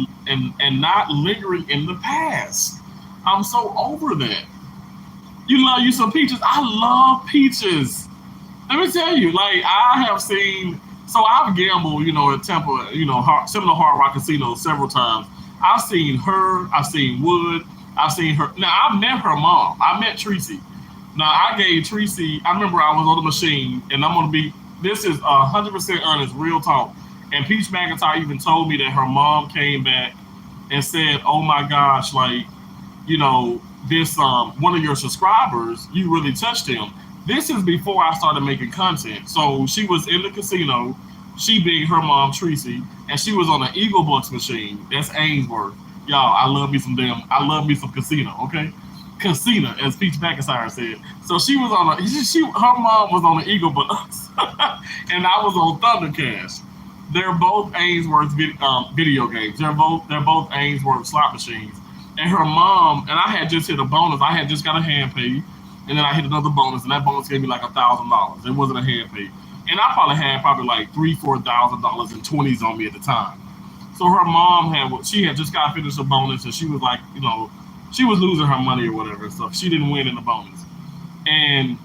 lingering in the past. I'm so over that. You love you some peaches. I love peaches. Let me tell you, like, I have seen. So I've gambled, at Tampa, Seminole Hard Rock Casino several times. I've seen her. I've seen Wood. I've seen her. Now, I met her mom. I met Tracy. Now, I gave Tracy. I remember I was on the machine, and I'm gonna be. This is 100% honest, real talk. And Peach McIntyre even told me that her mom came back and said, "Oh my gosh, like, this one of your subscribers, you really touched him." This is before I started making content. So she was in the casino, she being her mom, Tracy, and she was on an Eagle Bucks machine. That's Ainsworth. Y'all, I love me some casino, okay? Casino, as Peach McIntyre said. So she was on her mom was on the Eagle Bucks, and I was on Thundercash. They're both Ainsworth video games. They're both Ainsworth slot machines. And her mom, and I had just hit a bonus. I had just got a hand pay, and then I hit another bonus, and that bonus gave me like $1,000. It wasn't a hand pay, and I probably had like $3,000-$4,000 in 20s on me at the time. So her mom she had just got finished a bonus, and she was like, she was losing her money or whatever, so she didn't win in the bonus. And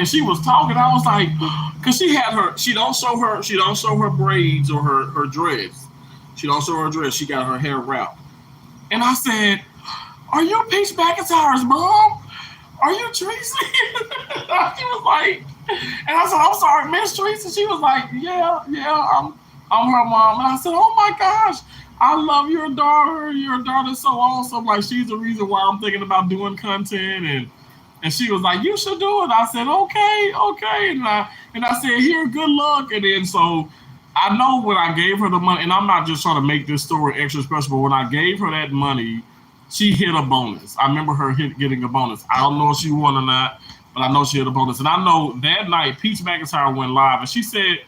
she was talking. I was like, because she don't show her braids or her dreads. She don't show her dreads. She got her hair wrapped. And I said, "Are you Peach McIntyre's mom? Are you Tracy?" She was like, and I said, "I'm sorry, Miss Tracy." She was like, "Yeah, I'm her mom." And I said, "Oh my gosh, I love your daughter. Your daughter's so awesome. Like, she's the reason why I'm thinking about doing content." And she was like, "You should do it." I said, okay. And I said, "Here, good luck." And then so I know when I gave her the money, and I'm not just trying to make this story extra special, but when I gave her that money, she hit a bonus. I remember her getting a bonus. I don't know if she won or not, but I know she hit a bonus. And I know that night, Peach McIntyre went live, and she said,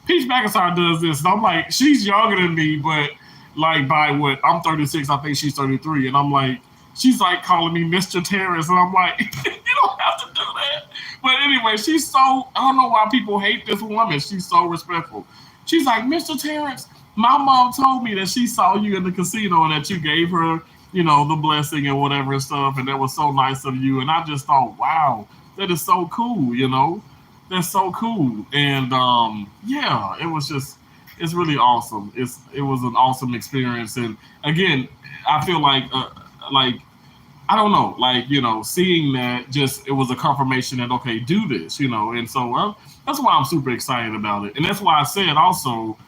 Peach McIntyre does this. And I'm like, she's younger than me, but like by what? I'm 36, I think she's 33. And I'm like, she's like calling me Mr. Terrence. And I'm like, you don't have to do that. But anyway, I don't know why people hate this woman. She's so respectful. She's like, "Mr. Terrence, My mom told me that she saw you in the casino and that you gave her, you know, the blessing and whatever and stuff, and that was so nice of you. And I just thought, wow, that is so cool, you know, that's so cool. And yeah, it was just, it's really awesome. It was an awesome experience. And again, I feel like I don't know, like, you know, seeing that, just it was a confirmation that okay, do this, you know, and so that's why I'm super excited about it, and that's why I said also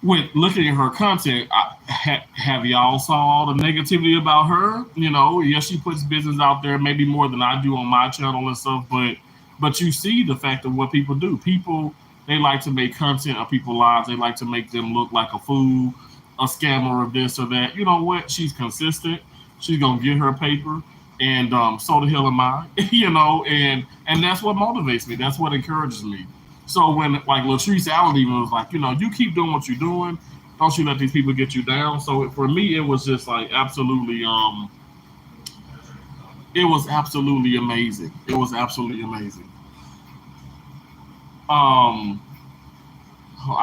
with looking at her content, have y'all saw all the negativity about her? You know, yes, she puts business out there, maybe more than I do on my channel and stuff, but you see the fact of what people do. People, they like to make content of people's lives. They like to make them look like a fool, a scammer, of this or that. You know what? She's consistent. She's gonna get her paper, and so the hell am I. You know, and that's what motivates me. That's what encourages me. So when like Latrice Allen even was like, you know, you keep doing what you're doing. Don't you let these people get you down. So for me, it was just like absolutely, it was absolutely amazing. It was absolutely amazing. Um, oh,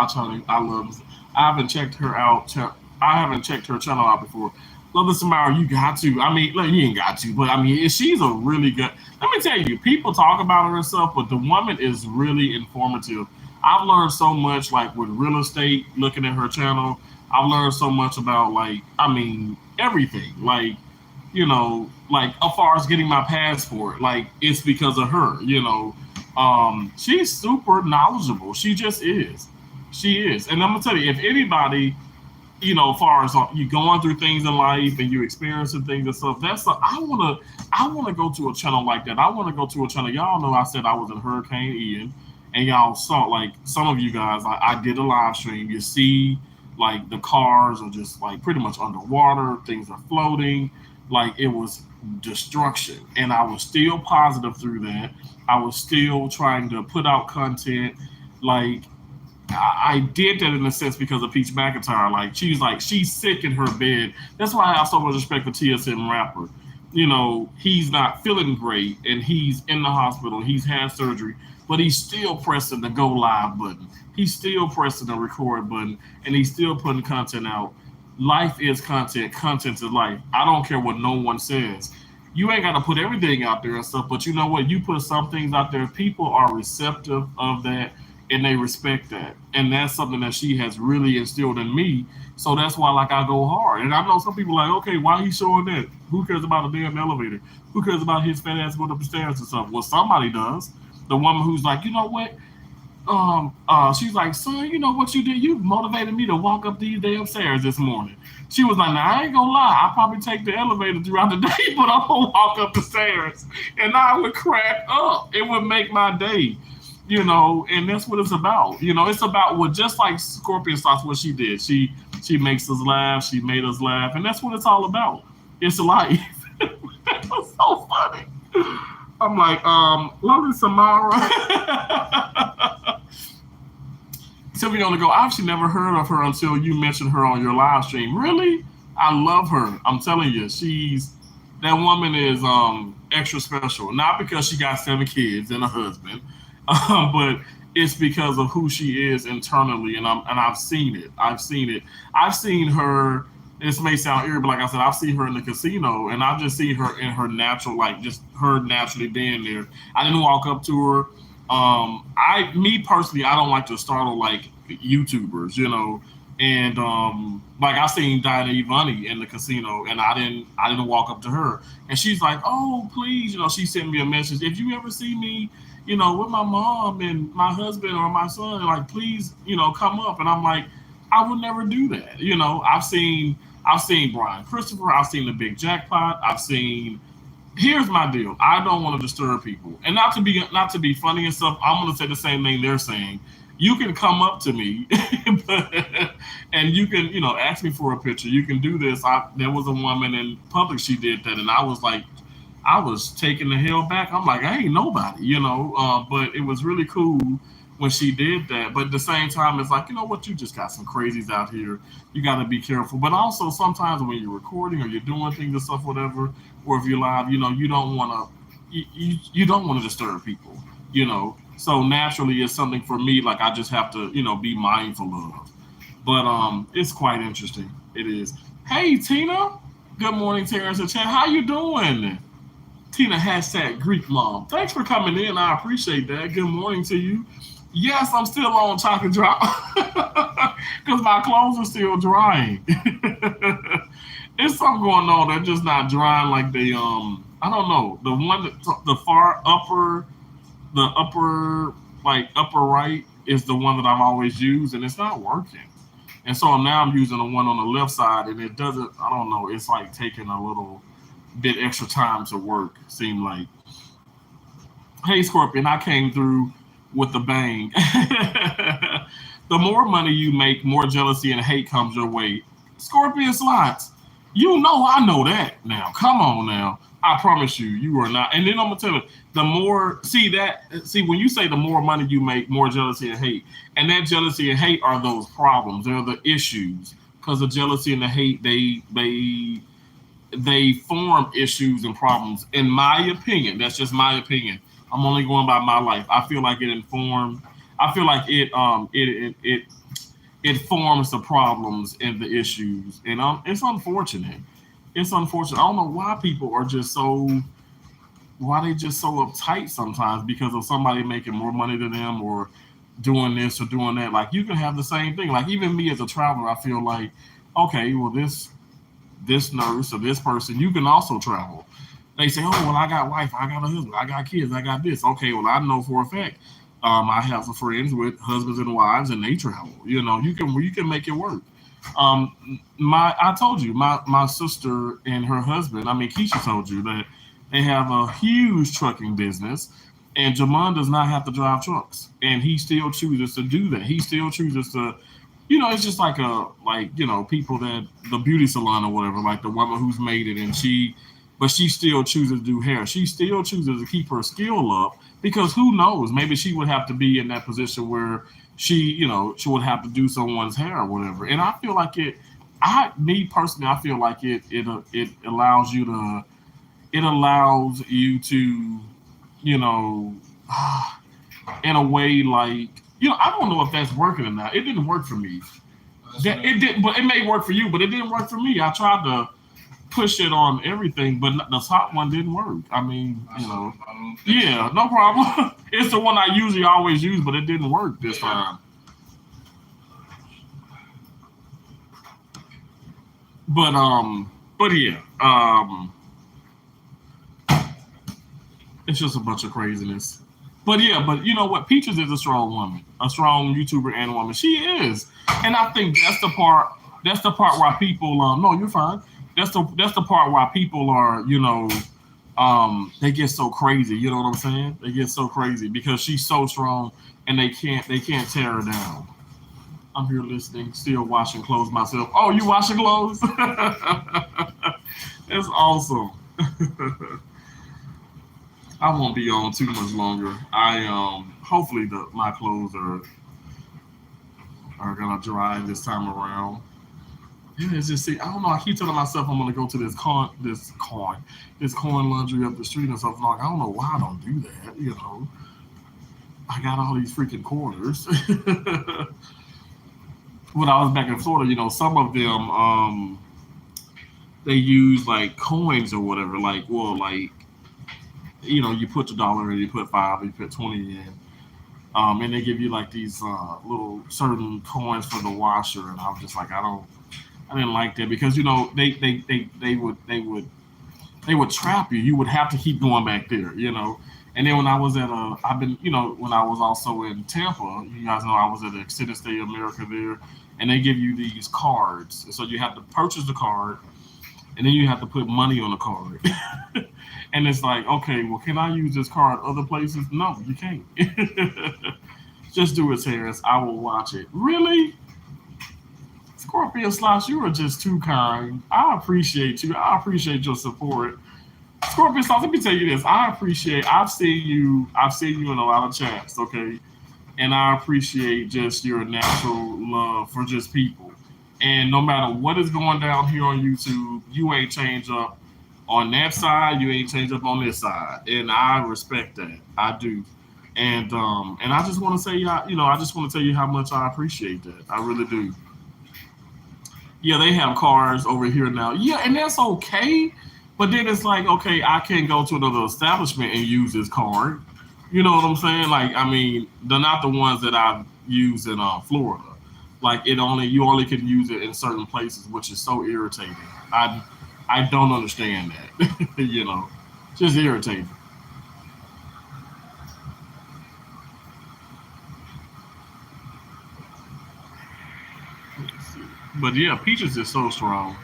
I love. I haven't checked her out. I haven't checked her channel out before. Love this Samara, you got to. I mean, look, you ain't got to, but I mean, she's a really good. Let me tell you, people talk about her and stuff, but the woman is really informative. I've learned so much, like with real estate, looking at her channel. I've learned so much about, like, I mean, everything. Like, you know, like as far as getting my passport, like it's because of her. You know, she's super knowledgeable. She just is. She is, and I'm gonna tell you, if anybody, you know, as far as you going through things in life and you experiencing things and stuff, I wanna go to a channel like that. I wanna go to a channel. Y'all know I said I was in Hurricane Ian, and y'all saw, like, some of you guys. I did a live stream. You see, like, the cars are just like pretty much underwater. Things are floating. Like, it was destruction, and I was still positive through that. I was still trying to put out content. Like, I did that in a sense because of Peach McIntyre. Like she's sick in her bed. That's why I have so much respect for TSM Rapper. You know, he's not feeling great and he's in the hospital. He's had surgery, but he's still pressing the go live button. He's still pressing the record button, and he's still putting content out. Life is content. Content is life. I don't care what no one says. You ain't got to put everything out there and stuff, but you know what? You put some things out there, people are receptive of that, and they respect that. And that's something that she has really instilled in me. So that's why, like, I go hard. And I know some people are like, okay, why he showing that? Who cares about a damn elevator? Who cares about his fat ass going up the stairs and stuff? Well, somebody does. The woman who's like, you know what? She's like, son, you know what you did? You motivated me to walk up these damn stairs this morning. She was like, now I ain't gonna lie, I probably take the elevator throughout the day, but I'm gonna walk up the stairs. And I would crack up. It would make my day. You know, and that's what it's about. You know, it's about what, just like Scorpion Sauce, what she did. She makes us laugh, she made us laugh, and that's what it's all about. It's life. That was so funny. I'm like, lovely Samara. Sylvia on the go. I've actually never heard of her until you mentioned her on your live stream. Really? I love her. I'm telling you, that woman is extra special. Not because she got 7 kids and a husband, but it's because of who she is internally, and I've seen it. I've seen it. I've seen her. This may sound eerie, but like I said, I've seen her in the casino, and I've just seen her in her natural, like just her naturally being there. I didn't walk up to her. Me personally, I don't like to startle like YouTubers, you know. And like I seen Diana Ivani in the casino, and I didn't walk up to her, and she's like, "Oh, please," you know. She sent me a message. If you ever see me, you know, with my mom and my husband or my son, like, please, you know, come up. And I'm like, I would never do that. You know, I've seen Brian Christopher. I've seen the Big Jackpot. I've seen. Here's my deal. I don't want to disturb people, and not to be funny and stuff. I'm going to say the same thing they're saying. You can come up to me, and you can, you know, ask me for a picture. You can do this. There was a woman in public. She did that, and I was like, I was taken the hell back. I'm like, I ain't nobody, you know. But it was really cool when she did that. But at the same time, it's like, you know what? You just got some crazies out here. You got to be careful. But also sometimes when you're recording or you're doing things and stuff, whatever, or if you're live, you know, you don't want to, you don't want to disturb people, you know. So naturally, it's something for me. Like I just have to, you know, be mindful of. But it's quite interesting. It is. Hey Tina. Good morning, Terrence and Chan. How you doing? Tina hashtag Greek mom. Thanks for coming in. I appreciate that. Good morning to you. Yes, I'm still on chocolate drop because my clothes are still drying. It's something going on. They're just not drying like they I don't know. The one that the far upper the upper right is the one that I've always used and it's not working. And so now I'm using the one on the left side and it doesn't I don't know, it's like taking a little bit extra time to work, seem like. Hey Scorpion, I came through with the bang. The more money you make, more jealousy and hate comes your way. Scorpion slots. You know I know that now. Come on now. I promise you, you are not. And then I'm gonna tell you, the more see when you say the more money you make, more jealousy and hate, and that jealousy and hate are those problems. They're the issues because the jealousy and the hate they form issues and problems. In my opinion, that's just my opinion. I'm only going by my life. I feel like it informed. I feel like it forms the problems and the issues, and it's unfortunate. It's unfortunate. I don't know why people are just so why they just so uptight sometimes because of somebody making more money than them or doing this or doing that. Like you can have the same thing. Like even me as a traveler, I feel like okay, well this nurse or this person, you can also travel. They say, oh, well, I got wife, I got a husband, I got kids, I got this. Okay, well, I know for a fact. I have some friends with husbands and wives, and they travel. You know, you can make it work. I told you, my sister and her husband. I mean, Keisha told you that they have a huge trucking business, and Jamon does not have to drive trucks, and he still chooses to do that. He still chooses to it's just like people that the beauty salon or whatever, like the woman who's made it and but she still chooses to do hair. She still chooses to keep her skill up because who knows? Maybe she would have to be in that position where she would have to do someone's hair or whatever. And I feel like me personally, I feel like it allows you to, you know, in a way like I don't know if that's working or not. It didn't work for me. It did, but it may work for you. But it didn't work for me. I tried to push it on everything, but the top one didn't work. I mean, yeah, no problem. It's the one I usually always use, but it didn't work this time. But yeah, it's just a bunch of craziness. But yeah, but you know what? Peaches is a strong woman, a strong YouTuber and woman. She is, and I think that's the part. That's the part why people. No, you're fine. That's the part why people are. They get so crazy. You know what I'm saying? They get so crazy because she's so strong, and they can't tear her down. I'm here listening, still washing clothes myself. Oh, you washing clothes? That's awesome. I won't be on too much longer. I hopefully my clothes are gonna dry this time around. Yeah, it's just see, I don't know. I keep telling myself I'm gonna go to this corn laundry up the street and stuff. Like I don't know why I don't do that. I got all these freaking corners. When I was back in Florida, some of them they use like coins or whatever. Like you put the dollar in, you put five, you put 20 in, and they give you like these little certain coins for the washer. And I was just like, I didn't like that because they would trap you. You would have to keep going back there. And then when I was when I was also in Tampa, you guys know I was at the Extended Stay America there, and they give you these cards. So you have to purchase the card, and then you have to put money on the card. And it's like, okay, well, can I use this card other places? No, you can't. Just do it, Terrence. I will watch it. Really? Scorpion Slosh, you are just too kind. I appreciate you. I appreciate your support. Scorpion Slosh, let me tell you this. I've seen you in a lot of chats, okay? And I appreciate just your natural love for just people. And no matter what is going down here on YouTube, you ain't changed up on that side, you ain't changed up on this side. And I respect that. I do. And I just want to say, I just want to tell you how much I appreciate that. I really do. Yeah, they have cars over here now. Yeah, and that's okay. But then it's like, okay, I can't go to another establishment and use this card. You know what I'm saying? Like, I mean, they're not the ones that I've used in Florida. Like, you only can use it in certain places, which is so irritating. I don't understand that. Just irritating. But yeah, Peaches is so strong.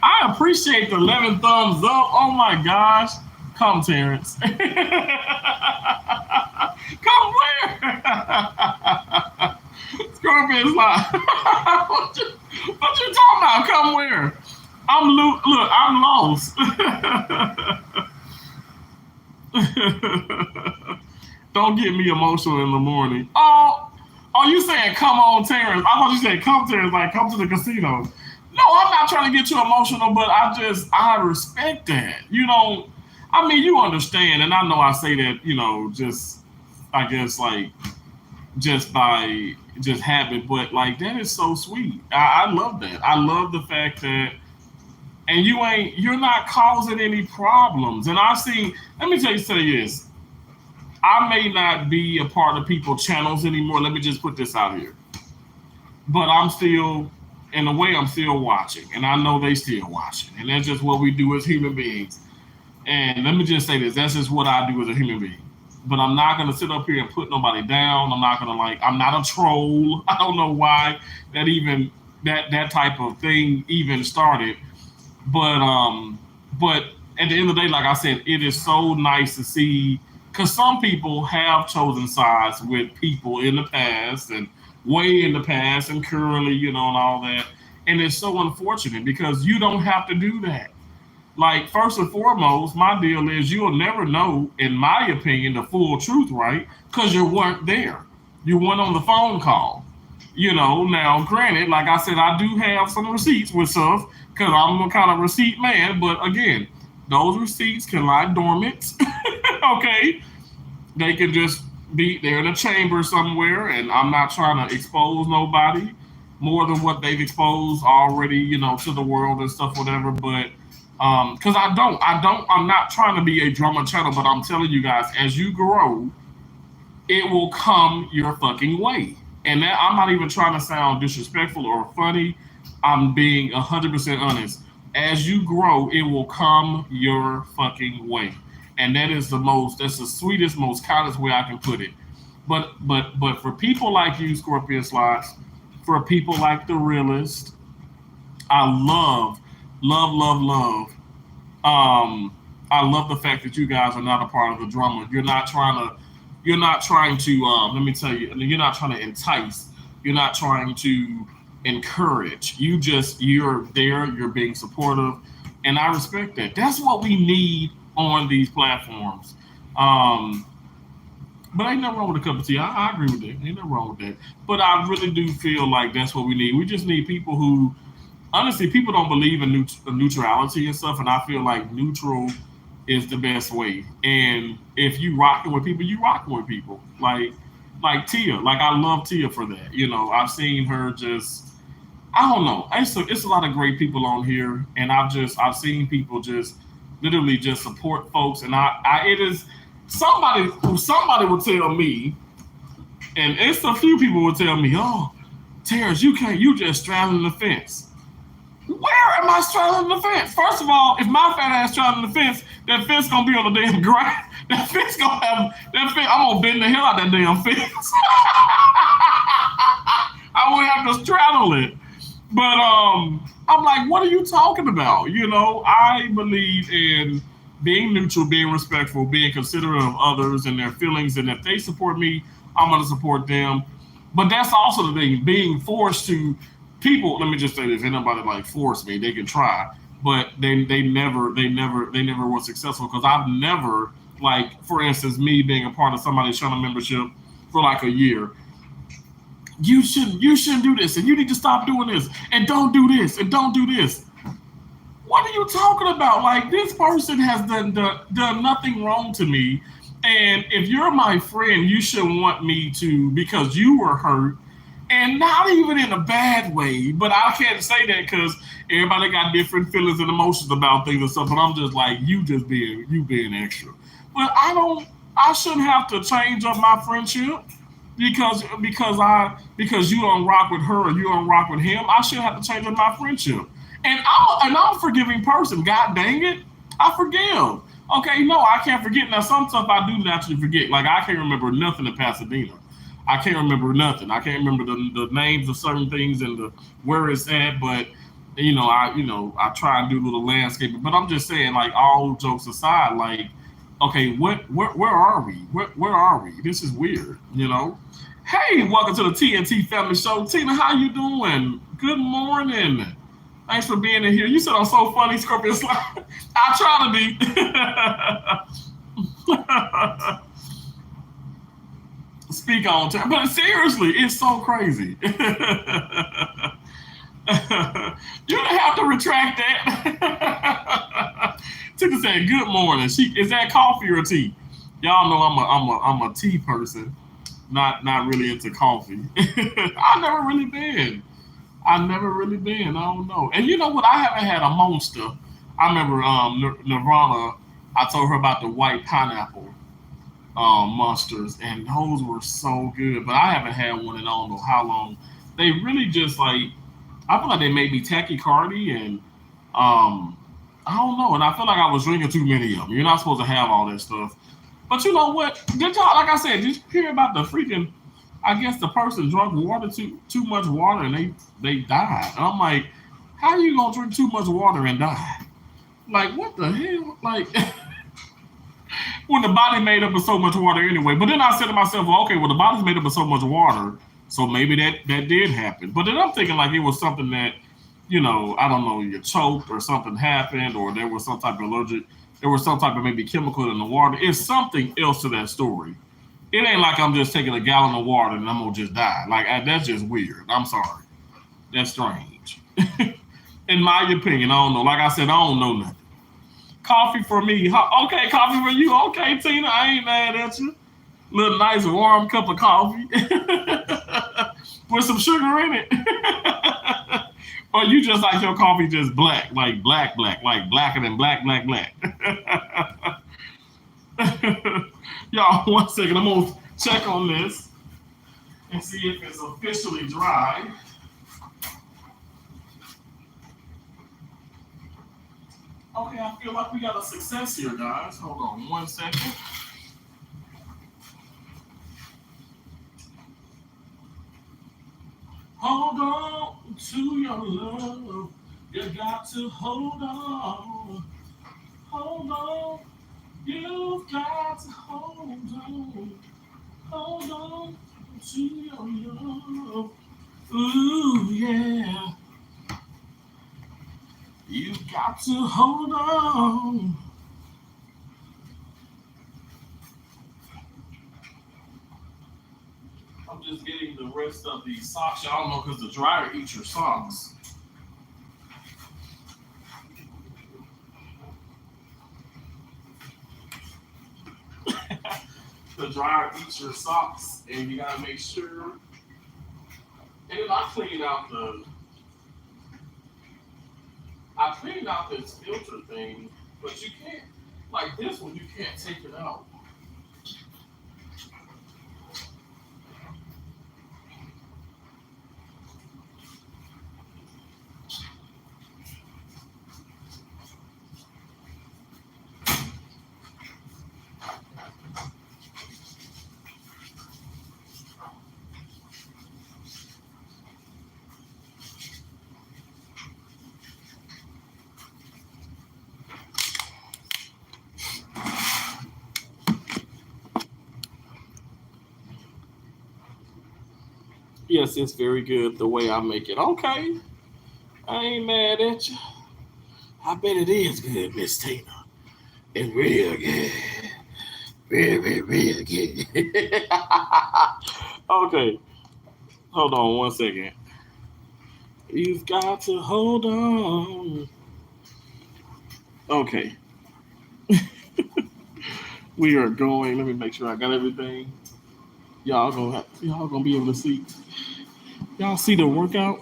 I appreciate the 11 thumbs up. Oh my gosh. Come, Terrence. Come where? Scorpion's like, what you talking about? Come where? Look, I'm lost. Don't get me emotional in the morning. Oh, you saying come on, Terrence? I thought you said come, Terrence, like come to the casino. No, I'm not trying to get you emotional, but I respect that. I mean, you understand, and I know I say that, just I guess like just by just habit, but like that is so sweet. I love that. I love the fact that, and you're not causing any problems. And I see. Let me say this. I may not be a part of people's channels anymore. Let me just put this out here. But I'm still, in a way, I'm still watching. And I know they still watching. And that's just what we do as human beings. And let me just say this. That's just what I do as a human being. But I'm not going to sit up here and put nobody down. I'm not going to I'm not a troll. I don't know why that type of thing even started. But at the end of the day, like I said, it is so nice to see, because some people have chosen sides with people in the past and way in the past and currently, and all that. And it's so unfortunate because you don't have to do that. Like, first and foremost, my deal is you'll never know, in my opinion, the full truth, right? Because you weren't there. You weren't on the phone call. Now, granted, like I said, I do have some receipts with stuff because I'm a kind of receipt man. But again, those receipts can lie dormant. Okay, they can just be there in a chamber somewhere, and I'm not trying to expose nobody more than what they've exposed already, to the world and stuff, whatever. But because I'm not trying to be a drama channel, but I'm telling you guys, as you grow, it will come your fucking way. And that, I'm not even trying to sound disrespectful or funny. I'm being 100% honest. As you grow, it will come your fucking way. And that's the sweetest, most kindest way I can put it. But for people like you, Scorpion Slots, for people like the realist, I love. I love the fact that you guys are not a part of the drama. You're not trying to let me tell you, you're not trying to entice. You're not trying to encourage. You're there, you're being supportive, and I respect that. That's what we need on these platforms. But ain't nothing wrong with a cup of tea. I agree with that. Ain't nothing wrong with that. But I really do feel like that's what we need. We just need people who, honestly, people don't believe in neutrality and stuff, and I feel like neutral is the best way. And if you rocking with people, you rocking with people. Like Tia. Like, I love Tia for that. I've seen her just, I don't know. It's a lot of great people on here, and I've seen people just literally just support folks, and it is somebody would tell me, and it's a few people would tell me, oh, Terrence, you just straddling the fence. Where am I straddling the fence? First of all, if my fat ass straddling the fence, that fence gonna be on the damn ground. That fence gonna have that fence. I'm gonna bend the hell out of that damn fence. I would have to straddle it. But I'm like, what are you talking about? I believe in being neutral, being respectful, being considerate of others and their feelings. And if they support me, I'm going to support them. But that's also the thing, being forced to people. Let me just say this: ain't nobody like force me. They can try, but they never were successful because I've never, like, for instance, me being a part of somebody's channel membership for like a year. You shouldn't do this, and you need to stop doing this, and don't do this, and don't do this. What are you talking about? Like, this person has done nothing wrong to me, and if you're my friend, you should want me to, because you were hurt, And not even in a bad way, but I can't say that because everybody got different feelings and emotions about things and stuff. But I'm just like, you being extra. But I shouldn't have to change up my friendship because you don't rock with her or you don't rock with him. I shouldn't have to change up my friendship. I'm a forgiving person. God dang it, I forgive. Okay, no, I can't forget. Now some stuff I do naturally forget. Like I can't remember nothing in Pasadena. I can't remember nothing. I can't remember the names of certain things and the where it's at. But I try and do a little landscaping. But I'm just saying, like all jokes aside, like okay, where are we? Where are we? This is weird. Hey, welcome to the TNT Family Show. Tina, how you doing? Good morning. Thanks for being in here. You said I'm so funny, Scorpio Slime. I try to be. Speak on time. But seriously, it's so crazy. You don't have to retract that. Tika said, "Good morning." Is that coffee or tea? Y'all know I'm a tea person, not really into coffee. I've never really been. I've never really been. I don't know. And you know what? I haven't had a Monster. I remember Nirvana. I told her about the white pineapple monsters, and those were so good. But I haven't had one in I don't know how long. They really just like I feel like they made me tachycardy, and I don't know. And I feel like I was drinking too many of them. You're not supposed to have all that stuff. But you know what? Did y'all, like I said, did you hear about the freaking? I guess the person drank water too much water and they died. And I'm like, how are you gonna drink too much water and die? Like what the hell? Like when the body made up of so much water anyway. But then I said to myself, well, okay, well the body's made up of so much water, so maybe that did happen. But then I'm thinking like it was something that, I don't know, you choked or something happened or there was some type of allergic, there was some type of maybe chemical in the water. It's something else to that story. It ain't like I'm just taking a gallon of water and I'm gonna just die. Like that's just weird. I'm sorry. That's strange. In my opinion, I don't know. Like I said, I don't know nothing. Coffee for me. Okay, coffee for you. Okay, Tina, I ain't mad at you. Little nice warm cup of coffee with some sugar in it. Or you just like your coffee just black, like black, like blacker than black. Y'all, 1 second. I'm gonna check on this and see if it's officially dry. Okay, I feel like we got a success here, guys. Hold on 1 second. Hold on to your love. You got to hold on. Hold on. You've got to hold on. Hold on to your love. Ooh, yeah. You got to hold on. I'm just getting the rest of these socks. Y'all know because the dryer eats your socks. The dryer eats your socks, and you gotta make sure. And then I cleaned out this filter thing, but you can't, like this one, you can't take it out. Yes, it's very good the way I make it. Okay. I ain't mad at you. I bet it is good, Miss Tina. It's real good. Real good. Okay. Hold on 1 second. You've got to hold on. Okay. We are going. Let me make sure I got everything. Y'all gonna be able to see. Y'all see the workout?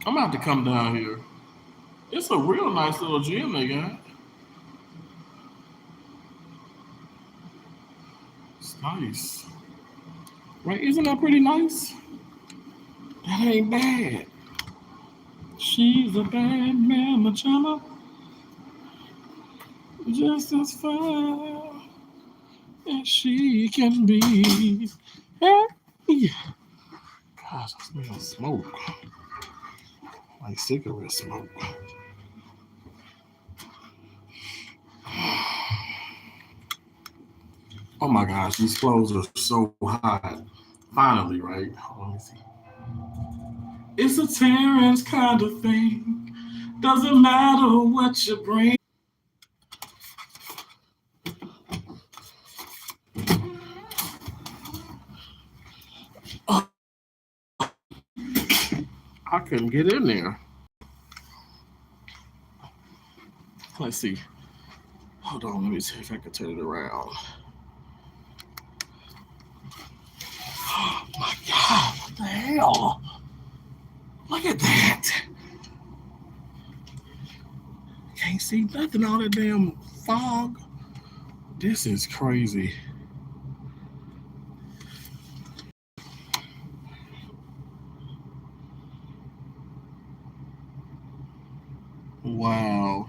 I'm gonna have to come down here. It's a real nice little gym they got. It's nice. Right? Isn't that pretty nice? That ain't bad. She's a bad mama chama, just as fine as she can be. Hey. Gosh, I smell smoke. Like cigarette smoke. Oh my gosh, these clothes are so hot. Finally, right? Let me see. It's a Terrence kind of thing. Doesn't matter what you bring. I couldn't get in there. Let's see. Hold on, let me see if I can turn it around. Oh my God, what the hell? Look at that. Can't see nothing, all that damn fog. This is crazy. Wow.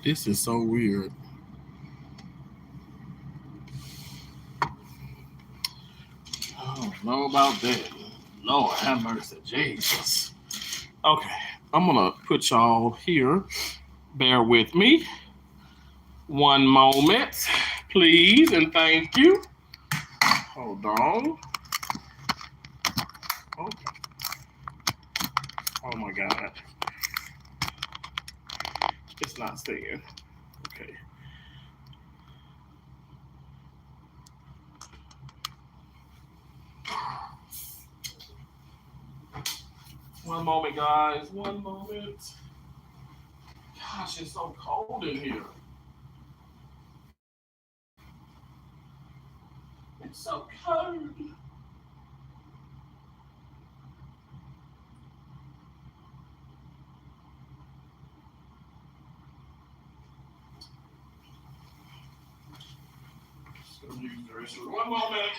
This is so weird. I don't know about that. Lord have mercy, Jesus. Okay, I'm gonna put y'all here. Bear with me. One moment, please, and thank you. Hold on. Oh, oh my God. It's not staying. Okay. One moment, guys. One moment. Gosh, it's so cold in here. It's so cold. Just gonna use the restroom. One moment.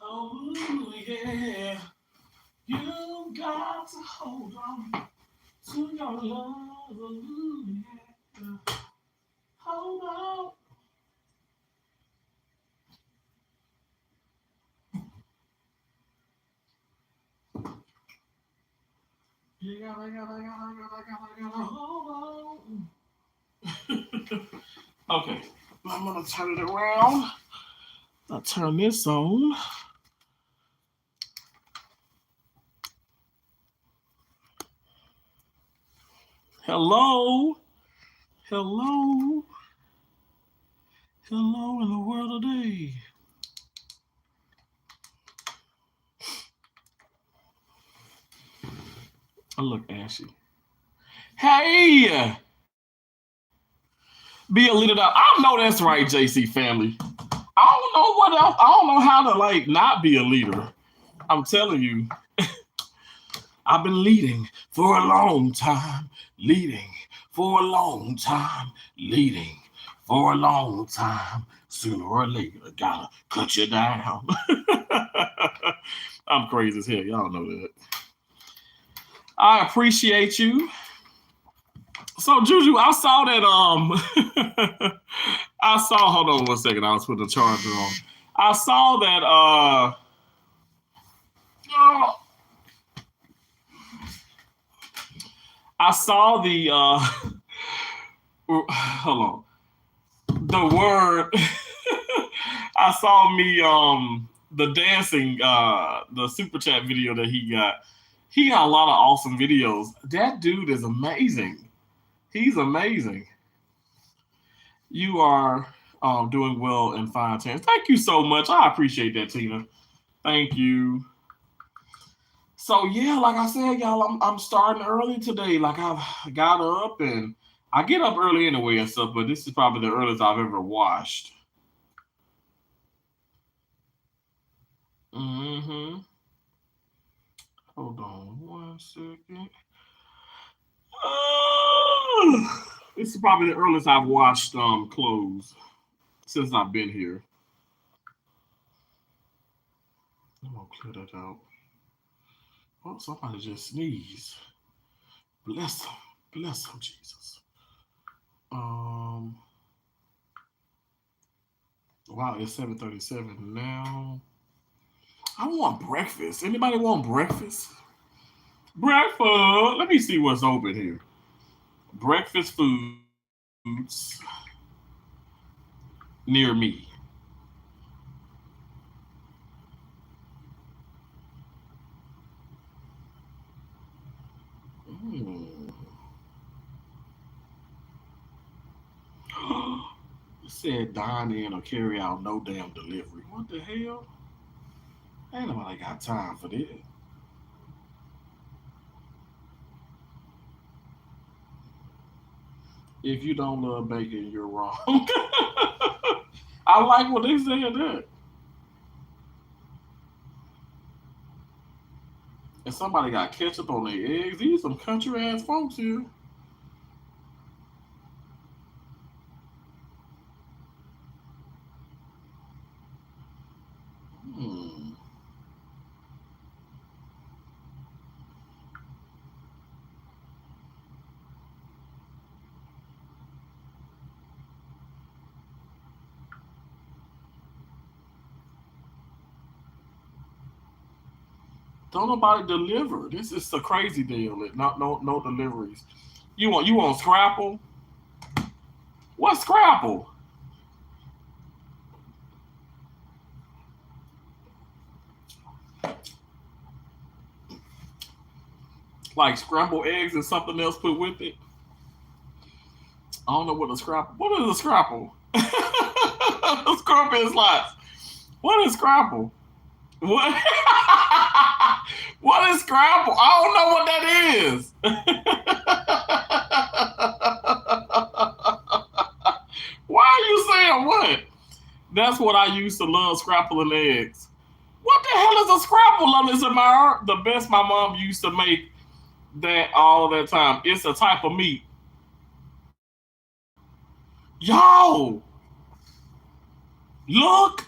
Oh, yeah. You got to hold on to your love. Oh, yeah. Hold on. You gotta hold on. Okay, I'm gonna turn it around. I'll turn this on. Hello? Hello? Hello in the world today. I look ashy. Hey! Be a leader. I know that's right, JC family. I don't know what else. I don't know how to like not be a leader. I'm telling you, I've been leading for a long time, leading for a long time, leading for a long time. Sooner or later, gotta cut you down. I'm crazy as hell. Y'all know that. I appreciate you. So Juju, I saw that hold on one second, I was putting the charger on. I saw that I saw the hold on. The word I saw me the dancing the super chat video that he got. He got a lot of awesome videos. That dude is amazing. He's amazing. You are doing well in fine chance. Thank you so much. I appreciate that, Tina. Thank you. So yeah, like I said, y'all, I'm starting early today. Like I've got up and I get up early anyway and stuff, but this is probably the earliest I've ever washed. Mm-hmm. Hold on 1 second. This is probably the earliest I've washed clothes since I've been here. I'm gonna clear that out. Oh, somebody just sneezed. Bless them. Bless them, Jesus. Wow, it's 7:37 now. I want breakfast. Anybody want breakfast? Breakfast. Let me see what's open here. Breakfast foods near me. It said dine in or carry out, no damn delivery. What the hell? Ain't nobody got time for this. If you don't love bacon, you're wrong. I like what they said there. And somebody got ketchup on their eggs. These some country ass folks here. Don't nobody deliver. This is a crazy deal. No deliveries. You want Scrapple? What's Scrapple? Like scrambled eggs and something else put with it. I don't know what a Scrapple. What is a Scrapple? Scorpion slice. What is Scrapple? What? What is Scrapple? I don't know what that is. Why are you saying what? That's what I used to love, scrappling eggs. What the hell is a Scrapple, Lovely Samara? The best my mom used to make that all that time. It's a type of meat. Yo, look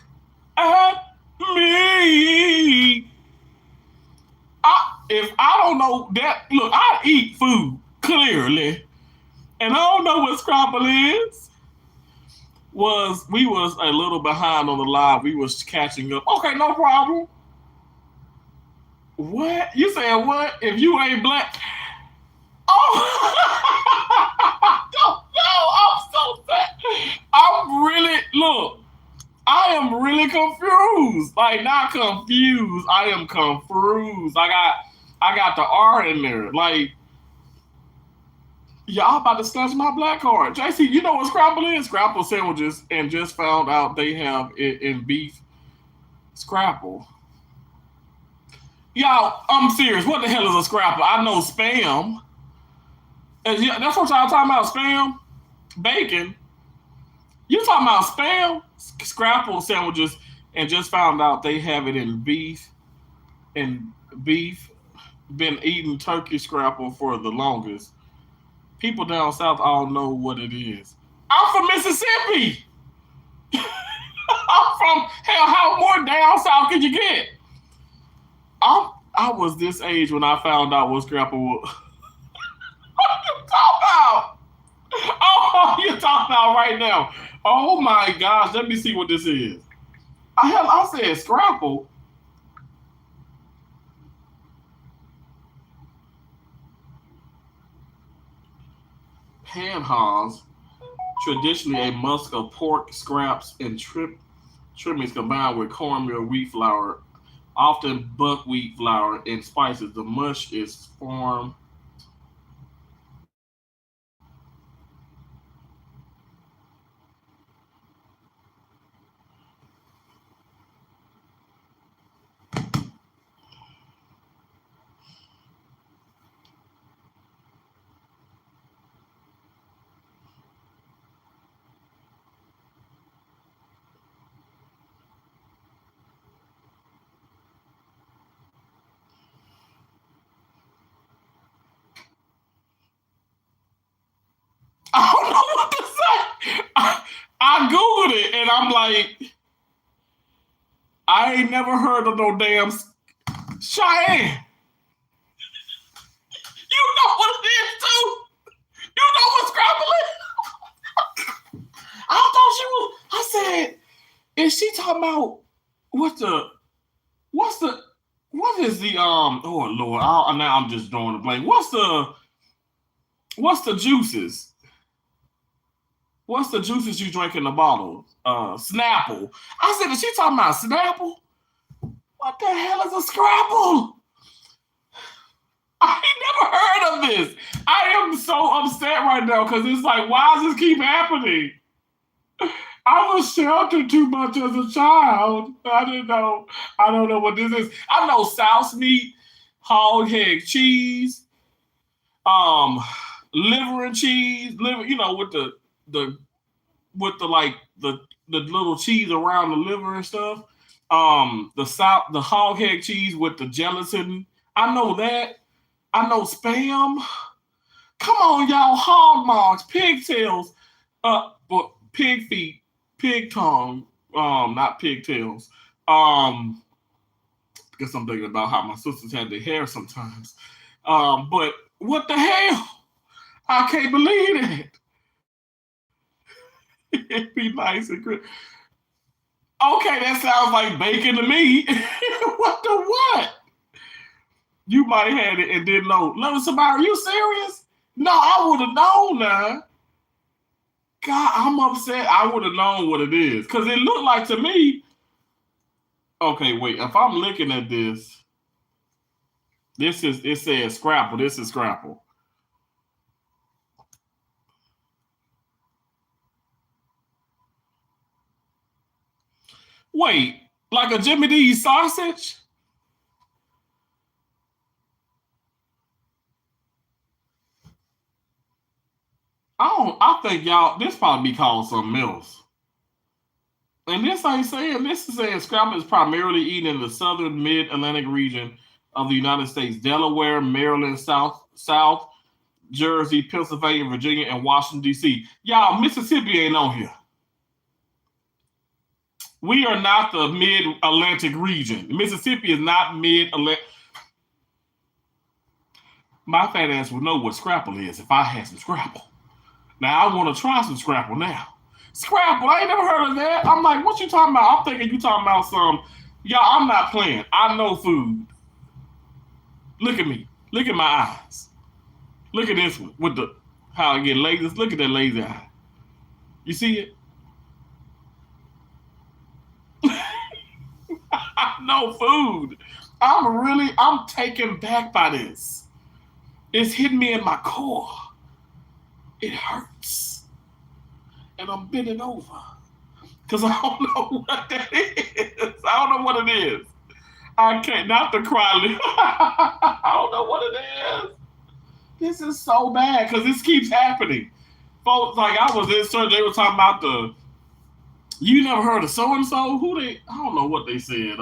at me. If I don't know that, look, I eat food, clearly. And I don't know what Scrapple is. We was a little behind on the live. We was catching up. Okay, no problem. What? You saying what? If you ain't black. Oh, I'm so sad. I am really confused. Like, not confused. I am confused. I got the R in there. Like, y'all about to snatch my black card. JC, you know what Scrapple is? Scrapple sandwiches, and just found out they have it in beef. Scrapple. Y'all, I'm serious. What the hell is a Scrapple? I know Spam. That's what y'all talking about, Spam? Bacon. You talking about Spam? Scrapple sandwiches, and just found out they have it in beef. And beef. Been eating turkey Scrapple for the longest. People down south all know what it is. I'm from Mississippi. I'm from, hell, how more down south could you get? I was this age when I found out what Scrapple was. What you talking about? Oh, you're talking about right now. Oh my gosh, let me see what this is. I said Scrapple. Panhas, traditionally a musk of pork scraps and trimmings combined with cornmeal, wheat flour, often buckwheat flour, and spices. The mush is formed. I don't know what to say. I googled it and I'm like, I ain't never heard of no damn Cheyenne. You know what it is too. You know what Scrapple is. I thought she was. I said, is she talking about what is the oh Lord, now I'm just drawing a blank. What's the juices? What's the juices you drink in the bottle? Snapple. I said, is she talking about Snapple? What the hell is a Scrapple? I ain't never heard of this. I am so upset right now because it's like, why does this keep happening? I was sheltered too much as a child. I didn't know. I don't know what this is. I know South meat, hog head cheese, liver and cheese, with the the little cheese around the liver and stuff. The hog head cheese with the gelatin. I know that. I know spam. Come on, y'all. Hog maws, pigtails, but pig feet, pig tongue, not pigtails. Because I'm thinking about how my sisters had their hair sometimes. But what the hell? I can't believe it. It'd be nice and crisp. Okay, that sounds like bacon to me. What the what? You might have had it and didn't know. Love somebody, are you serious? No, I would have known now. God, I'm upset. I would have known what it is. Because it looked like to me. Okay, wait. If I'm looking at this, it says Scrapple. This is Scrapple. Wait, like a Jimmy D's sausage? I think y'all, this probably be called something else. And this ain't saying, this is saying Scrapple is primarily eaten in the southern mid-Atlantic region of the United States, Delaware, Maryland, South Jersey, Pennsylvania, Virginia, and Washington, D.C. Y'all, Mississippi ain't on here. We are not the mid-Atlantic region. Mississippi is not mid-Atlantic. My fat ass would know what Scrapple is if I had some Scrapple. Now, I want to try some Scrapple now. Scrapple, I ain't never heard of that. I'm like, what you talking about? I'm thinking you talking about some, y'all, I'm not playing. I know food. Look at me. Look at my eyes. Look at this one with how I get lazy. Look at that lazy eye. You see it? I know food. I'm taken back by this. It's hitting me in my core. It hurts. And I'm bending over. Because I don't know what that is. I don't know what it is. I can't, not to cry. I don't know what it is. This is so bad because this keeps happening. Folks, like I was in church, they were talking about you never heard of so-and-so? I don't know what they said.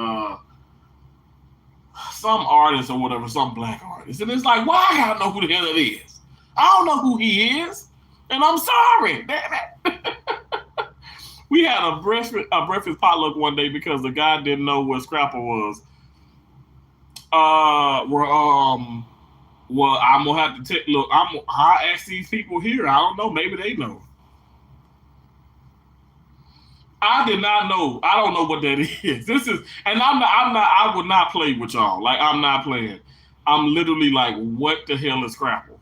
Some artist or whatever, some black artist. And it's like, why I gotta know who the hell it is? I don't know who he is. And I'm sorry. Damn it. We had a breakfast potluck one day because the guy didn't know what Scrapple was. Well, I'm gonna have to look. I ask these people here. I don't know. Maybe they know. I did not know. I don't know what that is. This is, and I'm not. I'm not. I would not play with y'all. Like I'm not playing. I'm literally like, what the hell is Scrapple?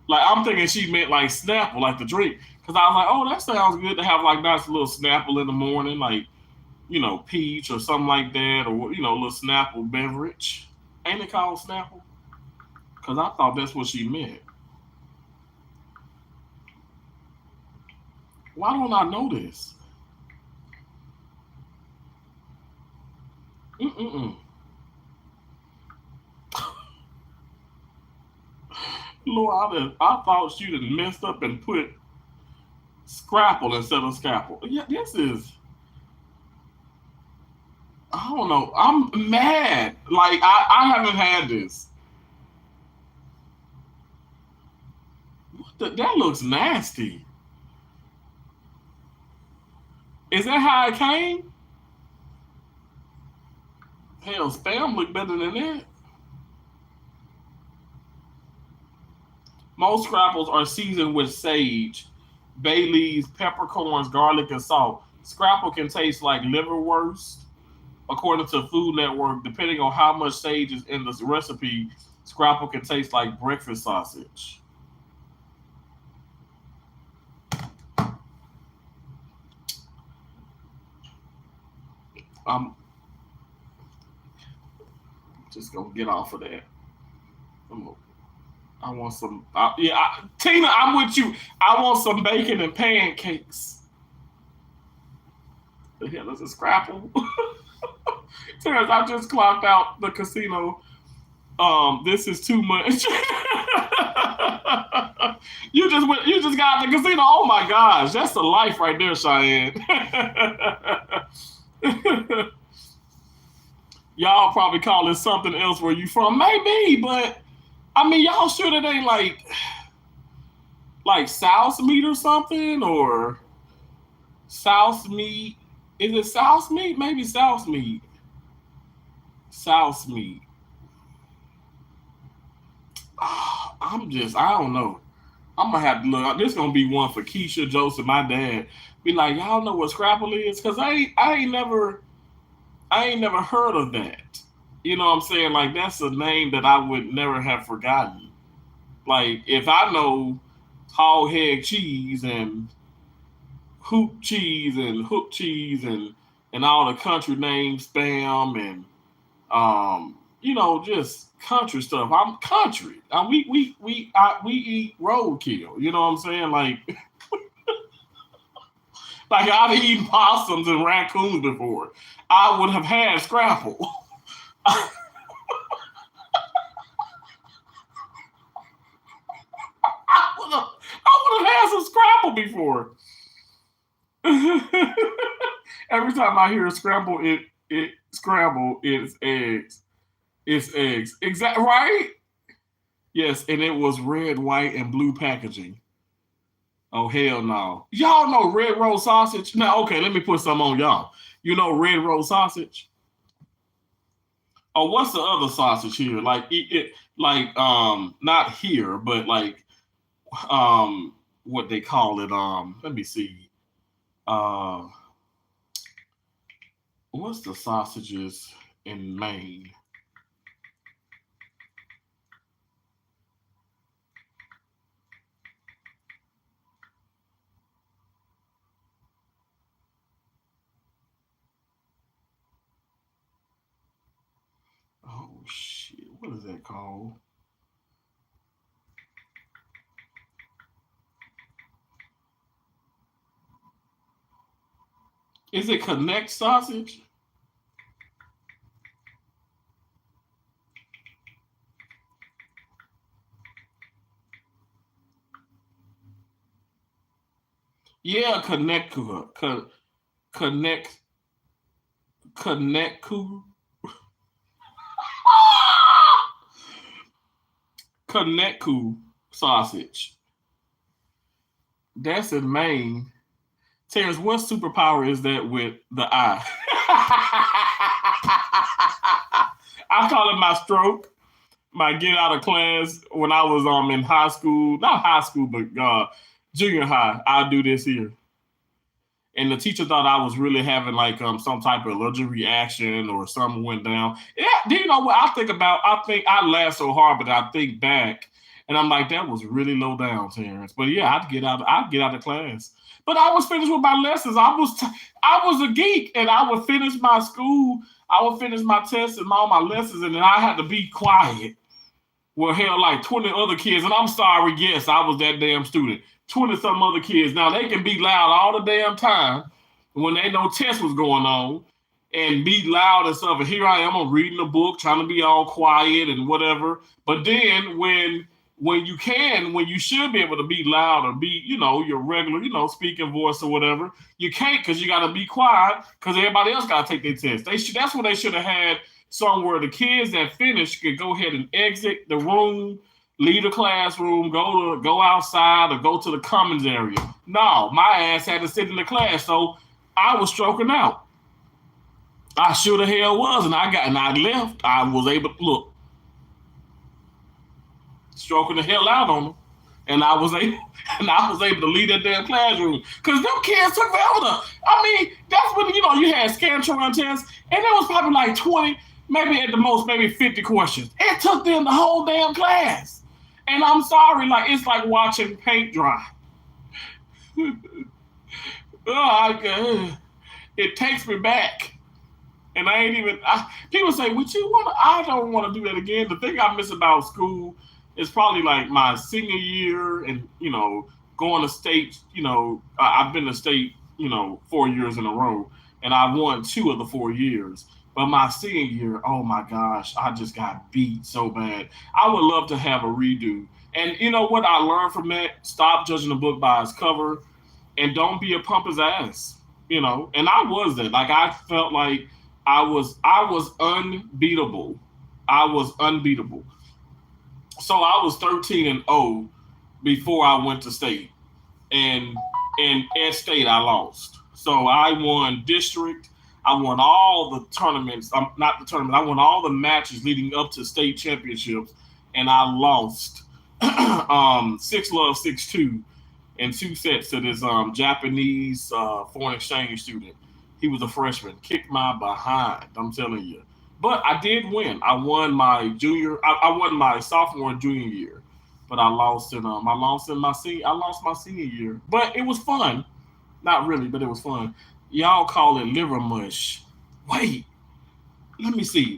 Like I'm thinking she meant like Snapple, like the drink. Because I was like, oh, that sounds good to have like nice little Snapple in the morning, like peach or something like that, or a little Snapple beverage. Ain't it called Snapple? Because I thought that's what she meant. Why don't I know this? Mm-mm-mm. Lord, I thought she'd have messed up and put Scrapple instead of Scapple. Yeah, this is. I don't know. I'm mad. Like I haven't had this. That looks nasty. Is that how it came? Hell, spam look better than that. Most Scrapples are seasoned with sage, bay leaves, peppercorns, garlic, and salt. Scrapple can taste like liverwurst, according to Food Network. Depending on how much sage is in the recipe, Scrapple can taste like breakfast sausage. I'm just gonna get off of that. I want some. Tina, I'm with you. I want some bacon and pancakes. The hell is a Scrapple? Terrence, I just clocked out the casino. This is too much. You just got the casino. Oh my gosh, that's the life right there, Cheyenne. Y'all probably call it something else where you from. Maybe, but I mean, y'all sure that ain't like South meat or something, or South meat? Is it South meat? Maybe South meat. South meat. I don't know. I'm gonna have to look. This gonna be one for Keisha, Joseph, my dad. Be like, y'all know what Scrapple is? Cause I ain't never heard of that. You know what I'm saying? Like that's a name that I would never have forgotten. Like if I know hog head cheese and hoop cheese and hook cheese and all the country names, spam and just country stuff. I'm country. We eat roadkill. You know what I'm saying? Like like I've eaten possums and raccoons before. I would have had Scrapple. I would have had some Scrapple before. Every time I hear scramble, it scramble. It's eggs. It's eggs. Exactly right. Yes, and it was red, white, and blue packaging. Oh hell no! Y'all know red roll sausage? Now, okay, let me put some on y'all. You know red roll sausage? Oh, what's the other sausage here? Like like not here, but like what they call it. Let me see. Uh, what's the sausages in Maine? Oh shit! What is that called? Is it Connect sausage? Yeah, connect, connect, Connectku sausage. That's in Maine. Terrence, what superpower is that with the eye? I call it my stroke, my get out of class when I was in high school, not high school, but junior high. I'll do this here. And the teacher thought I was really having like some type of allergic reaction or something went down. Yeah, do you know what I think about? I think I laughed so hard, but I think back and I'm like, that was really low down, Terrence. But yeah, I'd get out of class. But I was finished with my lessons. I was a geek and I would finish my school, I would finish my tests and all my lessons, and then I had to be quiet. Well, hell, like 20 other kids, and I'm sorry, yes, I was that damn student. 20 some other kids. Now they can be loud all the damn time when they know test was going on and be loud and stuff. And here I am, I'm reading a book, trying to be all quiet and whatever. But then when you should be able to be loud or be, your regular, speaking voice or whatever, you can't because you got to be quiet because everybody else got to take their test. That's what they should have had somewhere the kids that finished could go ahead and exit the room, leave the classroom, go outside or go to the commons area. No, my ass had to sit in the class, so I was stroking out. I sure the hell was, and I left. I was able to look, stroking the hell out on them, and I was able to leave that damn classroom because them kids took forever. I mean, that's when you had Scantron tests, and there was probably like 20, maybe at the most, maybe 50 questions. It took them the whole damn class. And I'm sorry, like it's like watching paint dry. It takes me back. And people say, I don't want to do that again. The thing I miss about school is probably like my senior year and, going to state, I've been to state, 4 years in a row. And I won 2 of the 4 years. But my senior year, oh my gosh, I just got beat so bad. I would love to have a redo. And you know what I learned from that? Stop judging a book by its cover and don't be a pump's ass, And I was that. Like I felt like I was unbeatable. I was unbeatable. So I was 13-0 before I went to state. And at state I lost. So I won district. I won all the tournaments, not the tournament, I won all the matches leading up to state championships, and I lost 6-love, 6-2 in 2 sets to this Japanese foreign exchange student. He was a freshman, kicked my behind, I'm telling you. But I did win. I won my sophomore and junior year, but I lost my senior year. But it was fun. Not really, but it was fun. Y'all call it liver mush. Wait, let me see.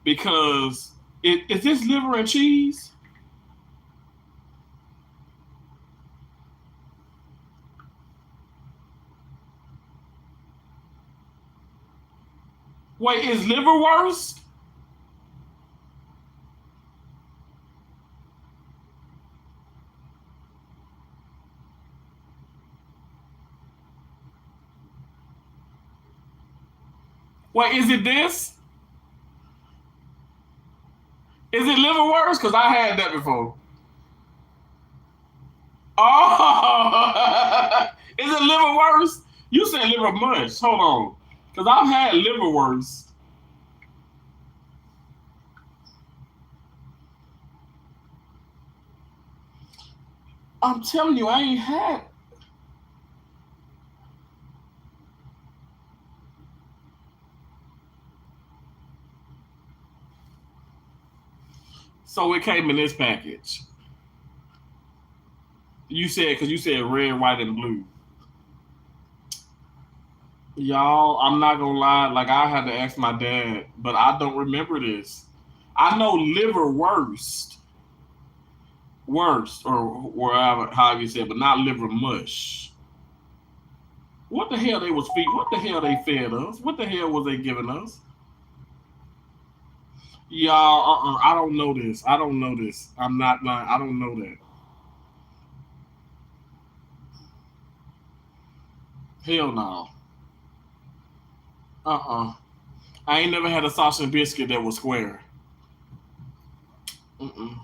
Because is this liver and cheese? Wait, is liverwurst? Wait, is it this? Is it liverwurst? Because I had that before. Oh, is it liverwurst? You said liver mush. Hold on. Because I've had liverwurst. I'm telling you, I ain't had. So it came in this package. Because you said red, white, and blue. Y'all, I'm not gonna lie. Like I had to ask my dad, but I don't remember this. I know liverwurst, worst or wherever, however you said, but not liver mush. What the hell they was feed? What the hell they fed us? What the hell was they giving us? Y'all, I don't know this. I don't know this. I'm not lying. I don't know that. Hell no. Uh-uh. I ain't never had a sausage and biscuit that was square. Mm-mm.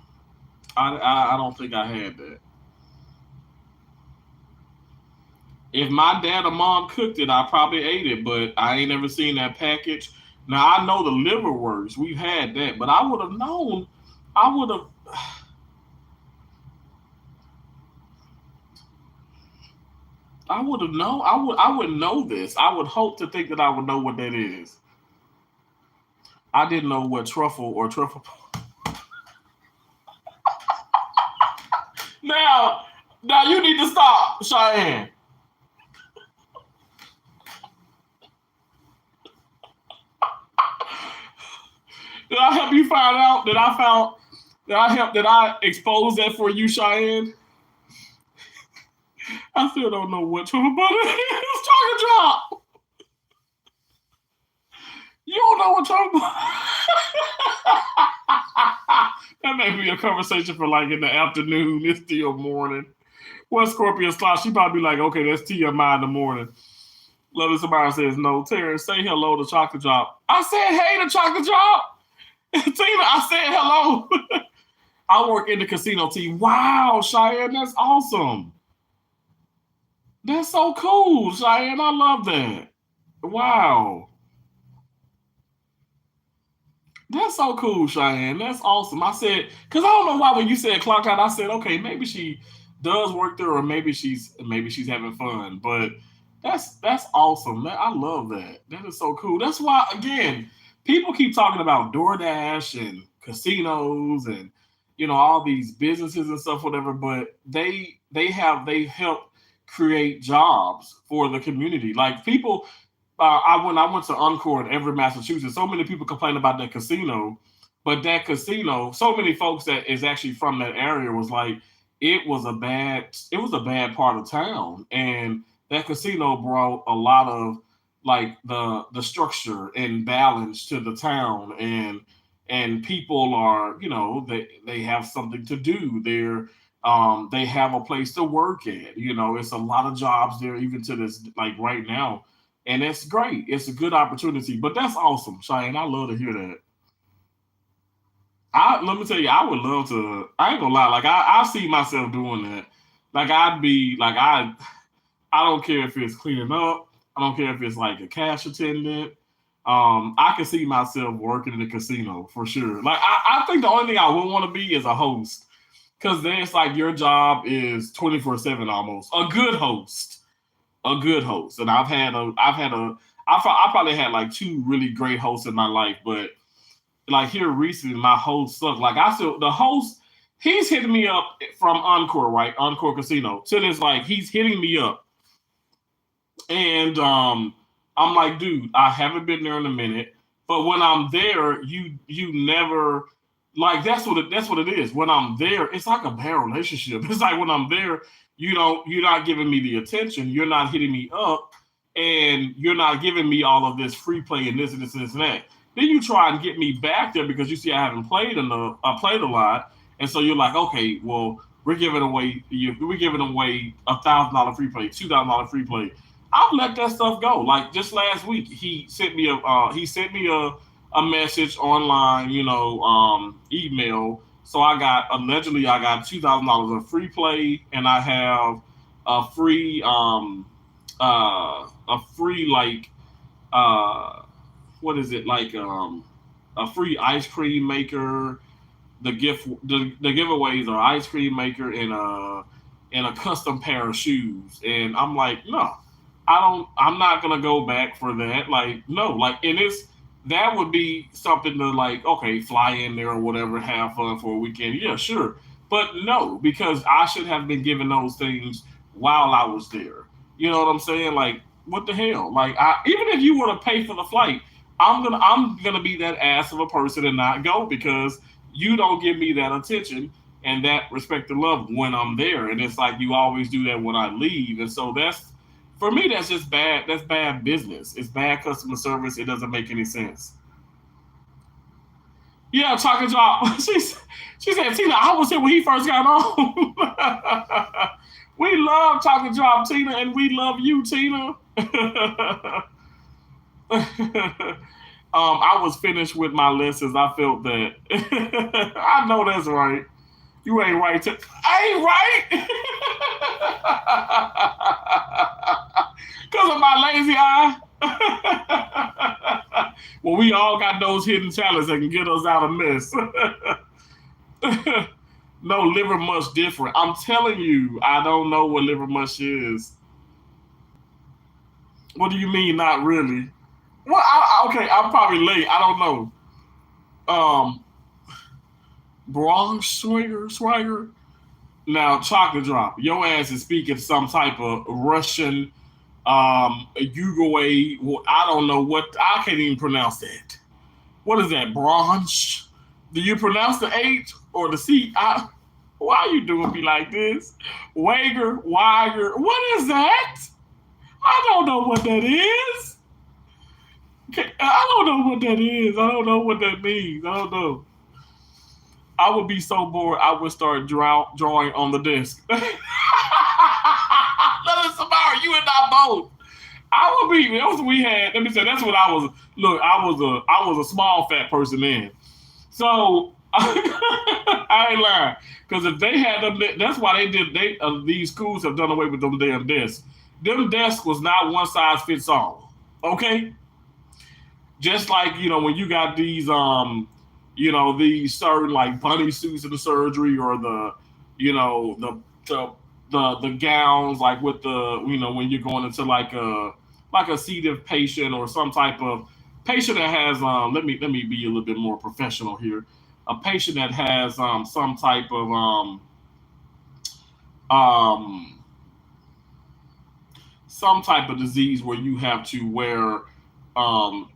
I don't think I had that. If my dad or mom cooked it, I probably ate it, but I ain't never seen that package. Now I know the liverwurst. We've had that, but I would have known. I would have. I would have known. I would know this. I would hope to think that I would know what that is. I didn't know what truffle or truffle. Now, now you need to stop, Cheyenne. Did I help you find out that I found that I exposed that for you, Cheyenne? I still don't know what truffle butter is. Chocolate drop. You don't know what truffle butter. That may be a conversation for like in the afternoon. It's still morning. What Scorpio slot? She probably like, okay, that's TMI in the morning. Love it. Somebody says no. Terrence, say hello to Chocolate Drop. I said hey to Chocolate Drop. Tina, I said hello. I work in the casino team. Wow, Cheyenne, that's awesome. That's so cool, Cheyenne. I love that. Wow. That's so cool, Cheyenne. That's awesome. I said, because I don't know why when you said clock out, I said, okay, maybe she does work there, or maybe she's having fun. But that's awesome. I love that. That is so cool. That's why, again, people keep talking about DoorDash and casinos and all these businesses and stuff, whatever. But they help create jobs for the community. Like people, I went to Encore in Everett, Massachusetts. So many people complain about that casino, but that casino, so many folks that is actually from that area was like, it was a bad part of town, and that casino brought a lot of like the structure and balance to the town, and people are they have something to do. They have a place to work at. It's a lot of jobs there even to this like right now, and it's great. It's a good opportunity. But that's awesome, Cheyenne. I love to hear that. Let me tell you, I would love to. I ain't gonna lie. Like I see myself doing that. Like I'd be like I don't care if it's cleaning up. I don't care if it's like a cash attendant. I can see myself working in a casino for sure. Like I think the only thing I would want to be is a host, because then it's like your job is 24/7 almost. A good host, and I probably had like two really great hosts in my life, but like here recently, my host sucked. Like I still the host, he's hitting me up from Encore, right? Encore Casino. To this, like he's hitting me up, and I'm like, dude, I haven't been there in a minute. But when I'm there, you never like that's what it is. When I'm there, it's like a bad relationship. It's like when I'm there, you're not giving me the attention, you're not hitting me up, and you're not giving me all of this free play and this and this and this and that. Then you try and get me back there because you see I haven't played enough. I played a lot, and so you're like, okay, well, we're giving away $1,000 free play, $2,000 free play. I've let that stuff go. Like just last week, he sent me a message online, email. So I got $2,000 of free play, and I have a free like what is it like a free ice cream maker. The giveaways are ice cream maker and a custom pair of shoes. And I'm like, no, I'm not gonna go back for that. Like, no, like, and that would be something to like, okay, fly in there or whatever, have fun for a weekend. Yeah, sure. But no, because I should have been given those things while I was there. You know what I'm saying? Like, what the hell? Like, even if you were to pay for the flight, I'm gonna be that ass of a person and not go because you don't give me that attention and that respect and love when I'm there. And it's like you always do that when I leave. And so that's for me, that's just bad. That's bad business. It's bad customer service. It doesn't make any sense. Yeah, Chocolate Drop. She said, Tina, I was here when he first got on. We love Chocolate Drop, Tina, and we love you, Tina. I was finished with my lessons. I felt that. I know that's right. You ain't right. I ain't right. Because of my lazy eye. Well, But we all got those hidden talents that can get us out of mess. No, liver mush different. I'm telling you, I don't know what liver mush is. What do you mean, not really? Well, okay, I'm probably late. I don't know. Um, Swagger. Now, chocolate drop. Your ass is speaking some type of Russian, Uruguay. I don't know what. I can't even pronounce that. What is that? Bronze? Do you pronounce the H or the C? Why are you doing me like this? Wager. What is that? I don't know what that is. I don't know what that is. I don't know what that means. I don't know. I would be so bored, I would start drawing on the desk. Let us Samara, you and I both. I would be. That was what we had. Let me say, that's what I was. Look, I was a small fat person then. So I ain't lying. Because if they had them, that's why they did. These schools have done away with them damn desks. Them desks was not one size fits all. Okay. Just like, when you got these these certain like bunny suits in the surgery, or the the gowns, like with the when you're going into like a C. diff patient, or some type of patient that has let me be a little bit more professional here. A patient that has some type of um some type of disease where you have to wear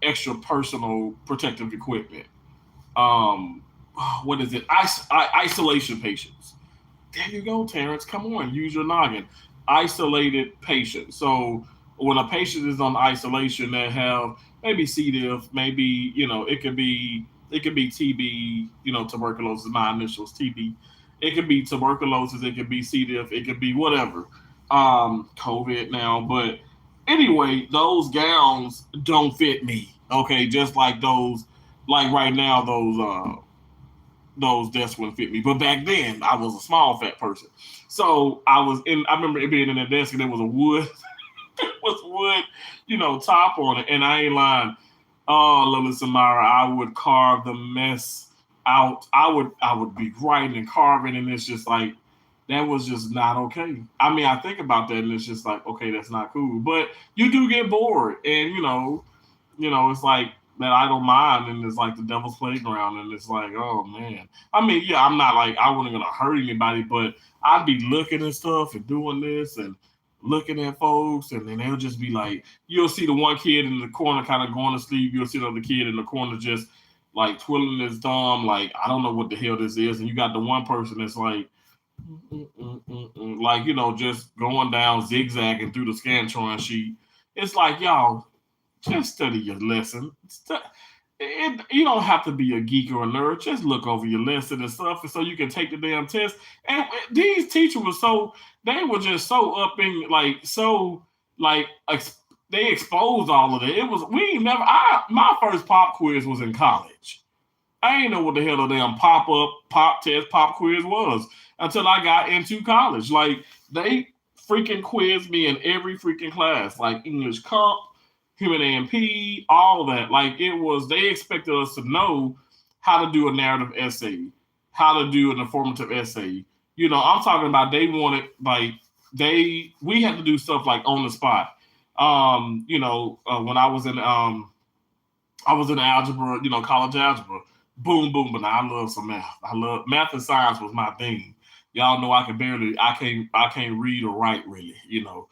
extra personal protective equipment. um what is it? Isolation patients. There you go, Terrence. Come on, use your noggin. Isolated patients. So when a patient is on isolation, they have maybe C. diff, maybe it could be TB, tuberculosis. My initials TB. It could be tuberculosis. It could be C. diff. It could be whatever. COVID now, but anyway, those gowns don't fit me. Okay, just like those, like right now, those desks wouldn't fit me. But back then, I was a small fat person, so I was in. I remember it being in that desk, and there was a wood, it was wood, top on it. And I ain't lying. Oh, Lily Samara, I would carve the mess out. I would be writing and carving, and it's just like that was just not okay. I mean, I think about that, and it's just like, okay, that's not cool. But you do get bored, and it's like that I don't mind, and it's like the devil's playground, and it's like, oh man. I mean, yeah, I'm not like I wasn't gonna hurt anybody, but I'd be looking and stuff and doing this and looking at folks, and then they'll just be like, you'll see the one kid in the corner kind of going to sleep, you'll see the other kid in the corner just like twiddling his thumb, like I don't know what the hell this is, and you got the one person that's like, like just going down zigzagging through the Scantron sheet. It's like, y'all, just study your lesson. You don't have to be a geek or a nerd. Just look over your lesson and stuff, and so you can take the damn test. And these teachers were they were just so up in like like they exposed all of it. It was we never. My first pop quiz was in college. I ain't know what the hell a damn pop test, pop quiz was until I got into college. Like they freaking quizzed me in every freaking class, like English comp, human A&P, all of that. Like they expected us to know how to do a narrative essay, how to do an informative essay. I'm talking about they wanted we had to do stuff like on the spot. When I was in algebra, college algebra. Boom, boom, but I love some math. I love math and science was my thing. Y'all know I can't read or write really, but,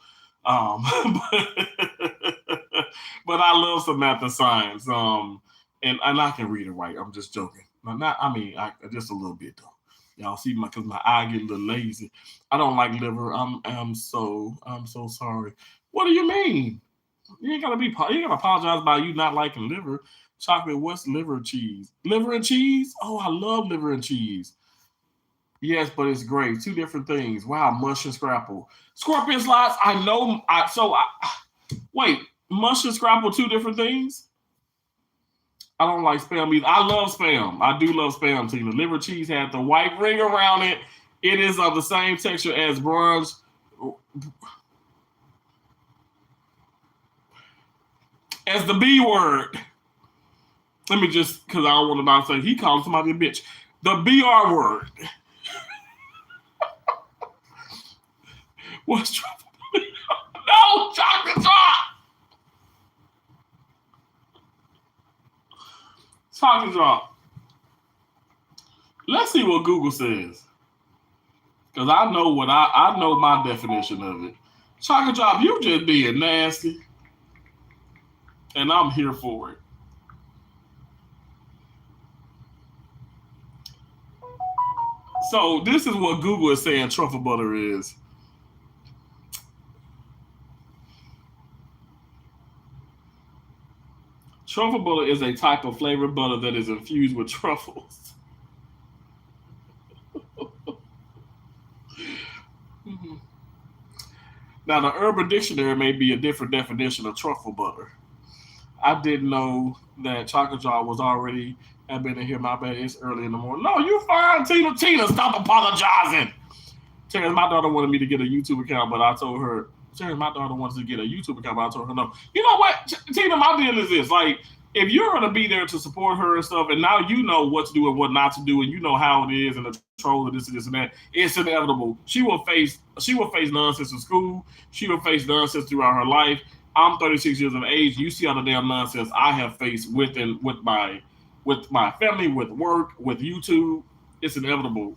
but I love some math and science. And I can read and write. I'm just joking. Just a little bit though. Y'all see because my eye get a little lazy. I don't like liver. I'm so sorry. What do you mean? You ain't gotta apologize about you not liking liver. Chocolate, what's liver cheese? Liver and cheese? Oh, I love liver and cheese. Yes, but it's great. Two different things. Wow, mush and scrapple. Scorpion slides, I know. Wait, mush and scrapple, two different things? I don't like Spam either. I love Spam. I do love Spam, Tina. Liver cheese had the white ring around it. It is of the same texture as bronze. As the B word. Let me just, because I don't want to not say he called somebody a bitch. The BR word. What's truffle? No, chocolate drop. Chocolate drop. Let's see what Google says. Because I know what I know my definition of it. Chocolate drop, you just being nasty. And I'm here for it. So this is what Google is saying truffle butter is. Truffle butter is a type of flavored butter that is infused with truffles. Now, the Urban Dictionary may be a different definition of truffle butter. I didn't know that chocolate jar was already had been in here. My bad. It's early in the morning. No, you fine, Tina. Tina, stop apologizing. Terrence, my daughter wanted me to get a YouTube account, but I told her, Terrence, my daughter wants to get a YouTube account, but I told her no. You know what, Tina, my deal is this. Like, if you're going to be there to support her and stuff, and now you know what to do and what not to do, and you know how it is and the troll and this and that, it's inevitable. She will face nonsense in school. She will face nonsense throughout her life. I'm 36 years of age. You see all the damn nonsense I have faced with my family, with work, with YouTube. It's inevitable.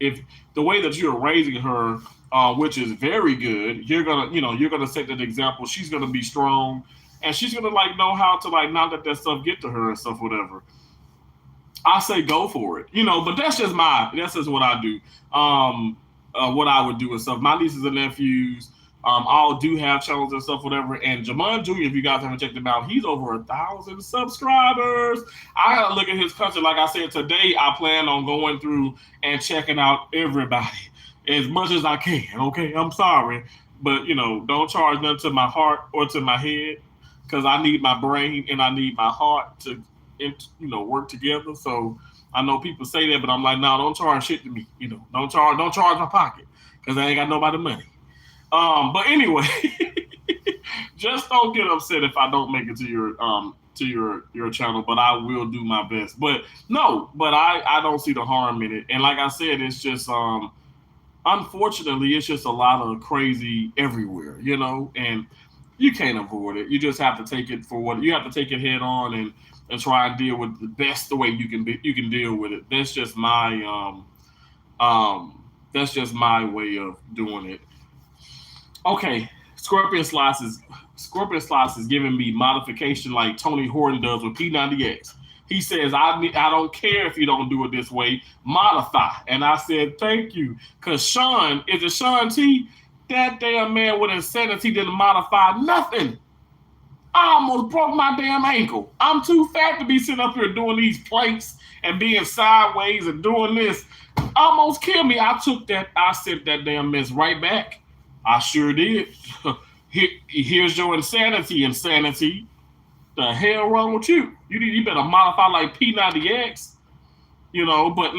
If the way that you're raising her, which is very good, you're gonna set that example. She's gonna be strong, and she's gonna know how to not let that stuff get to her and stuff, whatever. I say go for it, but that's just what I do. What I would do and stuff. My nieces and nephews, all do have channels and stuff, whatever. And Jamon Jr., if you guys haven't checked him out, he's over 1,000 subscribers. I gotta look at his country. Like I said, today I plan on going through and checking out everybody as much as I can. Okay, I'm sorry, but don't charge nothing to my heart or to my head, because I need my brain and I need my heart to work together. So I know people say that, but I'm like, no, don't charge shit to me. Don't charge my pocket, because I ain't got nobody money. But anyway, just don't get upset if I don't make it to your channel, but I will do my best. But I don't see the harm in it. And like I said, it's just unfortunately it's just a lot of crazy everywhere, and you can't avoid it. You just have to take it for what you have to take it head on and try and deal with the best the way you can deal with it. That's just my way of doing it. Okay, Scorpion Slice is giving me modification like Tony Horton does with P90X. He says, I don't care if you don't do it this way, modify. And I said, thank you. Because Sean T? That damn man with insanity didn't modify nothing. I almost broke my damn ankle. I'm too fat to be sitting up here doing these planks and being sideways and doing this. Almost killed me. I sent that damn mess right back. I sure did. Here's your insanity. The hell wrong with you? You better modify like P90X. But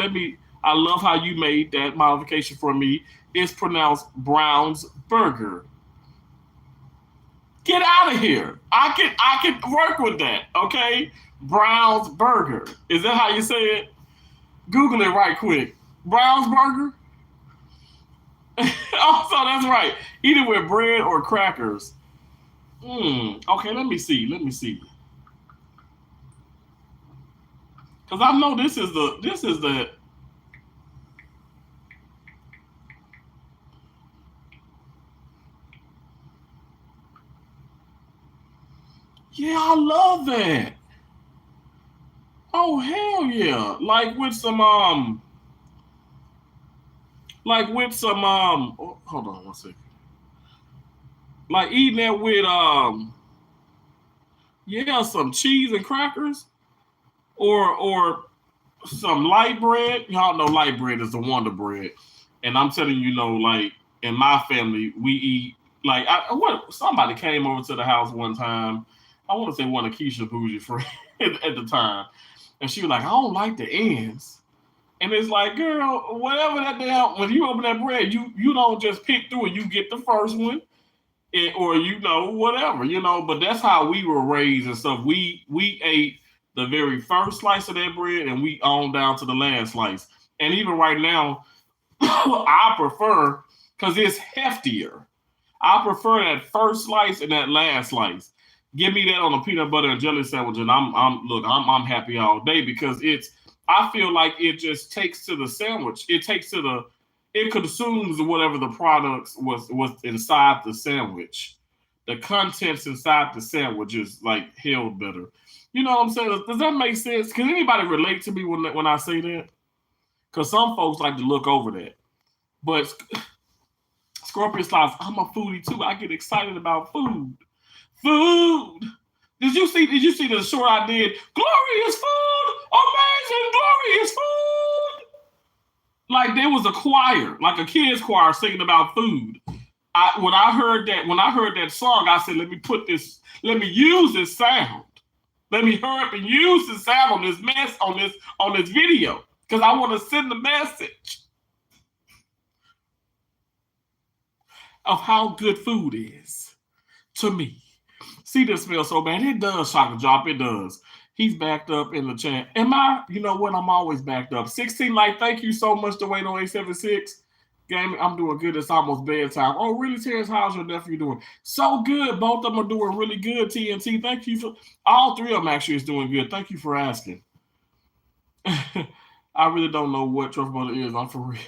I love how you made that modification for me. It's pronounced Brown's Burger. Get out of here. I can work with that, okay? Brown's Burger. Is that how you say it? Google it right quick. Brown's Burger? Also, that's right. Eat it with bread or crackers. Okay, let me see. Because I know this is the yeah, I love that. Oh, hell yeah. Like with some hold on one second. Like eating that with some cheese and crackers or some light bread. Y'all know light bread is the Wonder Bread. And I'm telling you, like in my family, we eat somebody came over to the house one time. I want to say one of Keisha Bougie friends at the time. And she was like, I don't like the ends. And it's like, girl, whatever that damn, when you open that bread, you don't just pick through it. You get the first one, or whatever, but that's how we were raised and stuff. We ate the very first slice of that bread and we on down to the last slice. And even right now, I prefer, because it's heftier, I prefer that first slice and that last slice. Give me that on a peanut butter and jelly sandwich, and I'm happy all day, because I feel like it just takes to the sandwich. It consumes whatever the products was inside the sandwich. The contents inside the sandwich is like held better. You know what I'm saying? Does that make sense? Can anybody relate to me when I say that? Because some folks like to look over that. But Scorpion Slides, I'm a foodie too. I get excited about food. Food. Did you see the short I did? Glorious food, amazing, glorious food. Like there was a choir, like a kids choir singing about food. When I heard that song, I said, let me use this sound. Let me hurry up and use this sound on this video, because I want to send the message of how good food is to me. See, this smells so bad. It does, Shaka Drop. It does. He's backed up in the chat. Am I? You know what? I'm always backed up. 16 like, thank you so much, Dwayne on 876. Game, I'm doing good. It's almost bedtime. Oh, really, Terrence? How's your nephew doing? So good. Both of them are doing really good, TNT. Thank you for all three of them actually is doing good. Thank you for asking. I really don't know what Truffle Butter is. I'm for real.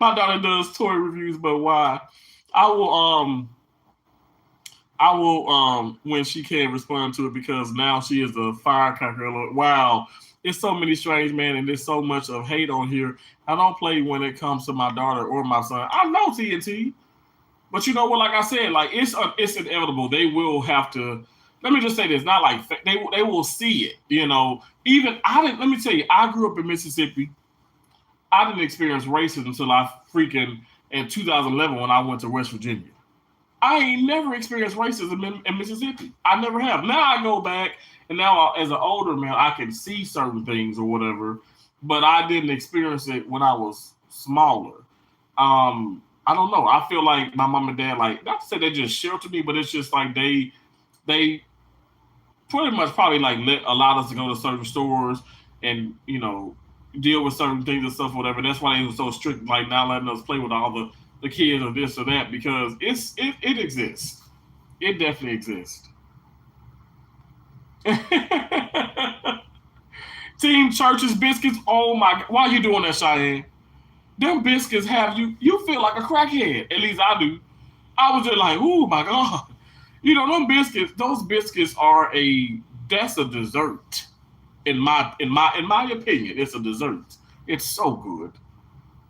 My daughter does toy reviews, but why? I will when she can respond to it, because now she is a firecracker. Wow. It's so many strange men, and there's so much of hate on here. I don't play when it comes to my daughter or my son. I know, TNT, but you know what? Like I said, like it's inevitable. They will have to. Let me just say this: not like they will see it. You know, even I didn't. Let me tell you, I grew up in Mississippi. I didn't experience racism until I freaking in 2011 when I went to West Virginia. I ain't never experienced racism in Mississippi. I never have. Now I go back, and now as an older man, I can see certain things or whatever, but I didn't experience it when I was smaller. I don't know. I feel like my mom and dad, like, not to say they just sheltered me, but it's just like they pretty much probably like allowed us to go to certain stores and, you know, deal with certain things and stuff, whatever. That's why they were so strict, like not letting us play with all the kids or this or that, because it exists. It definitely exists. Team Church's biscuits. Oh my God. Why are you doing that, Cheyenne? Them biscuits have you feel like a crackhead. At least I do. I was just like, oh my God. You know, those biscuits are that's a dessert. In my opinion, it's a dessert. It's so good.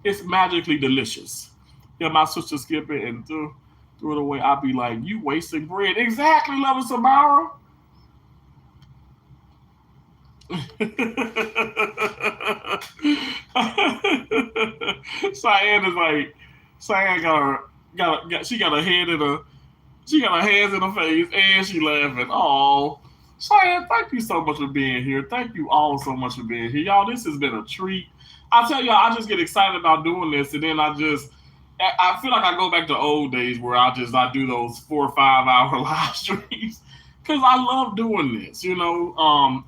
It's magically delicious. Yeah, my sister skip it and threw it away. I'd be like, you wasting bread. Exactly, Lover Samara. Cyan got her head in her, she got her hands in her face and she laughing. Oh, Cheyenne, thank you so much for being here. Thank you all so much for being here. Y'all, this has been a treat. I tell y'all, I just get excited about doing this, and then I feel like I go back to old days where I do those 4 or 5 hour live streams, because I love doing this. You know,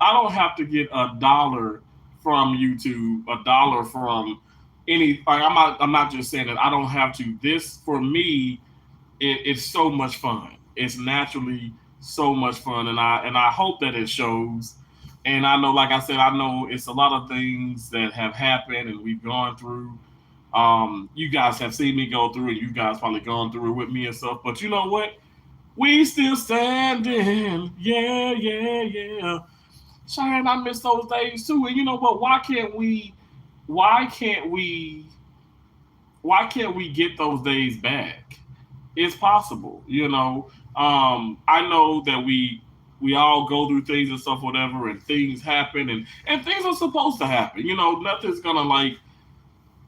I don't have to get $1 from YouTube, $1 from any. Like, I'm not just saying that I don't have to. This for me, it's so much fun. It's naturally so much fun, and I hope that it shows. And I know, like I said, I know it's a lot of things that have happened and we've gone through. You guys have seen me go through it. You guys probably gone through it with me and stuff. But you know what? We still standing. Yeah, yeah, yeah. Cheyenne, I miss those days too. And you know what? Why can't we get those days back? It's possible, you know. I know that we all go through things and stuff, whatever, and things happen, and things are supposed to happen. You know, nothing's gonna like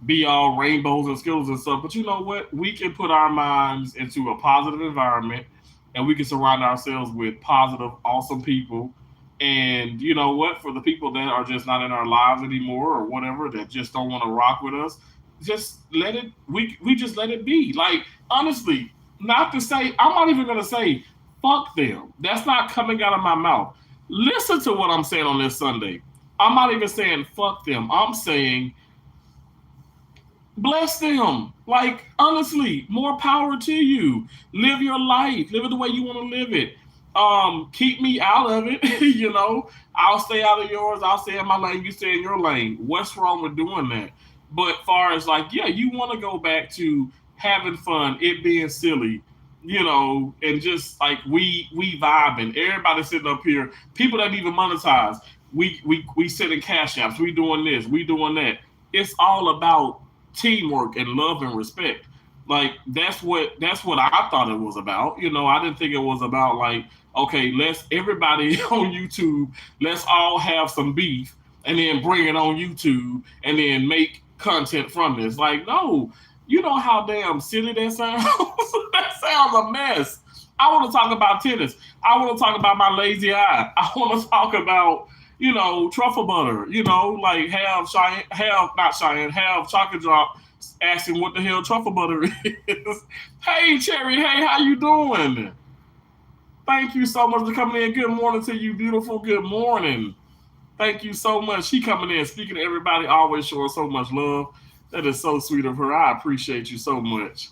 be all rainbows and skittles and stuff. But you know what? We can put our minds into a positive environment, and we can surround ourselves with positive, awesome people. And you know what? For the people that are just not in our lives anymore or whatever, that just don't want to rock with us, just let it. We just let it be. Like, honestly, not to say, I'm not even gonna say Fuck them. That's not coming out of my mouth. Listen to what I'm saying on this Sunday. I'm not even saying fuck them. I'm saying bless them. Like, honestly, more power to you. Live your life. Live it the way you want to live it. Keep me out of it. I'll stay out of yours. I'll stay in my lane. You stay in your lane. What's wrong with doing that? But far as like, yeah, you want to go back to having fun, it being silly, and just like we vibing. Everybody sitting up here, people that even monetize. We sending cash apps. We doing this. We doing that. It's all about teamwork and love and respect. Like that's what I thought it was about. I didn't think it was about like, okay, let's everybody on YouTube, let's all have some beef and then bring it on YouTube and then make content from this. Like, no, you know how damn silly that sounds? That sounds a mess. I want to talk about tennis. I want to talk about my lazy eye. I want to talk about, truffle butter, like have chocolate drop asking what the hell truffle butter is. Hey, Cherry, hey, how you doing? Thank you so much for coming in. Good morning to you, beautiful. Good morning. Thank you so much. She coming in, speaking to everybody, always showing so much love. That is so sweet of her. I appreciate you so much.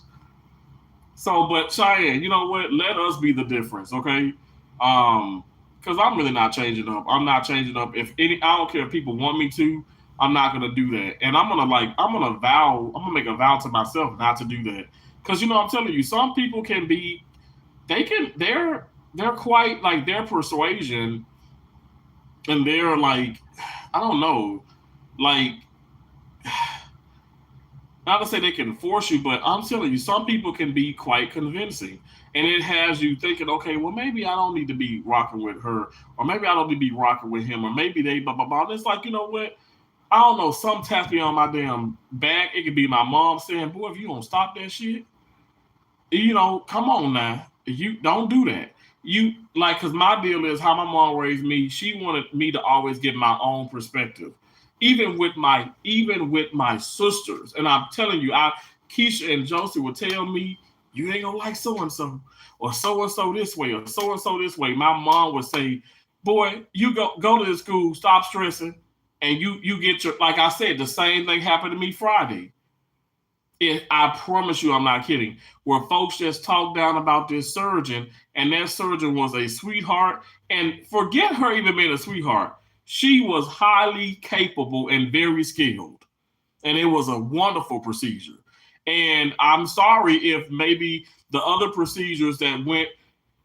So, but Cheyenne, you know what? Let us be the difference, okay? Because I'm really not changing up. I'm not changing up. I don't care if people want me to. I'm not gonna do that. And I'm gonna make a vow to myself not to do that. Because I'm telling you, some people they're quite like their persuasion, and they're like, I don't know, like, not to say they can force you, but I'm telling you, some people can be quite convincing. And it has you thinking, okay, well, maybe I don't need to be rocking with her, or maybe I don't need to be rocking with him, or maybe they blah, blah, blah. And it's like, you know what? I don't know, something taps me on my damn back. It could be my mom saying, boy, if you don't stop that shit, come on now. You don't do that. Because my deal is how my mom raised me. She wanted me to always get my own perspective. Even with my sisters. And I'm telling you, Keisha and Josie would tell me, you ain't gonna like so-and-so, or so-and-so this way, or so-and-so this way. My mom would say, boy, you go to the school, stop stressing, and you get your, like I said, the same thing happened to me Friday. I promise you, I'm not kidding, where folks just talk down about this surgeon, and that surgeon was a sweetheart, and forget her even being a sweetheart. She was highly capable and very skilled, and it was a wonderful procedure. And I'm sorry if maybe the other procedures that went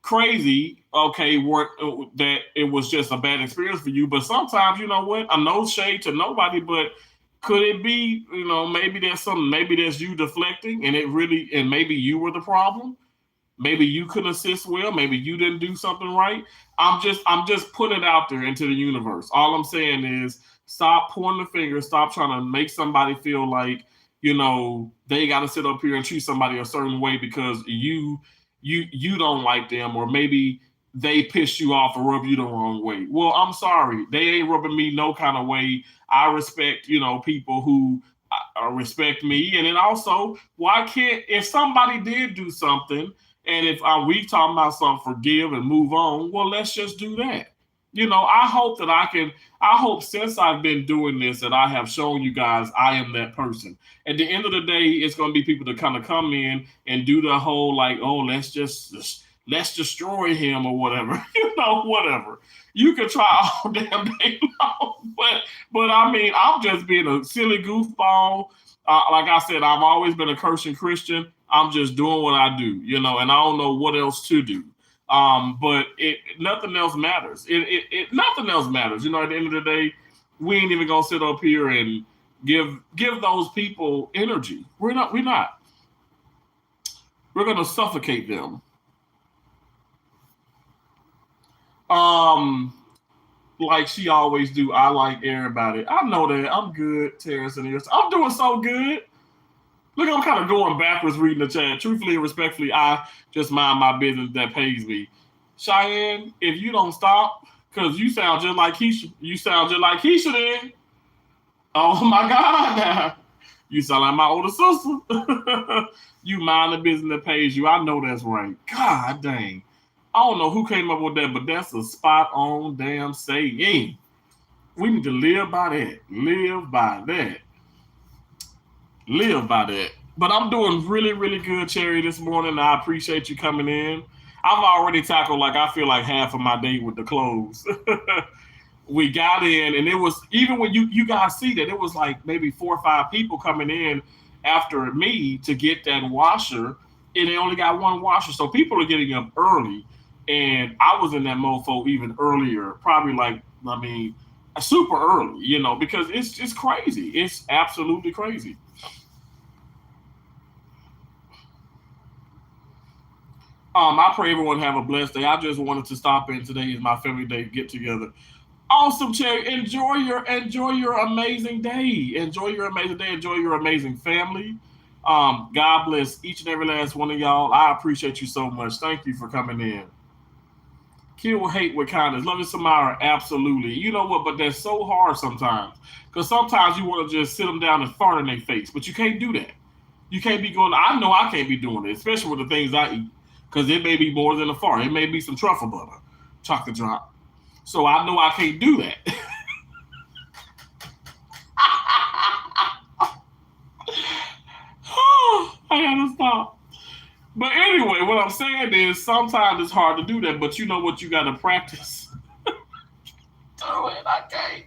crazy, okay, weren't that it was just a bad experience for you. But sometimes, you know what? I'm no shade to nobody, but could it be, maybe there's you deflecting, and maybe you were the problem. Maybe you couldn't assist well. Maybe you didn't do something right. I'm just putting it out there into the universe. All I'm saying is stop pointing the finger. Stop trying to make somebody feel like, they got to sit up here and treat somebody a certain way because you don't like them, or maybe they pissed you off or rub you the wrong way. Well, I'm sorry. They ain't rubbing me no kind of way. I respect, people who respect me. And then also, why can't, if somebody did do something, and if we talking about something, forgive and move on, well, let's just do that. I hope since I've been doing this that I have shown you guys I am that person. At the end of the day, it's going to be people that kind of come in and do the whole like, oh, let's destroy him or whatever, whatever. You can try all damn day long, but I mean, I'm just being a silly goofball. Like I said, I've always been a cursing Christian. I'm just doing what I do, and I don't know what else to do. But nothing else matters. Nothing else matters. At the end of the day, we ain't even gonna sit up here and give those people energy. We're not. We're gonna suffocate them. Like she always do. I like everybody. I know that. I'm good, Terrence and yours. I'm doing so good. Look, I'm kind of going backwards reading the chat. Truthfully and respectfully, I just mind my business that pays me. Cheyenne, if you don't stop, because you sound just like Keisha. You sound just like Keisha then. Oh my God. You sound like my older sister. You mind the business that pays you. I know that's right. God dang. I don't know who came up with that, but that's a spot on damn saying. We need to live by that. Live by that. Live by that. But I'm doing really, really good, Cherry, this morning. I appreciate you coming in. I've already tackled like I feel like half of my day with the clothes. We got in, and it was even when you guys see that it was like maybe 4 or 5 people coming in after me to get that washer, and they only got one washer, so people are getting up early, and I was in that mofo even earlier, probably like I mean, super early, because it's crazy, it's absolutely crazy. I pray everyone have a blessed day. I just wanted to stop in. Today is my family day get together. Awesome, Cherry. Enjoy your amazing day. Enjoy your amazing day. Enjoy your amazing family. God bless each and every last one of y'all. I appreciate you so much. Thank you for coming in. Kill hate with kindness. Love is Samara. Absolutely. You know what? But that's so hard sometimes. Because sometimes you want to just sit them down and fart in their face. But you can't do that. You can't be going, I know I can't be doing it, especially with the things I eat. Because it may be more than a fart. It may be some truffle butter, chocolate drop. So I know I can't do that. I gotta stop. But anyway, what I'm saying is sometimes it's hard to do that, but you know what? You gotta practice. Do it. I can't.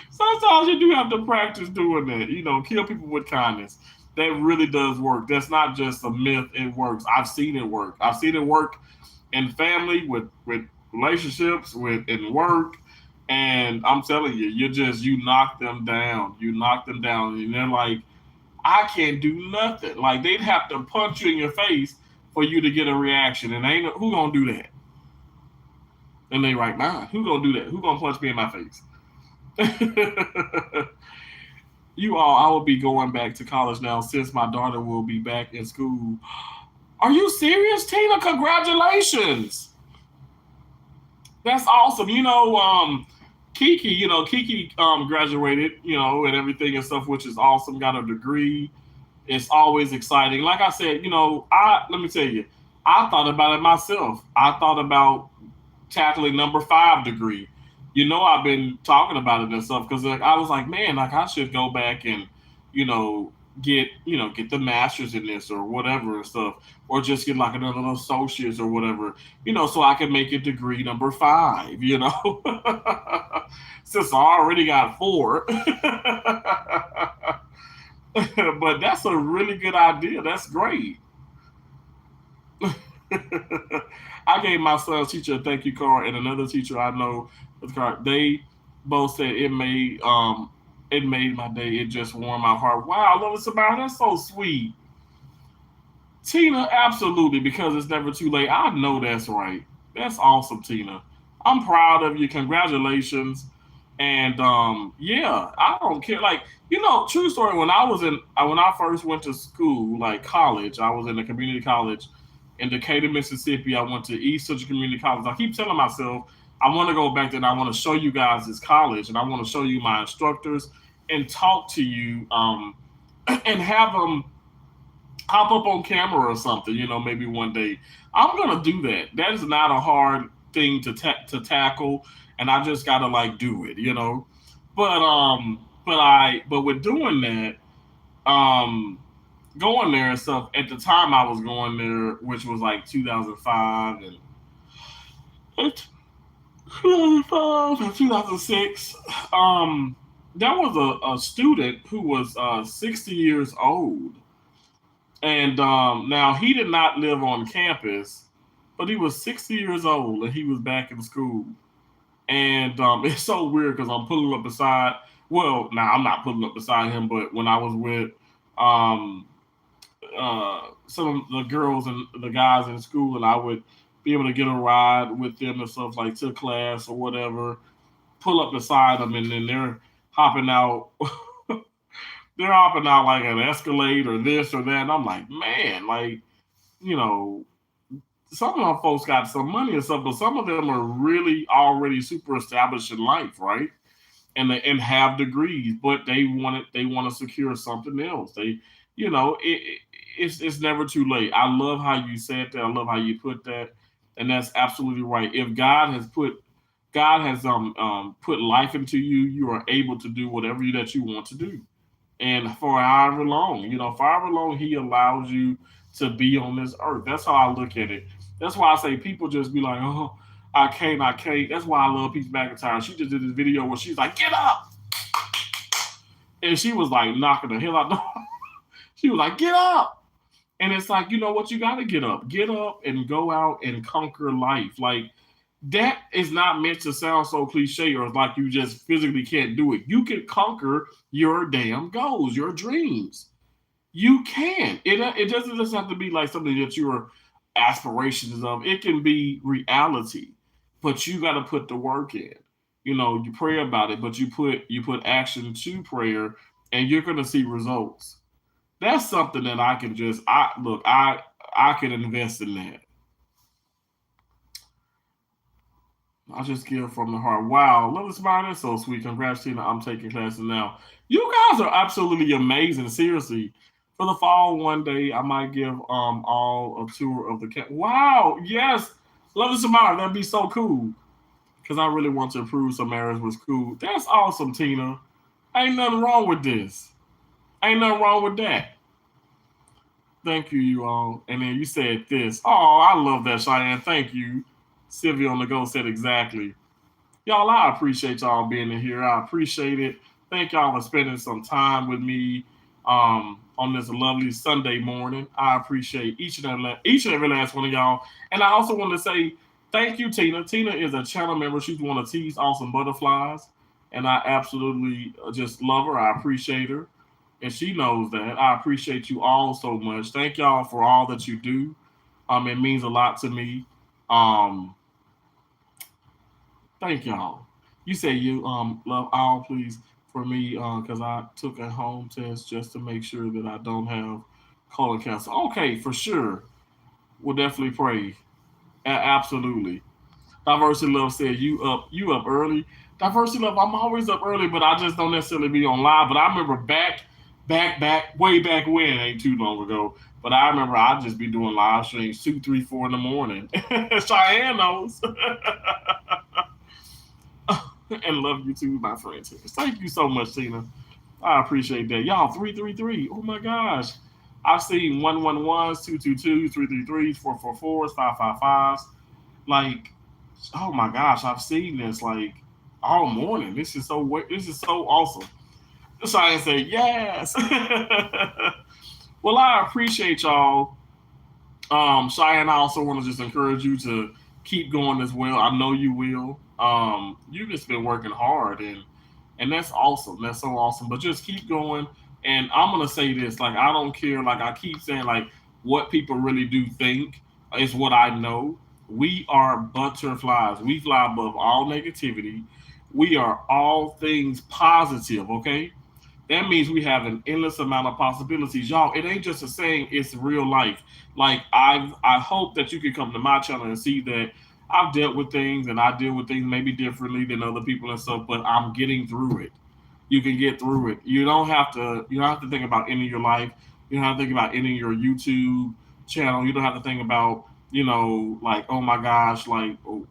Sometimes you do have to practice doing that. Kill people with kindness. That really does work. That's not just a myth. It works. I've seen it work. I've seen it work in family, with relationships, with in work. And I'm telling you, you knock them down. You knock them down, and they're like, I can't do nothing. Like they'd have to punch you in your face for you to get a reaction. And ain't who gonna do that? And they like, nah, who gonna do that? Who gonna punch me in my face? I will be going back to college now since my daughter will be back in school. Are you serious, Tina? Congratulations. That's awesome. Kiki graduated, and everything and stuff, which is awesome. Got a degree. It's always exciting. Like I said, let me tell you, I thought about it myself. I thought about tackling number 5 degree. I've been talking about it and stuff because I was like, man, like I should go back and, you know, get the masters in this or whatever and stuff, or just get like another associates or whatever, so I can make it degree number 5, since I already got 4. But that's a really good idea. That's great. I gave my son's teacher a thank you card, and another teacher I know the card. They both said it made my day. It just warmed my heart. Wow, I love it, Samara. That's so sweet. Tina, absolutely, because it's never too late. I know that's right. That's awesome, Tina. I'm proud of you. Congratulations. And yeah, I don't care. Like, true story. When I first went to school, like college, I was in a community college in Decatur, Mississippi. I went to East Central Community College. I keep telling myself I want to go back there and I want to show you guys this college and I want to show you my instructors and talk to you and have them hop up on camera or something, maybe one day. I'm gonna do that. That is not a hard thing to tackle, and I just gotta like do it. But with doing that, um, going there and stuff. At the time I was going there, which was like 2005 and 2005 and 2006. There was a student who was 60 years old. And now he did not live on campus, but he was 60 years old and he was back in school. And it's so weird because I'm pulling up beside. Well, now I'm not pulling up beside him, but when I was with um, some of the girls and the guys in school, and I would be able to get a ride with them and stuff like to class or whatever. Pull up beside them, and then they're hopping out. They're hopping out like an Escalade or this or that. And I'm like, man, like, you know, some of our folks got some money and stuff, but some of them are really already super established in life, right? And have degrees, but they want to secure something else. It's never too late. I love how you said that. I love how you put that. And that's absolutely right. If God has put life into you, you are able to do whatever that you want to do. And for however long, for however long He allows you to be on this earth. That's how I look at it. That's why I say people just be like, oh, I can't. That's why I love Peace McIntyre. She just did this video where she's like, get up. And she was like knocking the hell out. She was like, get up. And it's like, you know what? You got to get up. Get up and go out and conquer life. Like, that is not meant to sound so cliche or like you just physically can't do it. You can conquer your damn goals, your dreams. You can. It doesn't just have to be like something that your aspirations of. It can be reality, but you got to put the work in. You pray about it, but you put action to prayer, and you're going to see results. That's something that I can just I can invest in that. I just give from the heart. Wow, Love is mine. That's so sweet. Congrats, Tina. I'm taking classes now. You guys are absolutely amazing. Seriously. For the fall one day, I might give all a tour of the camp. Wow, yes. Love is mine. That'd be so cool. Because I really want to prove some marriage was cool. That's awesome, Tina. Ain't nothing wrong with this. Ain't nothing wrong with that. Thank you, you all. And then you said this. Oh, I love that, Cheyenne. Thank you. Sylvia on the go said exactly. Y'all, I appreciate y'all being in here. I appreciate it. Thank y'all for spending some time with me on this lovely Sunday morning. I appreciate each and every last one of y'all. And I also want to say thank you, Tina. Tina is a channel member. She's one of T's Awesome Butterflies. And I absolutely just love her. I appreciate her. And she knows that. I appreciate you all so much. Thank y'all for all that you do. It means a lot to me. Thank y'all. You say you love all, please, for me, because I took a home test just to make sure that I don't have colon cancer. Okay, for sure. We'll definitely pray. Absolutely. Diversity Love said you up early. Diversity Love, I'm always up early, but I just don't necessarily be on live. But I remember way back when, ain't too long ago. But I remember I'd just be doing live streams 2, 3, 4 in the morning. Cheyenne knows. And love you too, my friend. Thank you so much, Tina. I appreciate that. Y'all, 333. Oh my gosh. I've seen 111s, 222s, 333s, 444s, 555s. Like, oh my gosh, I've seen this like all morning. This is so awesome. Cheyenne said, yes. Well, I appreciate y'all. Cheyenne, I also want to just encourage you to keep going as well. I know you will. You've just been working hard, and that's awesome. That's so awesome. But just keep going. And I'm gonna say this, like, I don't care. Like, I keep saying, like, what people really do think is what I know. We are butterflies. We fly above all negativity. We are all things positive. Okay. That means we have an endless amount of possibilities. Y'all, it ain't just a saying, it's real life. Like, I hope that you can come to my channel and see that I've dealt with things and I deal with things maybe differently than other people and stuff, but I'm getting through it. You can get through it. You don't have to think about ending your life. You don't have to think about ending your YouTube channel. You don't have to think about, like, oh my gosh, like, what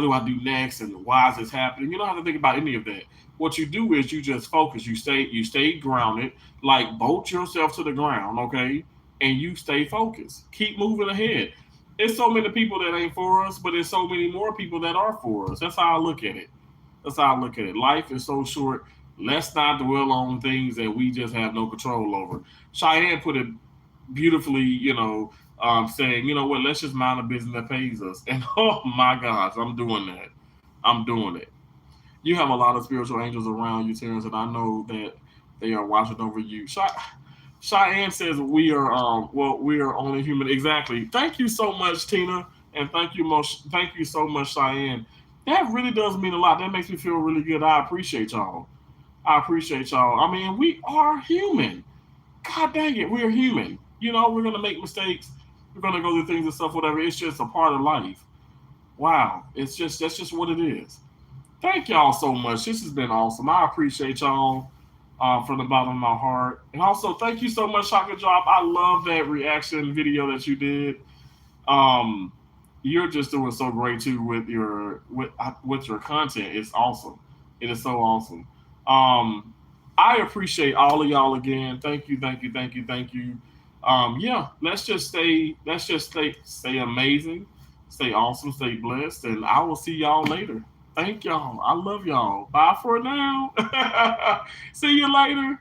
do I do next and why is this happening? You don't have to think about any of that. What you do is you just focus. You stay grounded, like bolt yourself to the ground, okay? And you stay focused. Keep moving ahead. There's so many people that ain't for us, but there's so many more people that are for us. That's how I look at it. Life is so short. Let's not dwell on things that we just have no control over. Cheyenne put it beautifully, saying, you know what, let's just mind a business that pays us. And oh my gosh, I'm doing that. I'm doing it. You have a lot of spiritual angels around you, Terrence, and I know that they are watching over you. Cheyenne says we are only human. Exactly. Thank you so much, Tina, and thank you so much, Cheyenne. That really does mean a lot. That makes me feel really good. I appreciate y'all. I mean, we are human. God dang it, we're human. We're gonna make mistakes. We're gonna go through things and stuff, whatever. It's just a part of life. Wow. That's just what it is. Thank y'all so much. This has been awesome. I appreciate y'all from the bottom of my heart. And also, thank you so much, Shaka Drop. I love that reaction video that you did. You're just doing so great too with your content. It's awesome. It is so awesome. Um, I appreciate all of y'all again. Thank you, thank you, thank you, thank you. Yeah, let's just stay amazing, stay awesome, stay blessed, and I will see y'all later. Thank y'all. I love y'all. Bye for now. See you later.